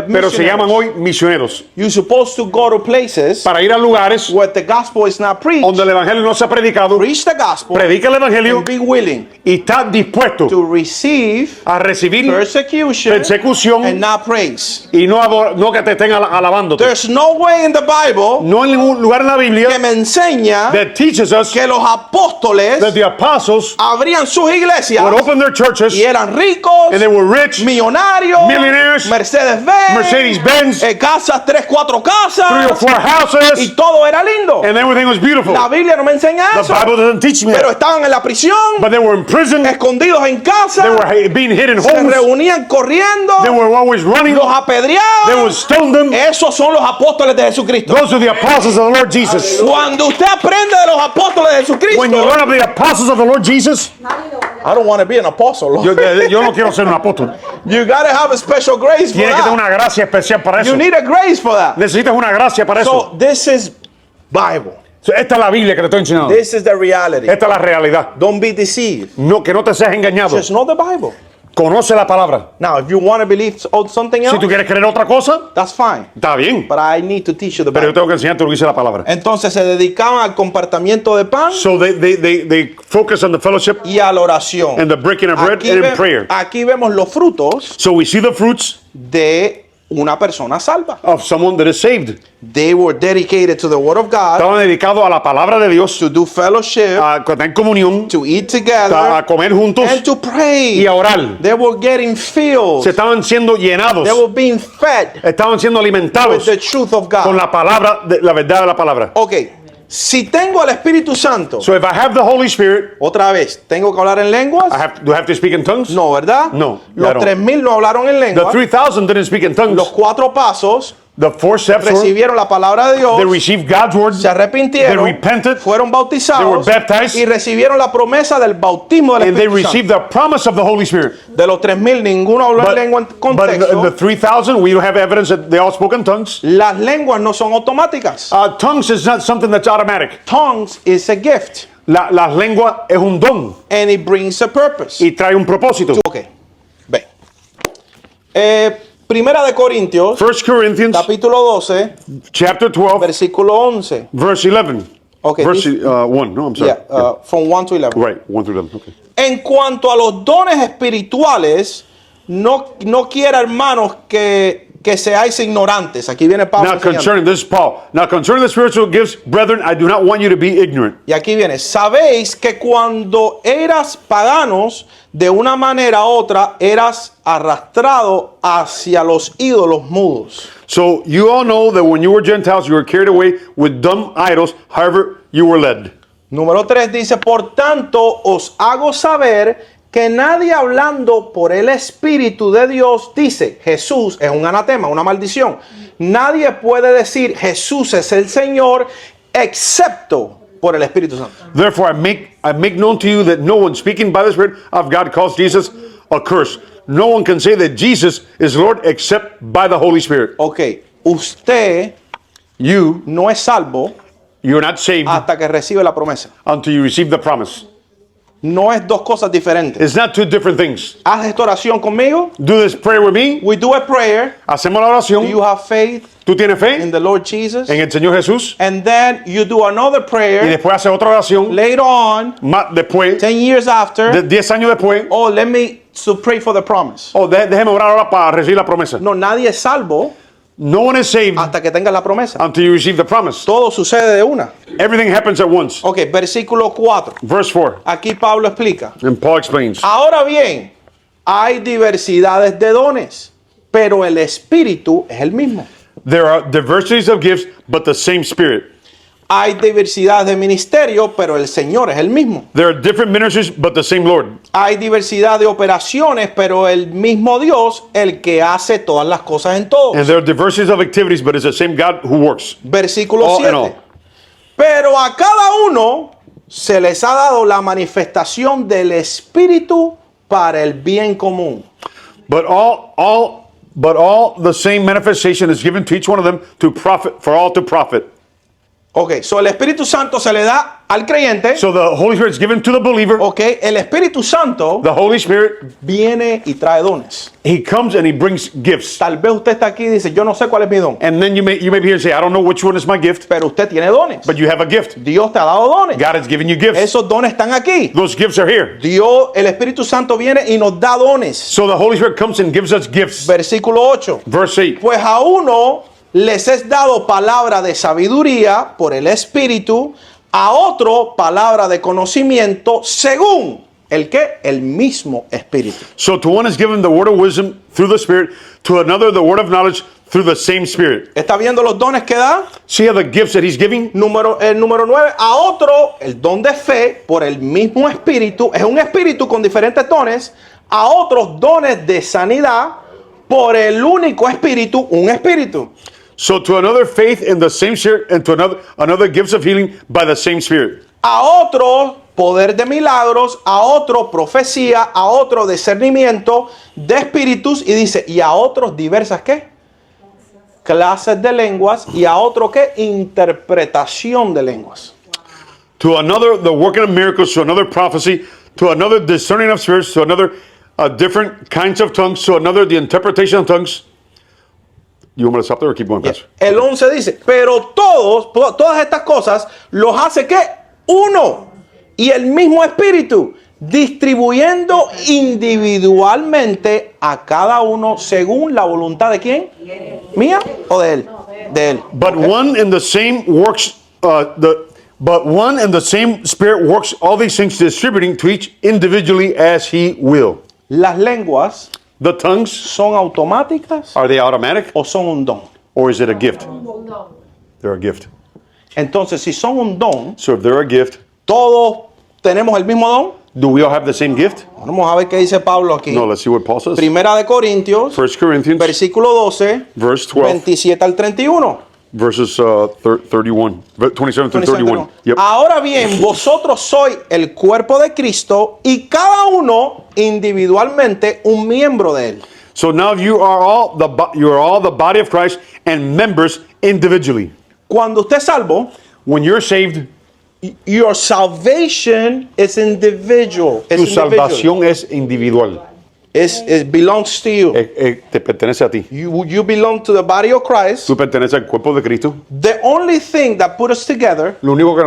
Speaker 2: pero se llaman hoy misioneros.
Speaker 1: You're supposed to go to places
Speaker 2: Para ir a lugares
Speaker 1: where the gospel is not preached.
Speaker 2: donde el evangelio no se ha predicado,
Speaker 1: Preach the gospel
Speaker 2: predica el evangelio
Speaker 1: and be willing
Speaker 2: y está dispuesto
Speaker 1: to receive
Speaker 2: a recibir
Speaker 1: persecution
Speaker 2: persecución
Speaker 1: and not praise.
Speaker 2: y no que te estén alabándote.
Speaker 1: There's no way in the Bible
Speaker 2: No hay ningún lugar en la
Speaker 1: que
Speaker 2: Biblia
Speaker 1: me enseña
Speaker 2: that teaches us
Speaker 1: que los apóstoles
Speaker 2: that the apostles
Speaker 1: abrían sus iglesias
Speaker 2: would open their churches
Speaker 1: y eran ricos,
Speaker 2: and they were rich,
Speaker 1: millonarios,
Speaker 2: millionaires,
Speaker 1: Mercedes-Benz,
Speaker 2: Mercedes-Benz,
Speaker 1: casas, 3, 4 casas,
Speaker 2: 3 or 4
Speaker 1: y
Speaker 2: houses,
Speaker 1: todo era lindo.
Speaker 2: and everything was beautiful.
Speaker 1: La Biblia no me enseña
Speaker 2: The
Speaker 1: eso.
Speaker 2: Bible doesn't teach me
Speaker 1: Pero
Speaker 2: that.
Speaker 1: estaban en la prisión,
Speaker 2: But they were in prison,
Speaker 1: escondidos en
Speaker 2: they
Speaker 1: casa,
Speaker 2: were being hid in
Speaker 1: se
Speaker 2: homes,
Speaker 1: reunían corriendo,
Speaker 2: they were always running,
Speaker 1: los
Speaker 2: they
Speaker 1: apedreaban.
Speaker 2: would stone them.
Speaker 1: Esos son los apóstoles de Jesucristo.
Speaker 2: Those are the apostles of the Lord Jesus.
Speaker 1: Cuando usted aprende de los apóstoles de
Speaker 2: When you
Speaker 1: Jesucristo,
Speaker 2: learn of the apostles of the Lord Jesus,
Speaker 1: I don't want to be an apostle. Lord.
Speaker 2: yo no quiero ser un apóstol.
Speaker 1: You gotta have a special grace for
Speaker 2: Tienes que tener
Speaker 1: that.
Speaker 2: una gracia especial para eso.
Speaker 1: You need a grace for that.
Speaker 2: Necesitas una gracia para eso.
Speaker 1: So this is Bible.
Speaker 2: Esta es la Biblia que te estoy enseñando.
Speaker 1: This is the reality.
Speaker 2: Esta es la realidad.
Speaker 1: Don't be deceived.
Speaker 2: No, que no te seas engañado.
Speaker 1: Just know the Bible.
Speaker 2: Conoce la palabra.
Speaker 1: Now, if you want to believe something
Speaker 2: Si
Speaker 1: else,
Speaker 2: tú quieres creer otra cosa,
Speaker 1: that's fine.
Speaker 2: está bien.
Speaker 1: But I need to teach you the
Speaker 2: Pero yo
Speaker 1: Bible.
Speaker 2: tengo que enseñarte lo que dice la palabra.
Speaker 1: Entonces se dedicaban al compartimiento de pan
Speaker 2: So they focus on the fellowship
Speaker 1: y a la oración.
Speaker 2: and the breaking of bread and in prayer.
Speaker 1: Aquí vemos los frutos
Speaker 2: So we see the fruits
Speaker 1: de una persona salva.
Speaker 2: of someone that is saved.
Speaker 1: They were dedicated to the Word of God,
Speaker 2: Estaban dedicados a la palabra de Dios,
Speaker 1: to do fellowship,
Speaker 2: a estar en comunión,
Speaker 1: to eat
Speaker 2: a
Speaker 1: together,
Speaker 2: comer juntos
Speaker 1: and to pray.
Speaker 2: y a orar.
Speaker 1: They were getting filled.
Speaker 2: Se estaban siendo llenados,
Speaker 1: They were being fed
Speaker 2: estaban siendo
Speaker 1: with
Speaker 2: alimentados
Speaker 1: the truth of
Speaker 2: con
Speaker 1: God.
Speaker 2: la palabra, la verdad de la palabra.
Speaker 1: Ok, si tengo al Espíritu Santo,
Speaker 2: So if I have the Holy Spirit,
Speaker 1: otra vez, ¿tengo que hablar en lenguas?
Speaker 2: do I have to speak in tongues?
Speaker 1: No, ¿verdad?
Speaker 2: No,
Speaker 1: Los
Speaker 2: I don't.
Speaker 1: 3,000 no hablaron en
Speaker 2: The
Speaker 1: lenguas.
Speaker 2: 3,000 didn't speak in tongues.
Speaker 1: Los 4 pasos
Speaker 2: The 4 steps were,
Speaker 1: recibieron la palabra de Dios,
Speaker 2: they received God's word,
Speaker 1: se
Speaker 2: they
Speaker 1: arrepintieron,
Speaker 2: repented,
Speaker 1: fueron bautizados
Speaker 2: they were baptized,
Speaker 1: y recibieron la promesa del bautismo del
Speaker 2: and they
Speaker 1: Espíritu Santo.
Speaker 2: received the promise of the Holy Spirit.
Speaker 1: De los 3,000 ninguno habló en lengua en
Speaker 2: But in
Speaker 1: contexto.
Speaker 2: the 3,000, we don't have evidence that they all spoke in tongues.
Speaker 1: Las lenguas no son automáticas.
Speaker 2: Tongues is not something that's automatic.
Speaker 1: Tongues is a gift
Speaker 2: Las lenguas es un don
Speaker 1: and it brings a purpose.
Speaker 2: y trae un propósito.
Speaker 1: Ok, ve. Primera de Corintios,
Speaker 2: 1 Corinthians
Speaker 1: capítulo 12,
Speaker 2: chapter 12,
Speaker 1: versículo 11.
Speaker 2: verse 11.
Speaker 1: Okay,
Speaker 2: Verse
Speaker 1: this-
Speaker 2: 1. No, I'm sorry.
Speaker 1: Yeah, from 1 to 11.
Speaker 2: Right, 1 through 11. Okay.
Speaker 1: En cuanto a los dones espirituales, no quiera, hermanos, que seáis ignorantes. Aquí viene Pablo
Speaker 2: Now
Speaker 1: enseñando.
Speaker 2: concerning this, Paul. Now concerning the spiritual gifts, brethren, I do not want you to be ignorant.
Speaker 1: Y aquí viene, sabéis que cuando eras paganos, de una manera u otra, eras arrastrado hacia los ídolos mudos.
Speaker 2: So you all know that when you were Gentiles, you were carried away with dumb idols, however you were led.
Speaker 1: Número 3 dice, por tanto os hago saber que nadie hablando por el Espíritu de Dios dice, Jesús es un anatema, una maldición. Nadie puede decir, Jesús es el Señor, excepto por el Espíritu Santo.
Speaker 2: Therefore, I make known to you that no one speaking by the Spirit of God calls Jesus a curse. No one can say that Jesus is Lord except by the Holy Spirit.
Speaker 1: Ok, usted
Speaker 2: You,
Speaker 1: no es salvo
Speaker 2: you're not saved
Speaker 1: hasta que recibe la promesa.
Speaker 2: until you receive the promise.
Speaker 1: No es dos cosas diferentes.
Speaker 2: It's not two different things.
Speaker 1: Haz esta oración conmigo.
Speaker 2: Do this prayer with me.
Speaker 1: We do a prayer.
Speaker 2: Hacemos la
Speaker 1: Do
Speaker 2: oración.
Speaker 1: you have faith
Speaker 2: Tú tienes fe
Speaker 1: in the Lord Jesus?
Speaker 2: en el Señor Jesús.
Speaker 1: And then you do another
Speaker 2: Y
Speaker 1: prayer
Speaker 2: después hace otra oración.
Speaker 1: later on,
Speaker 2: Después,
Speaker 1: 10 years after.
Speaker 2: 10 años después.
Speaker 1: Oh, let me to pray for the promise.
Speaker 2: Oh, déjeme orar ahora para recibir la promesa.
Speaker 1: No, nadie es salvo
Speaker 2: No one is saved
Speaker 1: hasta que tenga la promesa.
Speaker 2: until you receive the promise.
Speaker 1: Todo sucede de una.
Speaker 2: Everything happens at once.
Speaker 1: Ok, versículo 4.
Speaker 2: Verse 4.
Speaker 1: Aquí Pablo explica.
Speaker 2: And Paul explains.
Speaker 1: Ahora bien, hay diversidades de dones, pero el Espíritu es el mismo.
Speaker 2: There are diversities of gifts, but the same Spirit.
Speaker 1: Hay diversidad de ministerio, pero el Señor es el mismo.
Speaker 2: There are different ministries, but the same Lord.
Speaker 1: Hay diversidad de operaciones, pero el mismo Dios, el que hace todas las cosas en todo.
Speaker 2: And there are diversities of activities, but it's the same God who works.
Speaker 1: Versículo
Speaker 2: All in
Speaker 1: 7.
Speaker 2: all.
Speaker 1: Pero a cada uno se les ha dado la manifestación del Espíritu para el bien común.
Speaker 2: But all the same manifestation is given to each one of them to profit, for all to profit.
Speaker 1: Ok, so el Espíritu Santo se le da al creyente.
Speaker 2: So the Holy Spirit is given to the believer.
Speaker 1: Ok, el Espíritu Santo
Speaker 2: The Holy Spirit,
Speaker 1: viene y trae dones.
Speaker 2: He comes and He brings gifts.
Speaker 1: Tal vez usted está aquí y dice, yo no sé cuál es mi don,
Speaker 2: And then you may be here and say, I don't know which one is my gift,
Speaker 1: pero usted tiene dones.
Speaker 2: but you have a gift.
Speaker 1: Dios te ha dado dones.
Speaker 2: God has given you gifts.
Speaker 1: Esos dones están aquí.
Speaker 2: Those gifts are here.
Speaker 1: Dios, el Espíritu Santo viene y nos da dones.
Speaker 2: So the Holy Spirit comes and gives us gifts.
Speaker 1: Versículo 8.
Speaker 2: Verse 8.
Speaker 1: Pues a uno les es dado palabra de sabiduría por el Espíritu, a otro palabra de conocimiento según el que el mismo Espíritu.
Speaker 2: So to one is given the word of wisdom through the Spirit, to another the word of knowledge through the same Spirit.
Speaker 1: ¿Está viendo los dones que da?
Speaker 2: See how the gifts that He's giving?
Speaker 1: El número 9, a otro el don de fe por el mismo Espíritu, es un Espíritu con diferentes dones, a otros dones de sanidad por el único Espíritu, un Espíritu.
Speaker 2: So to another faith in the same Spirit, and to another gifts of healing by the same Spirit.
Speaker 1: A otro poder de milagros, a otro profecía, a otro discernimiento de espíritus y dice, y a otros diversas ¿qué? Clases de lenguas y a otro ¿qué? Interpretación de lenguas.
Speaker 2: To another the working of miracles, to another prophecy, to another discerning of spirits, to another different kinds of tongues, to another the interpretation of tongues. You want me to stop there or keep going, Pastor?
Speaker 1: El 11 dice, pero todas estas cosas los hace ¿qué? Uno y el mismo espíritu, distribuyendo individualmente a cada uno según la voluntad de quién, mía o de él, de él.
Speaker 2: But one and the same works, but one and the same Spirit works all these things, distributing to each individually as He will.
Speaker 1: Las lenguas
Speaker 2: The tongues,
Speaker 1: son automáticas
Speaker 2: are they automatic
Speaker 1: o son un don.
Speaker 2: or is it a gift? They're a gift.
Speaker 1: Entonces, si son un don,
Speaker 2: So if they're a gift,
Speaker 1: todos tenemos el mismo don.
Speaker 2: do we all have the same gift?
Speaker 1: Vamos a ver qué dice Pablo aquí.
Speaker 2: No, let's see what Paul says.
Speaker 1: Primera de Corintios,
Speaker 2: 1 Corinthians,
Speaker 1: versículo 12,
Speaker 2: verse 12,
Speaker 1: 27 al 31.
Speaker 2: verses 31, 27 through 31. Yep.
Speaker 1: Ahora bien, vosotros sois el cuerpo de Cristo y cada uno individualmente un miembro de él.
Speaker 2: So now you are all the body of Christ and members individually.
Speaker 1: Cuando usted es salvo,
Speaker 2: When you're saved,
Speaker 1: your salvation is individual.
Speaker 2: tu salvación es individual.
Speaker 1: It belongs to you.
Speaker 2: Te pertenece a ti.
Speaker 1: You belong to the body of Christ.
Speaker 2: Tú perteneces al cuerpo de Cristo.
Speaker 1: The only thing that put us together
Speaker 2: Lo único que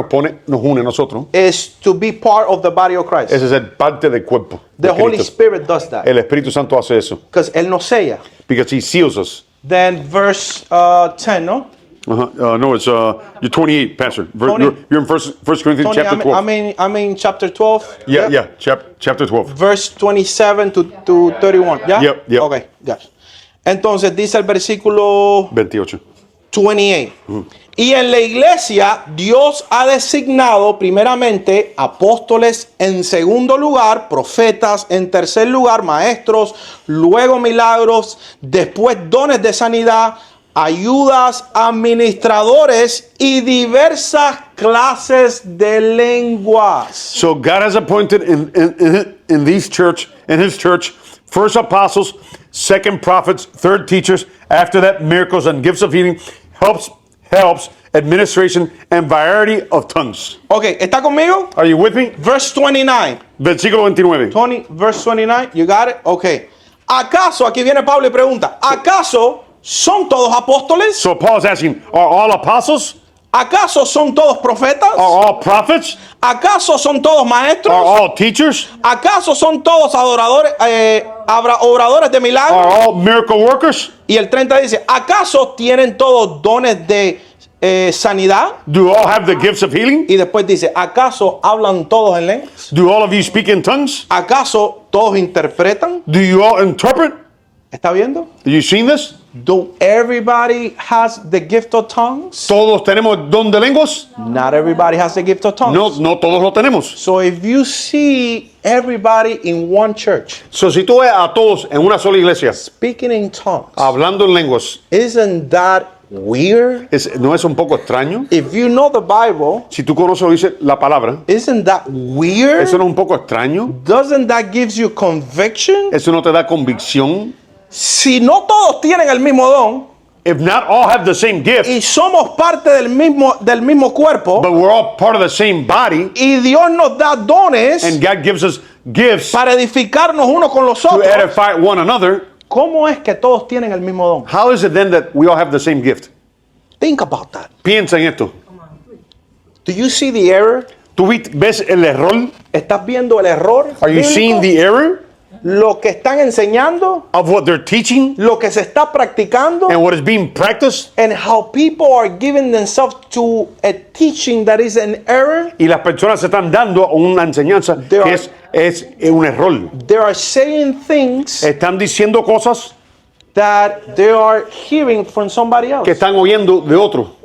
Speaker 2: nos une a nosotros
Speaker 1: is to be part of the body of Christ.
Speaker 2: es ser parte del cuerpo de
Speaker 1: The Holy
Speaker 2: Cristo.
Speaker 1: Spirit does that.
Speaker 2: El Espíritu Santo hace eso.
Speaker 1: Because Él nos sella.
Speaker 2: Because He seals us.
Speaker 1: Then verse 10, no?
Speaker 2: No, it's you're 28, Pastor.
Speaker 1: Tony-
Speaker 2: You're in First Corinthians
Speaker 1: Tony,
Speaker 2: chapter 12.
Speaker 1: I mean chapter 12.
Speaker 2: Yeah. Chapter 12.
Speaker 1: Verse 27 to 31. ¿Ya?
Speaker 2: Yep.
Speaker 1: Okay, ya. Entonces dice el versículo
Speaker 2: 28.
Speaker 1: 28. Y en la iglesia Dios ha designado primeramente apóstoles, en segundo lugar profetas, en tercer lugar maestros, luego milagros, después dones de sanidad, ayudas, administradores y diversas clases de lenguas.
Speaker 2: So God has appointed in His church, first apostles, second prophets, third teachers, after that miracles and gifts of healing, helps, administration, and variety of tongues.
Speaker 1: Ok, ¿está conmigo?
Speaker 2: Are you with me?
Speaker 1: Verse 29.
Speaker 2: Versículo 29.
Speaker 1: Verse 29, you got it? Ok. ¿Acaso, aquí viene Pablo y pregunta, ¿acaso son todos apóstoles?
Speaker 2: So Paul is asking, are all apostles?
Speaker 1: ¿Acaso son todos profetas?
Speaker 2: Are all prophets?
Speaker 1: ¿Acaso son todos
Speaker 2: Are
Speaker 1: maestros?
Speaker 2: all teachers?
Speaker 1: ¿Acaso son todos adoradores, obradores de
Speaker 2: Are
Speaker 1: milagros?
Speaker 2: all miracle workers?
Speaker 1: Y el 30 dice, ¿acaso tienen todos dones de sanidad?
Speaker 2: Do all have the gifts of healing?
Speaker 1: Y después dice, ¿acaso hablan todos en lenguas?
Speaker 2: Do all of you speak in tongues?
Speaker 1: ¿Acaso todos interpretan?
Speaker 2: Do you all interpret?
Speaker 1: ¿Está viendo?
Speaker 2: Have you seen this?
Speaker 1: Do everybody has the gift of tongues?
Speaker 2: ¿Todos tenemos don de lenguas?
Speaker 1: Not everybody has the gift of tongues.
Speaker 2: No todos lo tenemos.
Speaker 1: So if you see everybody in one church
Speaker 2: So, si tú ves a todos en una sola iglesia
Speaker 1: speaking in tongues,
Speaker 2: hablando en lenguas,
Speaker 1: isn't that weird?
Speaker 2: ¿no es un poco extraño?
Speaker 1: If you know the Bible,
Speaker 2: Si tú conoces lo que dice la palabra,
Speaker 1: isn't that weird?
Speaker 2: ¿eso no es un poco extraño?
Speaker 1: Doesn't that gives you conviction?
Speaker 2: ¿Eso no te da convicción?
Speaker 1: Si no todos tienen el mismo don
Speaker 2: If not all have the same gift,
Speaker 1: y somos parte del mismo cuerpo
Speaker 2: but we're all part of the same body,
Speaker 1: y Dios nos da dones
Speaker 2: and God gives us gifts
Speaker 1: para edificarnos unos con los
Speaker 2: to
Speaker 1: otros,
Speaker 2: edify one another,
Speaker 1: ¿cómo es que todos tienen el mismo don?
Speaker 2: how is it then that we all have the same gift?
Speaker 1: Think about that.
Speaker 2: Piensa en esto.
Speaker 1: Do you see the error?
Speaker 2: ¿Tú ves el error?
Speaker 1: ¿Estás viendo el error?
Speaker 2: Are you
Speaker 1: bíblico?
Speaker 2: seeing the error
Speaker 1: Lo que están enseñando,
Speaker 2: of what they're teaching
Speaker 1: lo que se está practicando,
Speaker 2: and what is being practiced?
Speaker 1: and how people are giving themselves to a teaching that is an error.
Speaker 2: Y las personas se están dando a una enseñanza
Speaker 1: There
Speaker 2: que
Speaker 1: are-
Speaker 2: es un error.
Speaker 1: They are saying things
Speaker 2: Están diciendo cosas
Speaker 1: that they are hearing from somebody else.
Speaker 2: que están oyendo de otro,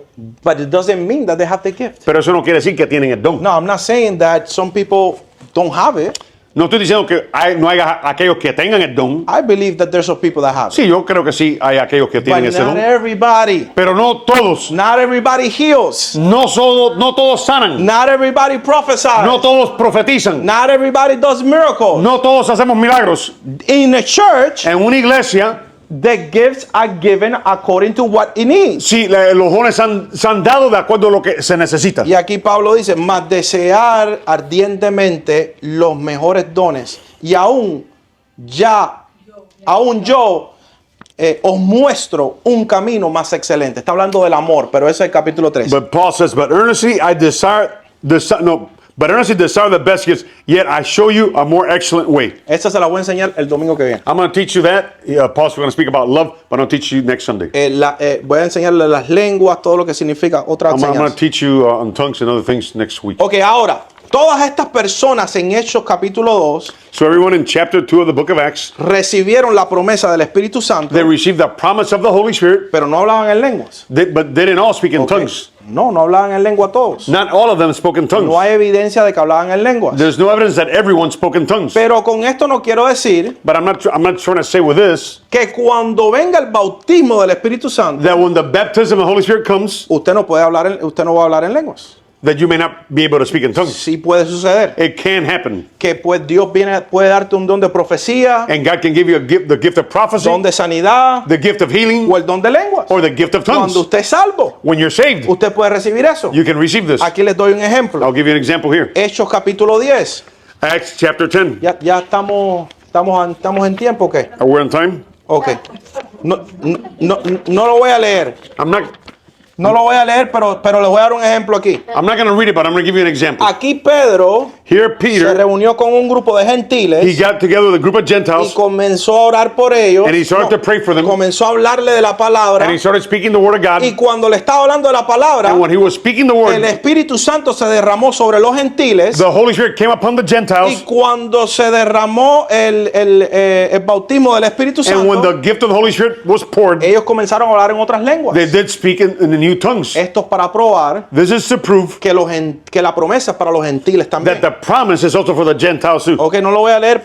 Speaker 1: But it doesn't mean that they have the gift.
Speaker 2: pero eso no quiere decir que tienen el don.
Speaker 1: No, I'm not saying that some people don't have it.
Speaker 2: No estoy diciendo que no haya aquellos que tengan el don.
Speaker 1: I believe that there's some people that have it.
Speaker 2: Sí, yo creo que sí hay aquellos que
Speaker 1: But
Speaker 2: tienen ese
Speaker 1: not
Speaker 2: don.
Speaker 1: everybody.
Speaker 2: Pero no todos.
Speaker 1: Not everybody heals.
Speaker 2: No todos sanan.
Speaker 1: Not everybody prophesies.
Speaker 2: No todos profetizan.
Speaker 1: Not everybody does miracles.
Speaker 2: No todos hacemos milagros.
Speaker 1: In a church,
Speaker 2: En una iglesia,
Speaker 1: the gifts are given according to what it needs.
Speaker 2: sí, los dones se han dado de acuerdo a lo que se necesita.
Speaker 1: Y aquí Pablo dice, más desear ardientemente los mejores dones. Y aún yo os muestro un camino más excelente. Está hablando del amor, pero ese es el capítulo 3.
Speaker 2: But Paul says, but But earnestly desire the best gifts, yet I show you a more excellent way.
Speaker 1: Esta se la voy a enseñar el domingo que viene.
Speaker 2: I'm going to teach you that. Paul's going to speak about love, but I'll teach you next Sunday.
Speaker 1: Voy a enseñarle las lenguas, todo lo que significa otra
Speaker 2: I'm going to
Speaker 1: enseñanza.
Speaker 2: teach you on tongues and other things next week.
Speaker 1: Ok, ahora, todas estas personas en Hechos capítulo 2
Speaker 2: So everyone in chapter 2 of the book of Acts,
Speaker 1: recibieron la promesa del Espíritu Santo,
Speaker 2: they received the promise of the Holy Spirit,
Speaker 1: pero no hablaban en lenguas.
Speaker 2: but they didn't all speak in
Speaker 1: Ok.
Speaker 2: tongues.
Speaker 1: No hablaban en lengua todos.
Speaker 2: Not all of them spoke in tongues.
Speaker 1: No hay evidencia de que hablaban en lenguas.
Speaker 2: There's no evidence that everyone spoke in tongues.
Speaker 1: Pero con esto no quiero decir
Speaker 2: But I'm not trying to say with this
Speaker 1: que cuando venga el bautismo del Espíritu Santo,
Speaker 2: that when the baptism of the Holy Spirit comes,
Speaker 1: usted no va a hablar en lenguas.
Speaker 2: that you may not be able to speak in tongues.
Speaker 1: Sí puede suceder
Speaker 2: It can happen.
Speaker 1: que pues Dios puede darte un don de profecía,
Speaker 2: And God can give you the gift of prophecy,
Speaker 1: don de sanidad
Speaker 2: the gift of healing,
Speaker 1: o el don de lenguas.
Speaker 2: or the gift of tongues.
Speaker 1: Cuando usted es salvo,
Speaker 2: When you're saved,
Speaker 1: usted puede recibir eso.
Speaker 2: you can receive this.
Speaker 1: Aquí les doy un ejemplo.
Speaker 2: I'll give you an example here.
Speaker 1: Hechos capítulo 10.
Speaker 2: Acts chapter 10.
Speaker 1: Ya estamos en tiempo, ¿o qué?
Speaker 2: Are we on time?
Speaker 1: Ok. No lo voy a leer. No lo voy a leer, pero les voy a dar un ejemplo aquí.
Speaker 2: I'm not going to read it, but I'm going to give you an example.
Speaker 1: Aquí Pedro
Speaker 2: Here,
Speaker 1: se
Speaker 2: Peter,
Speaker 1: reunió con un grupo de
Speaker 2: he
Speaker 1: gentiles
Speaker 2: got together with a group of
Speaker 1: y
Speaker 2: Gentiles,
Speaker 1: comenzó a orar por ellos.
Speaker 2: and he started to pray for them,
Speaker 1: Comenzó a hablarle de la palabra.
Speaker 2: and he started speaking the word of God.
Speaker 1: Y cuando le estaba hablando de la palabra,
Speaker 2: And when he was speaking the
Speaker 1: el
Speaker 2: word,
Speaker 1: Espíritu Santo se derramó sobre los gentiles.
Speaker 2: the Holy Spirit came upon the
Speaker 1: Y
Speaker 2: Gentiles.
Speaker 1: cuando se derramó el bautismo del Espíritu
Speaker 2: And when the
Speaker 1: Santo,
Speaker 2: gift of the Holy Spirit was poured,
Speaker 1: ellos comenzaron a hablar en otras lenguas.
Speaker 2: they did speak in the new tongues.
Speaker 1: Esto es para probar
Speaker 2: This is to prove
Speaker 1: que la promesa es para los gentiles también.
Speaker 2: that the promise is also for the Gentiles too.
Speaker 1: Ok, no lo voy a leer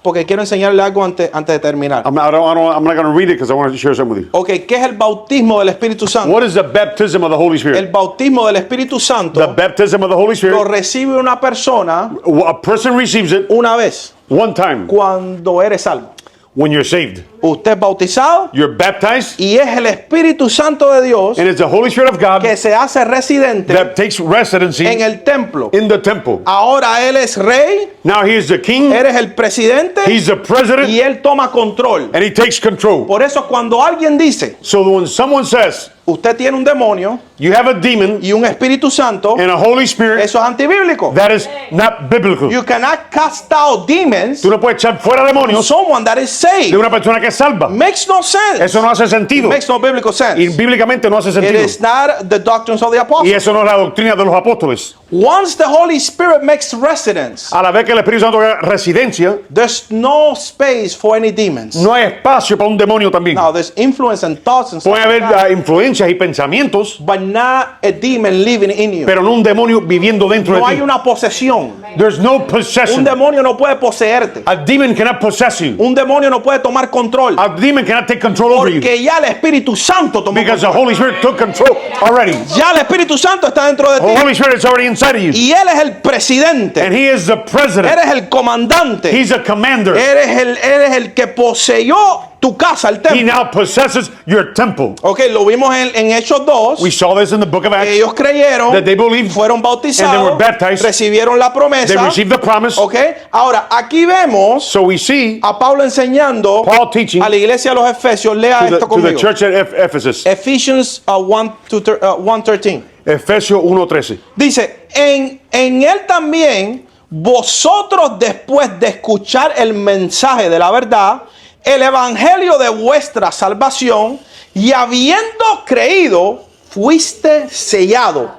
Speaker 1: porque quiero enseñarle algo antes de terminar.
Speaker 2: I'm not going to read it because I want to share something with you.
Speaker 1: Ok, ¿qué es el bautismo del Espíritu Santo?
Speaker 2: What is the baptism of the Holy
Speaker 1: El
Speaker 2: Spirit?
Speaker 1: bautismo del Espíritu
Speaker 2: The
Speaker 1: Santo
Speaker 2: baptism of the Holy
Speaker 1: lo
Speaker 2: Spirit,
Speaker 1: recibe una persona
Speaker 2: a person receives it
Speaker 1: una vez
Speaker 2: one time
Speaker 1: cuando eres salvo.
Speaker 2: when you're saved.
Speaker 1: Usted es bautizado
Speaker 2: You're baptized,
Speaker 1: y es el Espíritu Santo de Dios
Speaker 2: and it's the Holy Spirit of God
Speaker 1: que se hace residente
Speaker 2: that takes residency
Speaker 1: en el templo.
Speaker 2: in the temple.
Speaker 1: Ahora él es rey,
Speaker 2: Now he is the king,
Speaker 1: eres el presidente
Speaker 2: he's the president,
Speaker 1: y él toma control.
Speaker 2: and he takes control.
Speaker 1: Por eso cuando alguien dice,
Speaker 2: So when someone says,
Speaker 1: usted tiene un demonio
Speaker 2: you have a demon
Speaker 1: y un Espíritu Santo,
Speaker 2: and a Holy Spirit,
Speaker 1: eso es antibíblico.
Speaker 2: that is not biblical.
Speaker 1: You cannot cast out demons
Speaker 2: Tú no puedes echar fuera
Speaker 1: from
Speaker 2: demonios
Speaker 1: someone that is saved.
Speaker 2: de una persona que es salva.
Speaker 1: Makes no sense.
Speaker 2: Eso no hace sentido.
Speaker 1: Makes no biblical
Speaker 2: Y
Speaker 1: sense.
Speaker 2: bíblicamente no hace
Speaker 1: It
Speaker 2: sentido.
Speaker 1: is not the doctrines of the
Speaker 2: Y
Speaker 1: apostles.
Speaker 2: eso no es la doctrina de los apóstoles.
Speaker 1: Once the Holy Spirit makes residence,
Speaker 2: A la vez que el Espíritu Santo haga residencia,
Speaker 1: there's no space for any demons.
Speaker 2: no hay espacio para un demonio también.
Speaker 1: Now there's influence and thoughts and stuff
Speaker 2: Puede
Speaker 1: like
Speaker 2: haber
Speaker 1: that,
Speaker 2: influencias y pensamientos,
Speaker 1: but not a demon living in you.
Speaker 2: pero no un demonio viviendo dentro
Speaker 1: No
Speaker 2: de
Speaker 1: hay
Speaker 2: ti.
Speaker 1: una posesión.
Speaker 2: There's no
Speaker 1: Un
Speaker 2: possession.
Speaker 1: demonio no puede poseerte.
Speaker 2: A demon cannot possess you.
Speaker 1: Un demonio no puede tomar control.
Speaker 2: A demon cannot take control over you.
Speaker 1: Porque ya el Espíritu Santo tomó
Speaker 2: Because the
Speaker 1: control.
Speaker 2: Holy Spirit took control already.
Speaker 1: Ya el Espíritu Santo está dentro de
Speaker 2: The
Speaker 1: ti.
Speaker 2: Holy Spirit is already inside of you.
Speaker 1: Y Él es el presidente.
Speaker 2: And He is the president.
Speaker 1: Eres el comandante.
Speaker 2: He's a commander.
Speaker 1: Eres el que poseyó tu casa, el
Speaker 2: He
Speaker 1: templo.
Speaker 2: now possesses your temple.
Speaker 1: Ok, lo vimos en Hechos 2.
Speaker 2: We saw this in the book of Acts.
Speaker 1: Ellos creyeron,
Speaker 2: That they believed,
Speaker 1: fueron
Speaker 2: and they
Speaker 1: bautizados,
Speaker 2: were baptized.
Speaker 1: recibieron la
Speaker 2: They
Speaker 1: promesa.
Speaker 2: received the promise.
Speaker 1: Ok, ahora aquí vemos
Speaker 2: So we see
Speaker 1: a Pablo enseñando
Speaker 2: Paul teaching
Speaker 1: a la iglesia de los Efesios. Lea
Speaker 2: to
Speaker 1: esto
Speaker 2: the
Speaker 1: conmigo.
Speaker 2: church at Ephesus.
Speaker 1: Ephesians 1:13.
Speaker 2: Efesios 1:13.
Speaker 1: Dice, en él también vosotros después de escuchar el mensaje de la verdad, el evangelio de vuestra salvación, y habiendo creído, fuiste sellado.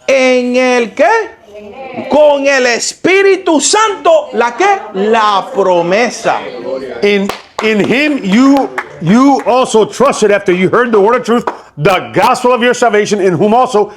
Speaker 1: ¿En el qué? Con el Espíritu Santo, ¿la qué? La promesa.
Speaker 2: In Him you also trusted after you heard the word of truth, the gospel of your salvation, in whom also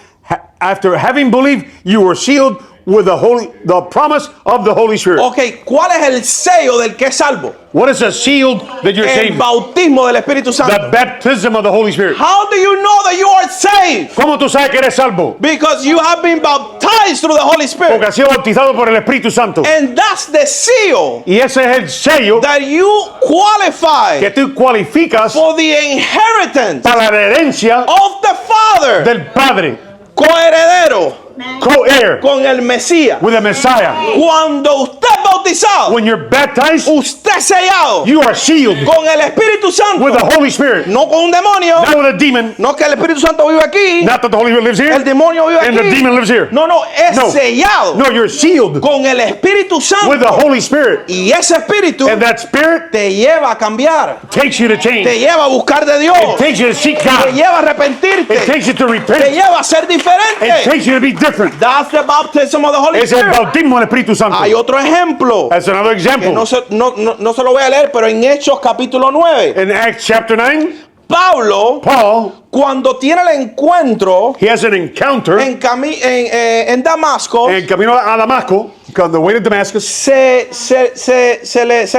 Speaker 2: after having believed you were sealed with the promise of the Holy Spirit.
Speaker 1: Ok, ¿cuál es el sello del que es salvo?
Speaker 2: What is a sealed that you're
Speaker 1: El
Speaker 2: saved?
Speaker 1: bautismo del Espíritu Santo.
Speaker 2: The baptism of the Holy Spirit.
Speaker 1: How do you know that you are saved?
Speaker 2: ¿Cómo tú sabes que eres salvo?
Speaker 1: Because you have been baptized through the Holy Spirit.
Speaker 2: Porque has sido bautizado por el Espíritu Santo.
Speaker 1: And that's the seal
Speaker 2: Y ese es el sello
Speaker 1: that you qualify
Speaker 2: que tú cualificas
Speaker 1: for the inheritance
Speaker 2: para la herencia
Speaker 1: of the Father.
Speaker 2: del Padre.
Speaker 1: Coheredero.
Speaker 2: co-heir
Speaker 1: con el Mesías.
Speaker 2: with the Messiah.
Speaker 1: Cuando usted es bautizado,
Speaker 2: When you're baptized,
Speaker 1: usted es sellado
Speaker 2: you are sealed
Speaker 1: con el Espíritu Santo,
Speaker 2: with the Holy Spirit.
Speaker 1: no con un demonio.
Speaker 2: Not with a demon.
Speaker 1: No que el Espíritu Santo vive aquí,
Speaker 2: Not that the Holy Spirit lives here
Speaker 1: el demonio vive
Speaker 2: and the
Speaker 1: aquí.
Speaker 2: demon lives here.
Speaker 1: No, es
Speaker 2: No.
Speaker 1: sellado
Speaker 2: No, you're sealed
Speaker 1: con el Espíritu
Speaker 2: with the
Speaker 1: Santo.
Speaker 2: Holy Spirit.
Speaker 1: Y ese Espíritu
Speaker 2: And that Spirit
Speaker 1: te lleva a cambiar,
Speaker 2: takes you to change.
Speaker 1: te lleva a buscar de Dios,
Speaker 2: It takes you to seek
Speaker 1: te
Speaker 2: God.
Speaker 1: lleva a
Speaker 2: It
Speaker 1: arrepentirte,
Speaker 2: takes you to
Speaker 1: te
Speaker 2: repent.
Speaker 1: lleva a ser
Speaker 2: It
Speaker 1: diferente.
Speaker 2: takes you to be different.
Speaker 1: That's the baptism of the Holy
Speaker 2: Es el
Speaker 1: Spirit.
Speaker 2: bautismo del Espíritu Santo.
Speaker 1: Hay otro ejemplo
Speaker 2: That's another
Speaker 1: que
Speaker 2: example.
Speaker 1: no se lo voy a leer, pero en Hechos capítulo 9,
Speaker 2: In Acts chapter 9,
Speaker 1: Pablo,
Speaker 2: Paul,
Speaker 1: cuando tiene el encuentro
Speaker 2: he has an encounter
Speaker 1: en Damasco,
Speaker 2: en camino a Damasco, on the way to Damascus.
Speaker 1: se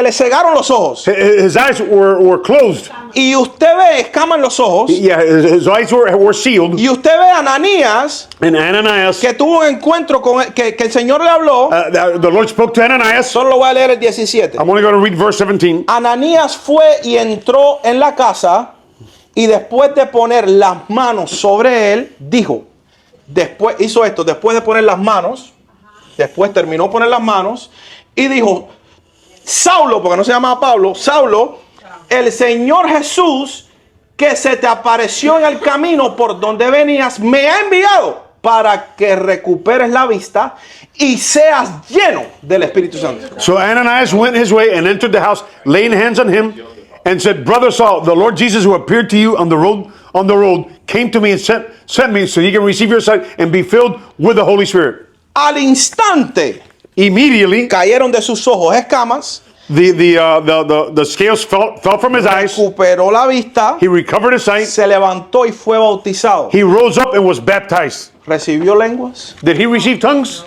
Speaker 1: le cegaron los ojos.
Speaker 2: His eyes were closed.
Speaker 1: Y usted ve escamas en los ojos.
Speaker 2: Yeah, his eyes were sealed.
Speaker 1: Y usted ve a Ananías,
Speaker 2: And Ananias,
Speaker 1: que tuvo un encuentro con que el Señor le habló.
Speaker 2: the Lord spoke to Ananias.
Speaker 1: Solo lo voy a leer el 17.
Speaker 2: I'm only going to read verse 17.
Speaker 1: Ananías fue y entró en la casa, y después de poner las manos sobre él, dijo, hizo esto, después de poner las manos, después terminó de poner las manos, y dijo, Saulo, porque no se llamaba Pablo, Saulo, el Señor Jesús, que se te apareció en el camino por donde venías, me ha enviado para que recuperes la vista y seas lleno del Espíritu Santo.
Speaker 2: So Ananias went his way and entered the house, laying hands on him, and said, Brother Saul, the Lord Jesus who appeared to you on the road came to me and sent me so you can receive your sight and be filled with the Holy Spirit.
Speaker 1: Al instante
Speaker 2: Immediately,
Speaker 1: cayeron de sus ojos escamas,
Speaker 2: the scales fell from his eyes.
Speaker 1: recuperó la vista,
Speaker 2: He recovered his sight.
Speaker 1: se levantó y fue bautizado.
Speaker 2: He rose up and was baptized.
Speaker 1: ¿Recibió lenguas?
Speaker 2: Did he receive tongues?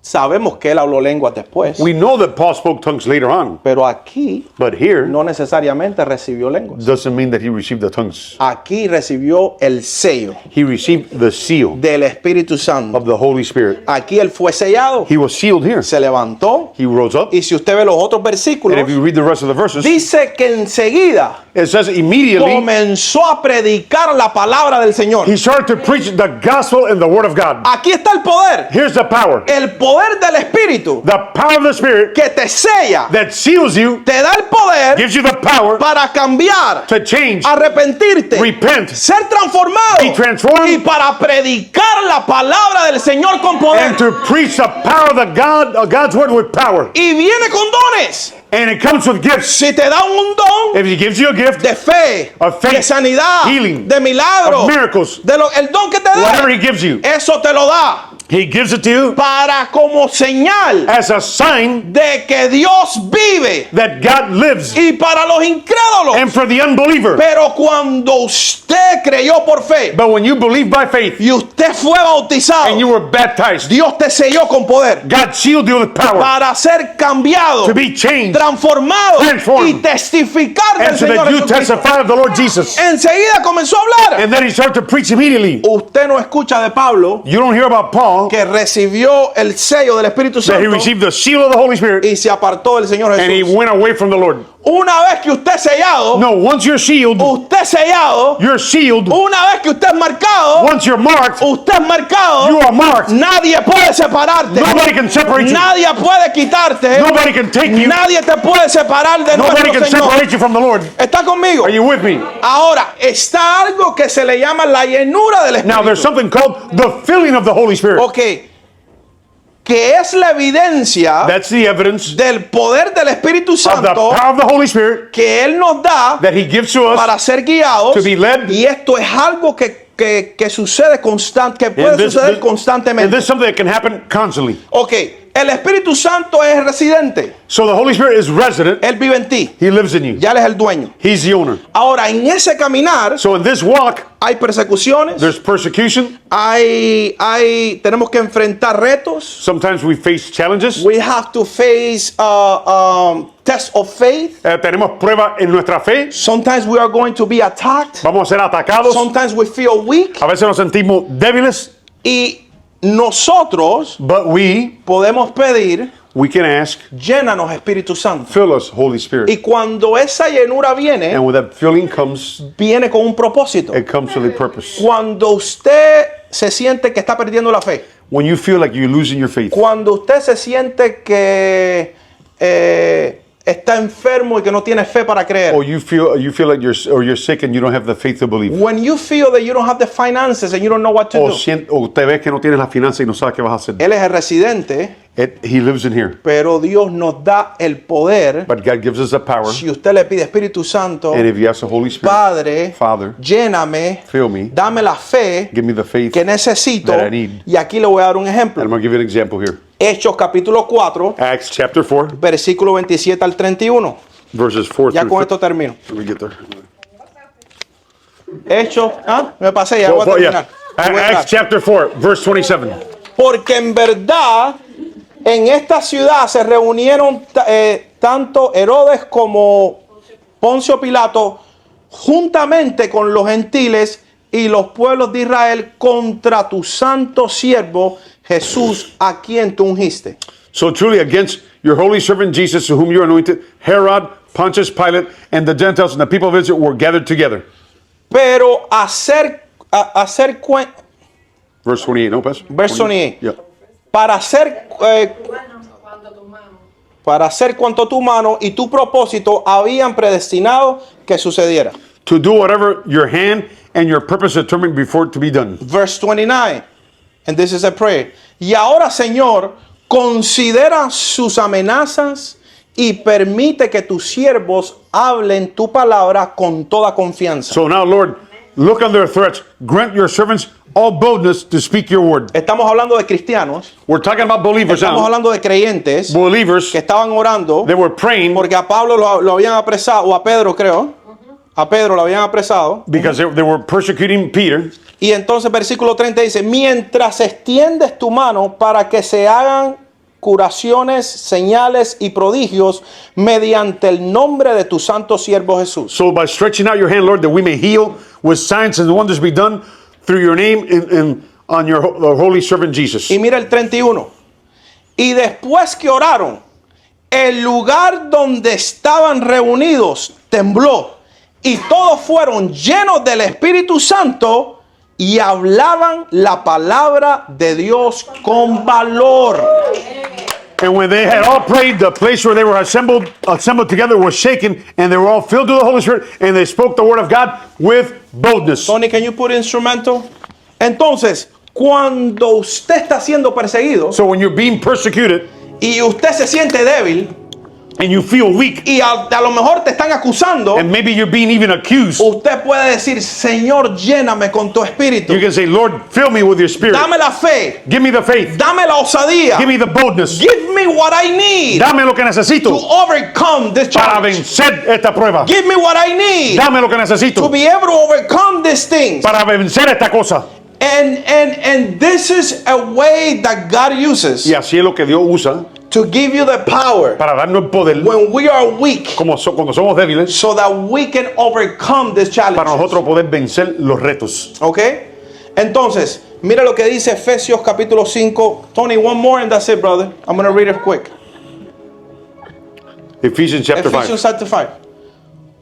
Speaker 1: Sabemos que él habló lenguas después,
Speaker 2: We know that Paul spoke tongues later on,
Speaker 1: pero aquí
Speaker 2: but here
Speaker 1: no necesariamente recibió lenguas.
Speaker 2: doesn't mean that he received the tongues.
Speaker 1: Aquí recibió el sello
Speaker 2: He received the seal
Speaker 1: del Espíritu Santo.
Speaker 2: of the Holy Spirit.
Speaker 1: Aquí él fue sellado,
Speaker 2: He was sealed here.
Speaker 1: se levantó,
Speaker 2: He rose up.
Speaker 1: y si usted ve los otros versículos,
Speaker 2: And if you read the rest of the verses,
Speaker 1: dice que enseguida
Speaker 2: it says immediately
Speaker 1: comenzó a predicar la palabra del Señor.
Speaker 2: he started to preach the gospel and the word of God.
Speaker 1: Aquí está el poder,
Speaker 2: Here's the power.
Speaker 1: el poder del Espíritu
Speaker 2: The power of the Spirit
Speaker 1: que te sella,
Speaker 2: that seals you,
Speaker 1: te da el poder
Speaker 2: gives you the power
Speaker 1: para cambiar,
Speaker 2: to change,
Speaker 1: arrepentirte,
Speaker 2: repent,
Speaker 1: ser transformado
Speaker 2: be transformed,
Speaker 1: y para predicar la palabra del Señor con poder.
Speaker 2: and to preach the power of God's word with power.
Speaker 1: Y viene con dones.
Speaker 2: And it comes with gifts.
Speaker 1: Si te da un don
Speaker 2: If he gives you a gift,
Speaker 1: de fe,
Speaker 2: of faith,
Speaker 1: de sanidad,
Speaker 2: healing,
Speaker 1: de milagro,
Speaker 2: of miracles,
Speaker 1: el don que te
Speaker 2: whatever
Speaker 1: da,
Speaker 2: he gives you,
Speaker 1: eso te lo da
Speaker 2: he gives it to you
Speaker 1: para como señal
Speaker 2: as a sign
Speaker 1: de que Dios vive,
Speaker 2: that God lives.
Speaker 1: y para los incrédulos.
Speaker 2: And for the unbeliever,
Speaker 1: Pero cuando usted creyó por fe
Speaker 2: but when you believe by faith
Speaker 1: y usted fue bautizado,
Speaker 2: and you were baptized,
Speaker 1: Dios te selló con poder
Speaker 2: God sealed you with power
Speaker 1: para ser cambiado,
Speaker 2: to be changed,
Speaker 1: transformado
Speaker 2: transformed,
Speaker 1: y testificar del
Speaker 2: and so
Speaker 1: Señor
Speaker 2: that you
Speaker 1: Jesucristo.
Speaker 2: testify of the Lord Jesus.
Speaker 1: Enseguida comenzó a hablar.
Speaker 2: And then he started to preach immediately.
Speaker 1: Usted no escucha de Pablo
Speaker 2: You don't hear about Paul
Speaker 1: que recibió el sello del Espíritu
Speaker 2: that he
Speaker 1: Santo
Speaker 2: received the seal of the Holy Spirit
Speaker 1: y se apartó del Señor
Speaker 2: and he
Speaker 1: Jesús.
Speaker 2: went away from the Lord.
Speaker 1: Una vez que usted es sellado,
Speaker 2: No, once you're sealed,
Speaker 1: usted es sellado,
Speaker 2: you're sealed.
Speaker 1: una vez que usted es marcado,
Speaker 2: Once you're marked,
Speaker 1: usted es marcado,
Speaker 2: you are marked.
Speaker 1: nadie puede separarte.
Speaker 2: Nobody can separate you.
Speaker 1: Nadie puede quitarte.
Speaker 2: Nobody can take you.
Speaker 1: Nadie te puede separar de
Speaker 2: Nobody
Speaker 1: nuestro
Speaker 2: can
Speaker 1: Señor.
Speaker 2: separate you from the Lord.
Speaker 1: ¿Está conmigo?
Speaker 2: Are you with me?
Speaker 1: Ahora, está algo que se le llama la llenura del
Speaker 2: Now, there's
Speaker 1: Espíritu.
Speaker 2: something called the filling of the Holy Spirit.
Speaker 1: Ok. Que es la evidencia
Speaker 2: That's the evidence
Speaker 1: del poder del Espíritu
Speaker 2: of the
Speaker 1: Santo
Speaker 2: power of the Holy Spirit
Speaker 1: que Él nos da
Speaker 2: that he gives to us.
Speaker 1: para ser guiados.
Speaker 2: to be led.
Speaker 1: Y esto es algo que sucede que puede
Speaker 2: And this
Speaker 1: suceder
Speaker 2: is
Speaker 1: constantemente.
Speaker 2: something that can happen constantly.
Speaker 1: Ok. El Espíritu Santo es residente.
Speaker 2: So the Holy Spirit is resident.
Speaker 1: Él vive en ti.
Speaker 2: He lives in you.
Speaker 1: Ya Él es el dueño.
Speaker 2: He's the owner.
Speaker 1: Ahora, en ese caminar
Speaker 2: So in this walk,
Speaker 1: hay persecuciones,
Speaker 2: there's persecution.
Speaker 1: tenemos que enfrentar retos.
Speaker 2: Sometimes we face challenges.
Speaker 1: We have to face tests of faith.
Speaker 2: Tenemos pruebas en nuestra fe.
Speaker 1: Sometimes we are going to be attacked.
Speaker 2: Vamos a ser atacados.
Speaker 1: Sometimes we feel weak.
Speaker 2: A veces nos sentimos débiles.
Speaker 1: Y nosotros
Speaker 2: But we
Speaker 1: podemos pedir,
Speaker 2: can ask,
Speaker 1: llénanos Espíritu Santo.
Speaker 2: fill us, Holy Spirit.
Speaker 1: Y cuando esa llenura viene,
Speaker 2: And when that filling comes,
Speaker 1: viene con un propósito.
Speaker 2: it comes with a purpose.
Speaker 1: Cuando usted se siente que está perdiendo la fe,
Speaker 2: when you feel like you're losing your faith,
Speaker 1: cuando usted se siente que está enfermo y que no tiene fe para creer,
Speaker 2: or you feel like you're sick and you don't have the faith to believe,
Speaker 1: when you feel that you don't have the finances and you don't know what to
Speaker 2: o
Speaker 1: do.
Speaker 2: te ves que no tienes la finanza y no sabes qué vas a hacer.
Speaker 1: Él es el residente,
Speaker 2: He lives in here,
Speaker 1: pero Dios nos da el poder.
Speaker 2: but God gives us the power,
Speaker 1: Si usted le pide Espíritu Santo,
Speaker 2: and if you ask the Holy Spirit,
Speaker 1: Padre,
Speaker 2: Father,
Speaker 1: lléname,
Speaker 2: fill me,
Speaker 1: dame la fe
Speaker 2: give me the faith,
Speaker 1: que necesito.
Speaker 2: that I need.
Speaker 1: Y aquí le voy a dar un
Speaker 2: and
Speaker 1: ejemplo.
Speaker 2: I'm going to give you an example here.
Speaker 1: Hechos capítulo 4,
Speaker 2: Acts chapter 4,
Speaker 1: versículo 27 al 31.
Speaker 2: verses 4
Speaker 1: Ya
Speaker 2: through
Speaker 1: con
Speaker 2: 5.
Speaker 1: esto termino.
Speaker 2: Let me get there.
Speaker 1: Hechos, me pasé, ya voy a terminar. Voy a
Speaker 2: Acts
Speaker 1: entrar.
Speaker 2: chapter 4, verse 27.
Speaker 1: Porque en verdad en esta ciudad se reunieron tanto Herodes como Poncio Pilato juntamente con los gentiles y los pueblos de Israel contra tu santo siervo Jesús, a quien tú ungiste.
Speaker 2: So truly against your holy servant Jesus, to whom you are anointed, Herod, Pontius Pilate, and the Gentiles and the people of Israel were gathered together.
Speaker 1: Pero
Speaker 2: Verse 28, no, Pastor?
Speaker 1: Verse 28.
Speaker 2: Yeah.
Speaker 1: para hacer cuanto tu mano y tu propósito habían predestinado que sucediera.
Speaker 2: To do whatever your hand and your purpose determined before it to be done.
Speaker 1: Verse 29. And this is a prayer. Y ahora, Señor, considera sus amenazas y permite que tus siervos hablen tu palabra con toda confianza.
Speaker 2: So now, Lord, look on their threats. Grant your servants all boldness to speak your word.
Speaker 1: Estamos hablando de cristianos,
Speaker 2: We're talking about believers
Speaker 1: estamos
Speaker 2: now.
Speaker 1: hablando de creyentes
Speaker 2: Believers,
Speaker 1: que estaban orando
Speaker 2: they were praying
Speaker 1: porque a Pablo lo habían apresado, o a Pedro creo, a Pedro lo habían apresado.
Speaker 2: because they were persecuting Peter.
Speaker 1: Y entonces versículo 30 dice, mientras extiendes tu mano para que se hagan curaciones, señales y prodigios mediante el nombre de tu santo siervo Jesús.
Speaker 2: So by stretching out your hand, Lord, that we may heal with signs and wonders be done through your name on your holy servant Jesus.
Speaker 1: Y mira el 31. Y después que oraron, el lugar donde estaban reunidos tembló y todos fueron llenos del Espíritu Santo y hablaban la palabra de Dios con valor.
Speaker 2: And when they had all prayed, the place where they were assembled together was shaken, and they were all filled with the Holy Spirit, and they spoke the word of God with boldness.
Speaker 1: Tony, can you put instrumental? Entonces, cuando usted está siendo perseguido
Speaker 2: So when you're being persecuted
Speaker 1: y usted se siente débil
Speaker 2: and you feel weak,
Speaker 1: y a lo mejor te están acusando,
Speaker 2: and maybe you're being even accused,
Speaker 1: usted puede decir, Señor, lléname con tu espíritu.
Speaker 2: you can say, Lord, fill me with your spirit.
Speaker 1: Dame la fe,
Speaker 2: Give me the faith.
Speaker 1: dame la osadía,
Speaker 2: Give me the boldness.
Speaker 1: give me what I need
Speaker 2: Dame lo que
Speaker 1: to
Speaker 2: necesito
Speaker 1: overcome this
Speaker 2: para
Speaker 1: challenge.
Speaker 2: vencer esta prueba.
Speaker 1: Give me what I need
Speaker 2: Dame lo que
Speaker 1: to
Speaker 2: necesito
Speaker 1: be able to overcome these things.
Speaker 2: para vencer esta cosa.
Speaker 1: And this is a way that God uses
Speaker 2: Y así es lo que Dios usa
Speaker 1: to give you the power
Speaker 2: para darnos el poder
Speaker 1: when we are weak
Speaker 2: cuando somos débiles,
Speaker 1: so that we can overcome this
Speaker 2: para
Speaker 1: challenge.
Speaker 2: nosotros poder vencer los retos.
Speaker 1: ¿Ok? Entonces, mira lo que dice Efesios capítulo 5. Tony, one more and that's it, brother. I'm going to read it quick.
Speaker 2: Ephesians chapter 5.
Speaker 1: Ephesians chapter 5.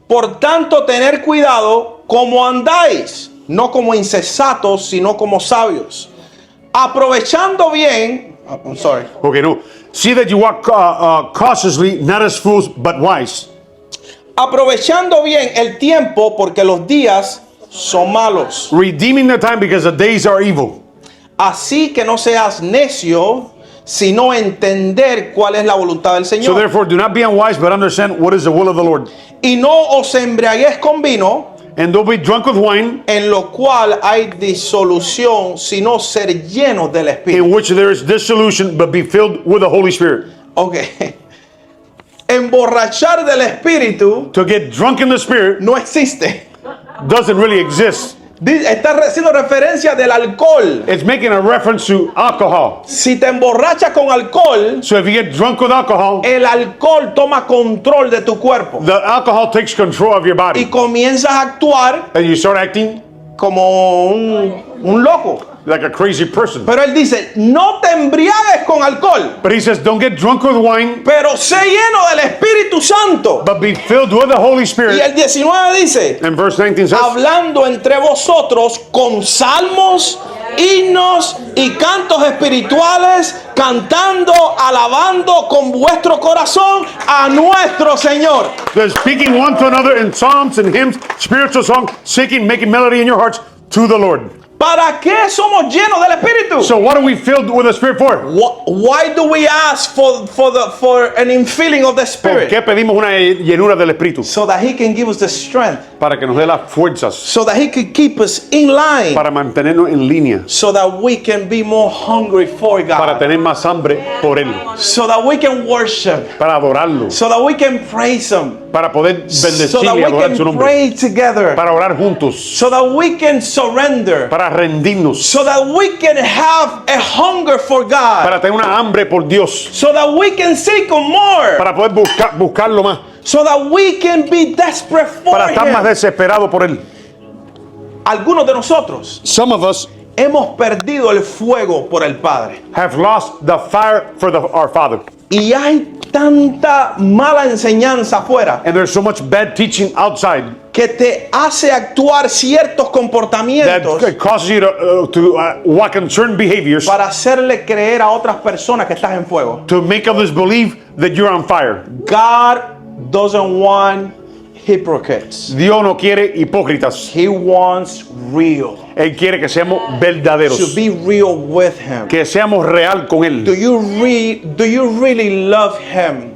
Speaker 1: Por tanto, tener cuidado como andáis, no como insensatos, sino como sabios. Aprovechando bien, I'm sorry.
Speaker 2: Okay, no. See that you walk cautiously, not as fools, but wise.
Speaker 1: Aprovechando bien el tiempo porque los días son malos.
Speaker 2: Redeeming the time because the days are evil.
Speaker 1: Así que no seas necio, sino entender cuál es la voluntad del
Speaker 2: So
Speaker 1: Señor.
Speaker 2: therefore, do not be unwise, but understand what is the will of the Lord.
Speaker 1: Y no os embriaguéis con vino,
Speaker 2: And don't be drunk with wine,
Speaker 1: en lo cual hay disolución, sino ser llenos del Espíritu.
Speaker 2: in which there is dissolution, but be filled with the Holy Spirit.
Speaker 1: Ok. Emborrachar del Espíritu
Speaker 2: To get drunk in the Spirit
Speaker 1: no existe.
Speaker 2: doesn't really exist.
Speaker 1: Está haciendo referencia del alcohol.
Speaker 2: It's making a reference to alcohol.
Speaker 1: Si te emborrachas con alcohol,
Speaker 2: So if you get drunk with alcohol,
Speaker 1: el alcohol toma control de tu cuerpo
Speaker 2: the alcohol takes control of your
Speaker 1: y
Speaker 2: body.
Speaker 1: comienzas a actuar
Speaker 2: And you start acting
Speaker 1: como un loco.
Speaker 2: like a crazy person.
Speaker 1: Pero él dice, no te embriagues con alcohol,
Speaker 2: But he says, don't get drunk with wine,
Speaker 1: pero sé lleno del Espíritu Santo.
Speaker 2: but be filled with the Holy
Speaker 1: Y
Speaker 2: Spirit.
Speaker 1: el 19 dice,
Speaker 2: And verse 19 says,
Speaker 1: hablando entre vosotros con salmos, himnos y cantos espirituales, cantando, alabando con vuestro corazón a nuestro Señor.
Speaker 2: they're speaking one to another in psalms and hymns, spiritual songs, singing, making melody in your hearts to the Lord.
Speaker 1: ¿Para qué somos llenos del Espíritu?
Speaker 2: So what are we filled with the Spirit for?
Speaker 1: Why do we ask for an infilling of the
Speaker 2: ¿Por
Speaker 1: Spirit?
Speaker 2: qué pedimos una llenura del Espíritu?
Speaker 1: So that He can give us the strength,
Speaker 2: Para que nos dé las fuerzas,
Speaker 1: so that He can keep us in line,
Speaker 2: para mantenernos en línea,
Speaker 1: so that we can be more hungry for
Speaker 2: para
Speaker 1: God,
Speaker 2: tener más hambre por Él,
Speaker 1: so that we can worship,
Speaker 2: para adorarlo,
Speaker 1: so that we can praise Him,
Speaker 2: para poder
Speaker 1: so
Speaker 2: bendecir
Speaker 1: that
Speaker 2: y
Speaker 1: we
Speaker 2: adorar su
Speaker 1: can
Speaker 2: nombre,
Speaker 1: pray together,
Speaker 2: para orar juntos,
Speaker 1: so that we can surrender,
Speaker 2: para rendirnos,
Speaker 1: so that we can have a hunger for God,
Speaker 2: para tener una hambre por Dios,
Speaker 1: so that we can seek Him more,
Speaker 2: para poder buscarlo más,
Speaker 1: so that we can be desperate for
Speaker 2: para estar más
Speaker 1: Him.
Speaker 2: desesperado por Él.
Speaker 1: Algunos de nosotros
Speaker 2: Some of us
Speaker 1: hemos perdido el fuego por el Padre.
Speaker 2: have lost the fire for our Father.
Speaker 1: Y hay tanta mala enseñanza afuera
Speaker 2: And there's so much bad teaching outside
Speaker 1: que te hace actuar ciertos comportamientos
Speaker 2: that causes you to walk in certain behaviors
Speaker 1: para hacerle creer a otras personas que estás en fuego.
Speaker 2: to make others believe that you're on fire.
Speaker 1: God doesn't want hypocrites.
Speaker 2: Dios no quiere hipócritas.
Speaker 1: He wants real.
Speaker 2: Él quiere que seamos
Speaker 1: To
Speaker 2: verdaderos,
Speaker 1: be real with Him.
Speaker 2: que seamos real con Él.
Speaker 1: Do you really love Him?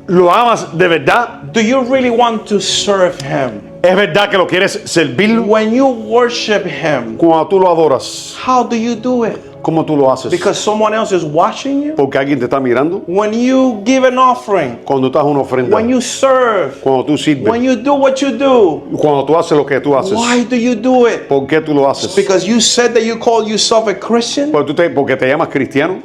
Speaker 2: ¿Lo amas de verdad?
Speaker 1: Do you really want to serve Him?
Speaker 2: ¿Es verdad que lo quieres servirlo?
Speaker 1: When you worship Him,
Speaker 2: Cuando tú lo adoras,
Speaker 1: how do you do it?
Speaker 2: ¿cómo tú lo haces?
Speaker 1: Because someone else is watching you?
Speaker 2: Porque alguien te está mirando.
Speaker 1: When you give an offering,
Speaker 2: Cuando tú haces una ofrenda,
Speaker 1: when you serve,
Speaker 2: cuando tú sirves,
Speaker 1: when you do what you do,
Speaker 2: cuando tú haces lo que tú haces,
Speaker 1: why do you do it?
Speaker 2: ¿por qué tú lo haces?
Speaker 1: Because you said that you call yourself a Christian?
Speaker 2: Porque te llamas cristiano.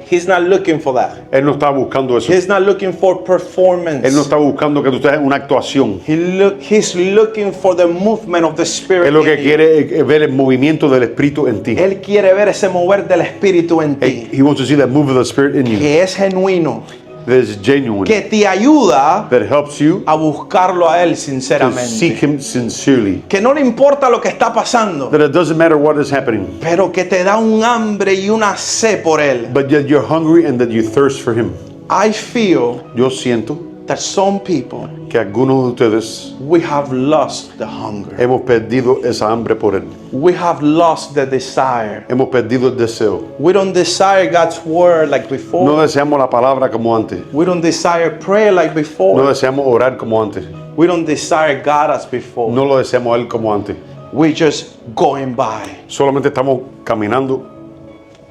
Speaker 1: He's not looking for that.
Speaker 2: Él no está buscando eso.
Speaker 1: He's not looking for
Speaker 2: Él no
Speaker 1: performance.
Speaker 2: está buscando que tú estés en una actuación.
Speaker 1: He's looking for the movement of the Spirit.
Speaker 2: Él lo que
Speaker 1: in you.
Speaker 2: quiere es ver el movimiento del Espíritu en ti.
Speaker 1: Él quiere ver ese mover del Espíritu en ti,
Speaker 2: He wants to see that move of the Spirit in you.
Speaker 1: que es genuino,
Speaker 2: That is genuine.
Speaker 1: que te ayuda
Speaker 2: That helps you
Speaker 1: a buscarlo a Él
Speaker 2: to seek
Speaker 1: sinceramente.
Speaker 2: Him sincerely.
Speaker 1: Que no le importa lo que está pasando,
Speaker 2: That it doesn't matter what is happening,
Speaker 1: pero que te da un hambre y una sed por Él.
Speaker 2: but yet you're hungry and that you thirst for Him.
Speaker 1: I feel
Speaker 2: Yo siento
Speaker 1: that some people,
Speaker 2: que algunos de ustedes
Speaker 1: we have lost the hunger.
Speaker 2: hemos perdido esa hambre por Él.
Speaker 1: We have lost the desire.
Speaker 2: Hemos perdido el deseo.
Speaker 1: We don't desire God's word like
Speaker 2: No
Speaker 1: before.
Speaker 2: deseamos la palabra como antes.
Speaker 1: We don't desire prayer like
Speaker 2: No
Speaker 1: before.
Speaker 2: deseamos orar como antes.
Speaker 1: We don't desire God as before.
Speaker 2: No lo deseamos a Él como antes.
Speaker 1: We're just going by.
Speaker 2: Solamente estamos caminando,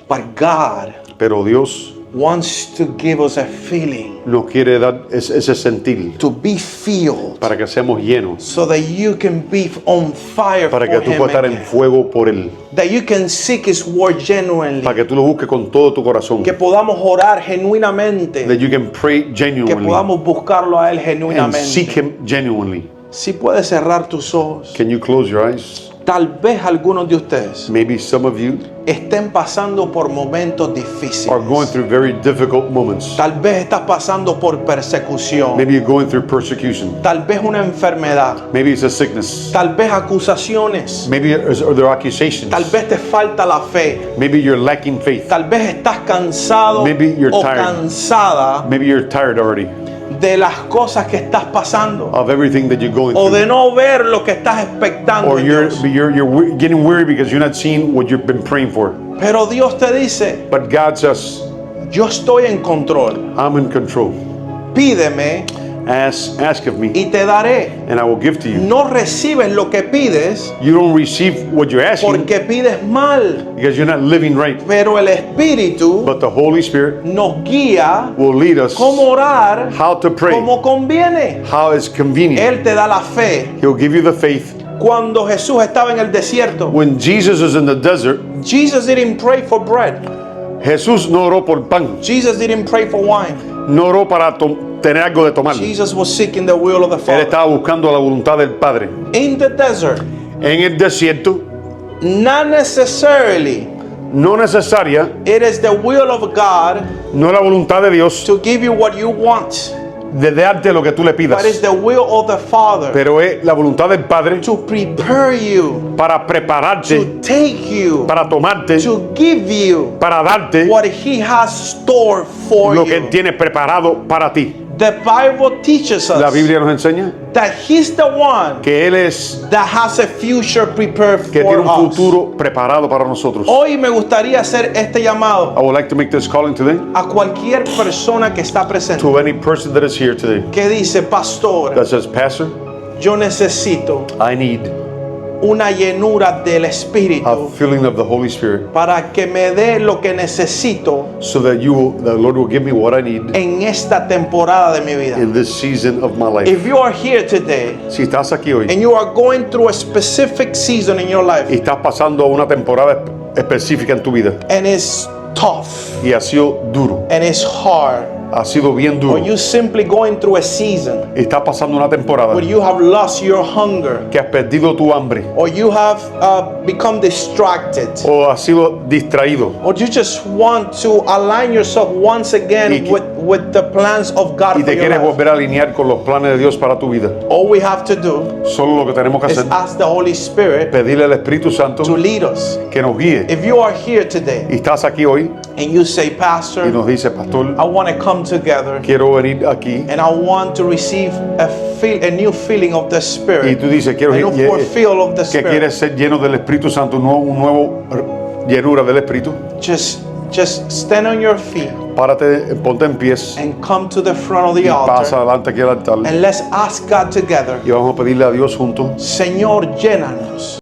Speaker 1: But God
Speaker 2: pero Dios
Speaker 1: wants to give us a feeling
Speaker 2: nos quiere dar ese sentir
Speaker 1: to be filled
Speaker 2: para que seamos llenos,
Speaker 1: so that you can be on fire for
Speaker 2: para que tú
Speaker 1: Him
Speaker 2: puedas estar en
Speaker 1: again.
Speaker 2: fuego por Él,
Speaker 1: That you can seek His word genuinely.
Speaker 2: para que tú lo busques con todo tu corazón,
Speaker 1: Que podamos orar genuinamente.
Speaker 2: that you can pray
Speaker 1: Que
Speaker 2: genuinely
Speaker 1: podamos buscarlo a Él
Speaker 2: and seek
Speaker 1: genuinamente.
Speaker 2: Him genuinely.
Speaker 1: Si puedes cerrar tus ojos.
Speaker 2: Can you close your eyes?
Speaker 1: Tal vez algunos de ustedes
Speaker 2: Maybe some of you
Speaker 1: estén pasando por momentos
Speaker 2: are going
Speaker 1: difíciles.
Speaker 2: through very difficult moments.
Speaker 1: Tal vez estás pasando por persecución.
Speaker 2: Maybe you're going through persecution.
Speaker 1: Tal vez una enfermedad.
Speaker 2: Maybe it's a sickness.
Speaker 1: Tal vez acusaciones.
Speaker 2: Maybe or there are accusations.
Speaker 1: Tal vez te falta la fe.
Speaker 2: Maybe you're lacking faith.
Speaker 1: Tal vez estás cansado
Speaker 2: Maybe you're
Speaker 1: o
Speaker 2: tired.
Speaker 1: cansada
Speaker 2: Maybe you're tired already
Speaker 1: de las cosas que estás pasando
Speaker 2: of everything that you're going
Speaker 1: o de
Speaker 2: through.
Speaker 1: no ver lo que estás expectando.
Speaker 2: Or
Speaker 1: en
Speaker 2: you're
Speaker 1: Dios.
Speaker 2: getting weary because you're not seeing what you've been praying for.
Speaker 1: Pero Dios te dice,
Speaker 2: But God says,
Speaker 1: yo estoy en control.
Speaker 2: I'm in control.
Speaker 1: Pídeme
Speaker 2: Ask of me,
Speaker 1: y te daré.
Speaker 2: and I will give to you.
Speaker 1: No recibes lo que pides
Speaker 2: You don't receive what you're asking
Speaker 1: porque pides mal,
Speaker 2: because you're not living right.
Speaker 1: pero el Espíritu
Speaker 2: But the Holy Spirit
Speaker 1: nos guía
Speaker 2: will lead us
Speaker 1: cómo orar
Speaker 2: how to pray,
Speaker 1: como conviene.
Speaker 2: how is convenient.
Speaker 1: Él te da la fe.
Speaker 2: He'll give you the faith.
Speaker 1: Cuando Jesús estaba en el desierto,
Speaker 2: When Jesus is in the desert,
Speaker 1: Jesus didn't pray for bread.
Speaker 2: Jesús no oró por pan,
Speaker 1: Jesus didn't pray for wine.
Speaker 2: no oró para tener algo de tomar.
Speaker 1: Jesus was seeking the will of the
Speaker 2: Él
Speaker 1: Father.
Speaker 2: estaba buscando la voluntad del Padre.
Speaker 1: In the desert,
Speaker 2: En el desierto,
Speaker 1: not necessarily
Speaker 2: no necesaria,
Speaker 1: It is the will of God
Speaker 2: no es la voluntad de Dios
Speaker 1: to give you what you want,
Speaker 2: de darte lo que tú le
Speaker 1: but it's
Speaker 2: pidas,
Speaker 1: the will of the Father
Speaker 2: pero es la voluntad del Padre
Speaker 1: to prepare you,
Speaker 2: para prepararte,
Speaker 1: to take you,
Speaker 2: para tomarte,
Speaker 1: to give you
Speaker 2: para darte
Speaker 1: what He has stored for
Speaker 2: lo que Él
Speaker 1: you.
Speaker 2: tiene preparado para ti.
Speaker 1: The Bible teaches
Speaker 2: La
Speaker 1: us
Speaker 2: Biblia nos enseña
Speaker 1: that He's the one
Speaker 2: que Él es
Speaker 1: that has a future prepared
Speaker 2: que tiene
Speaker 1: for
Speaker 2: un
Speaker 1: us.
Speaker 2: futuro preparado para nosotros.
Speaker 1: Hoy me gustaría hacer este llamado
Speaker 2: I would like to make this calling today
Speaker 1: a cualquier persona que está presente,
Speaker 2: to any person that is here today
Speaker 1: que dice, pastor,
Speaker 2: that says, Pastor,
Speaker 1: yo necesito
Speaker 2: I need
Speaker 1: una llenura del
Speaker 2: a
Speaker 1: Espíritu
Speaker 2: filling of the Holy Spirit
Speaker 1: para que me dé lo que necesito
Speaker 2: so that the Lord will give me what I need
Speaker 1: en esta temporada de mi vida.
Speaker 2: in this season of my life.
Speaker 1: If you are here today
Speaker 2: Si estás aquí hoy
Speaker 1: and you are going through a specific season in your
Speaker 2: y
Speaker 1: life
Speaker 2: estás pasando una temporada específica en tu vida
Speaker 1: and it's tough
Speaker 2: y ha sido duro,
Speaker 1: and it's hard,
Speaker 2: ha sido bien
Speaker 1: or
Speaker 2: duro,
Speaker 1: you simply going through a season
Speaker 2: y estás pasando una temporada
Speaker 1: where you have lost your hunger,
Speaker 2: que has perdido tu hambre
Speaker 1: or you have become distracted,
Speaker 2: o has sido distraído
Speaker 1: or you just want to align yourself once again
Speaker 2: Y que-
Speaker 1: with the plans of God
Speaker 2: y
Speaker 1: for
Speaker 2: te
Speaker 1: your
Speaker 2: quieres
Speaker 1: life.
Speaker 2: volver a alinear con los planes de Dios para tu vida.
Speaker 1: All we have to do
Speaker 2: Solo lo que tenemos que
Speaker 1: is
Speaker 2: hacer
Speaker 1: ask the Holy Spirit
Speaker 2: pedirle al Espíritu Santo
Speaker 1: to lead us.
Speaker 2: que nos guíe.
Speaker 1: If you are here today
Speaker 2: Y estás aquí hoy
Speaker 1: and you say,
Speaker 2: y
Speaker 1: Pastor,
Speaker 2: nos dice, Pastor,
Speaker 1: I want to come together
Speaker 2: quiero venir aquí,
Speaker 1: and I want to receive a new feeling of the
Speaker 2: y
Speaker 1: Spirit,
Speaker 2: tú dices, quiero
Speaker 1: a new fulfill of the
Speaker 2: que
Speaker 1: Spirit.
Speaker 2: quieres ser lleno del Espíritu Santo, un nuevo llenura del Espíritu,
Speaker 1: Just stand on your feet
Speaker 2: párate, ponte en pies
Speaker 1: and come to the front of the
Speaker 2: y pasa
Speaker 1: altar
Speaker 2: adelante aquí al altar
Speaker 1: and let's ask God together,
Speaker 2: y vamos a pedirle a Dios juntos.
Speaker 1: Señor, llénanos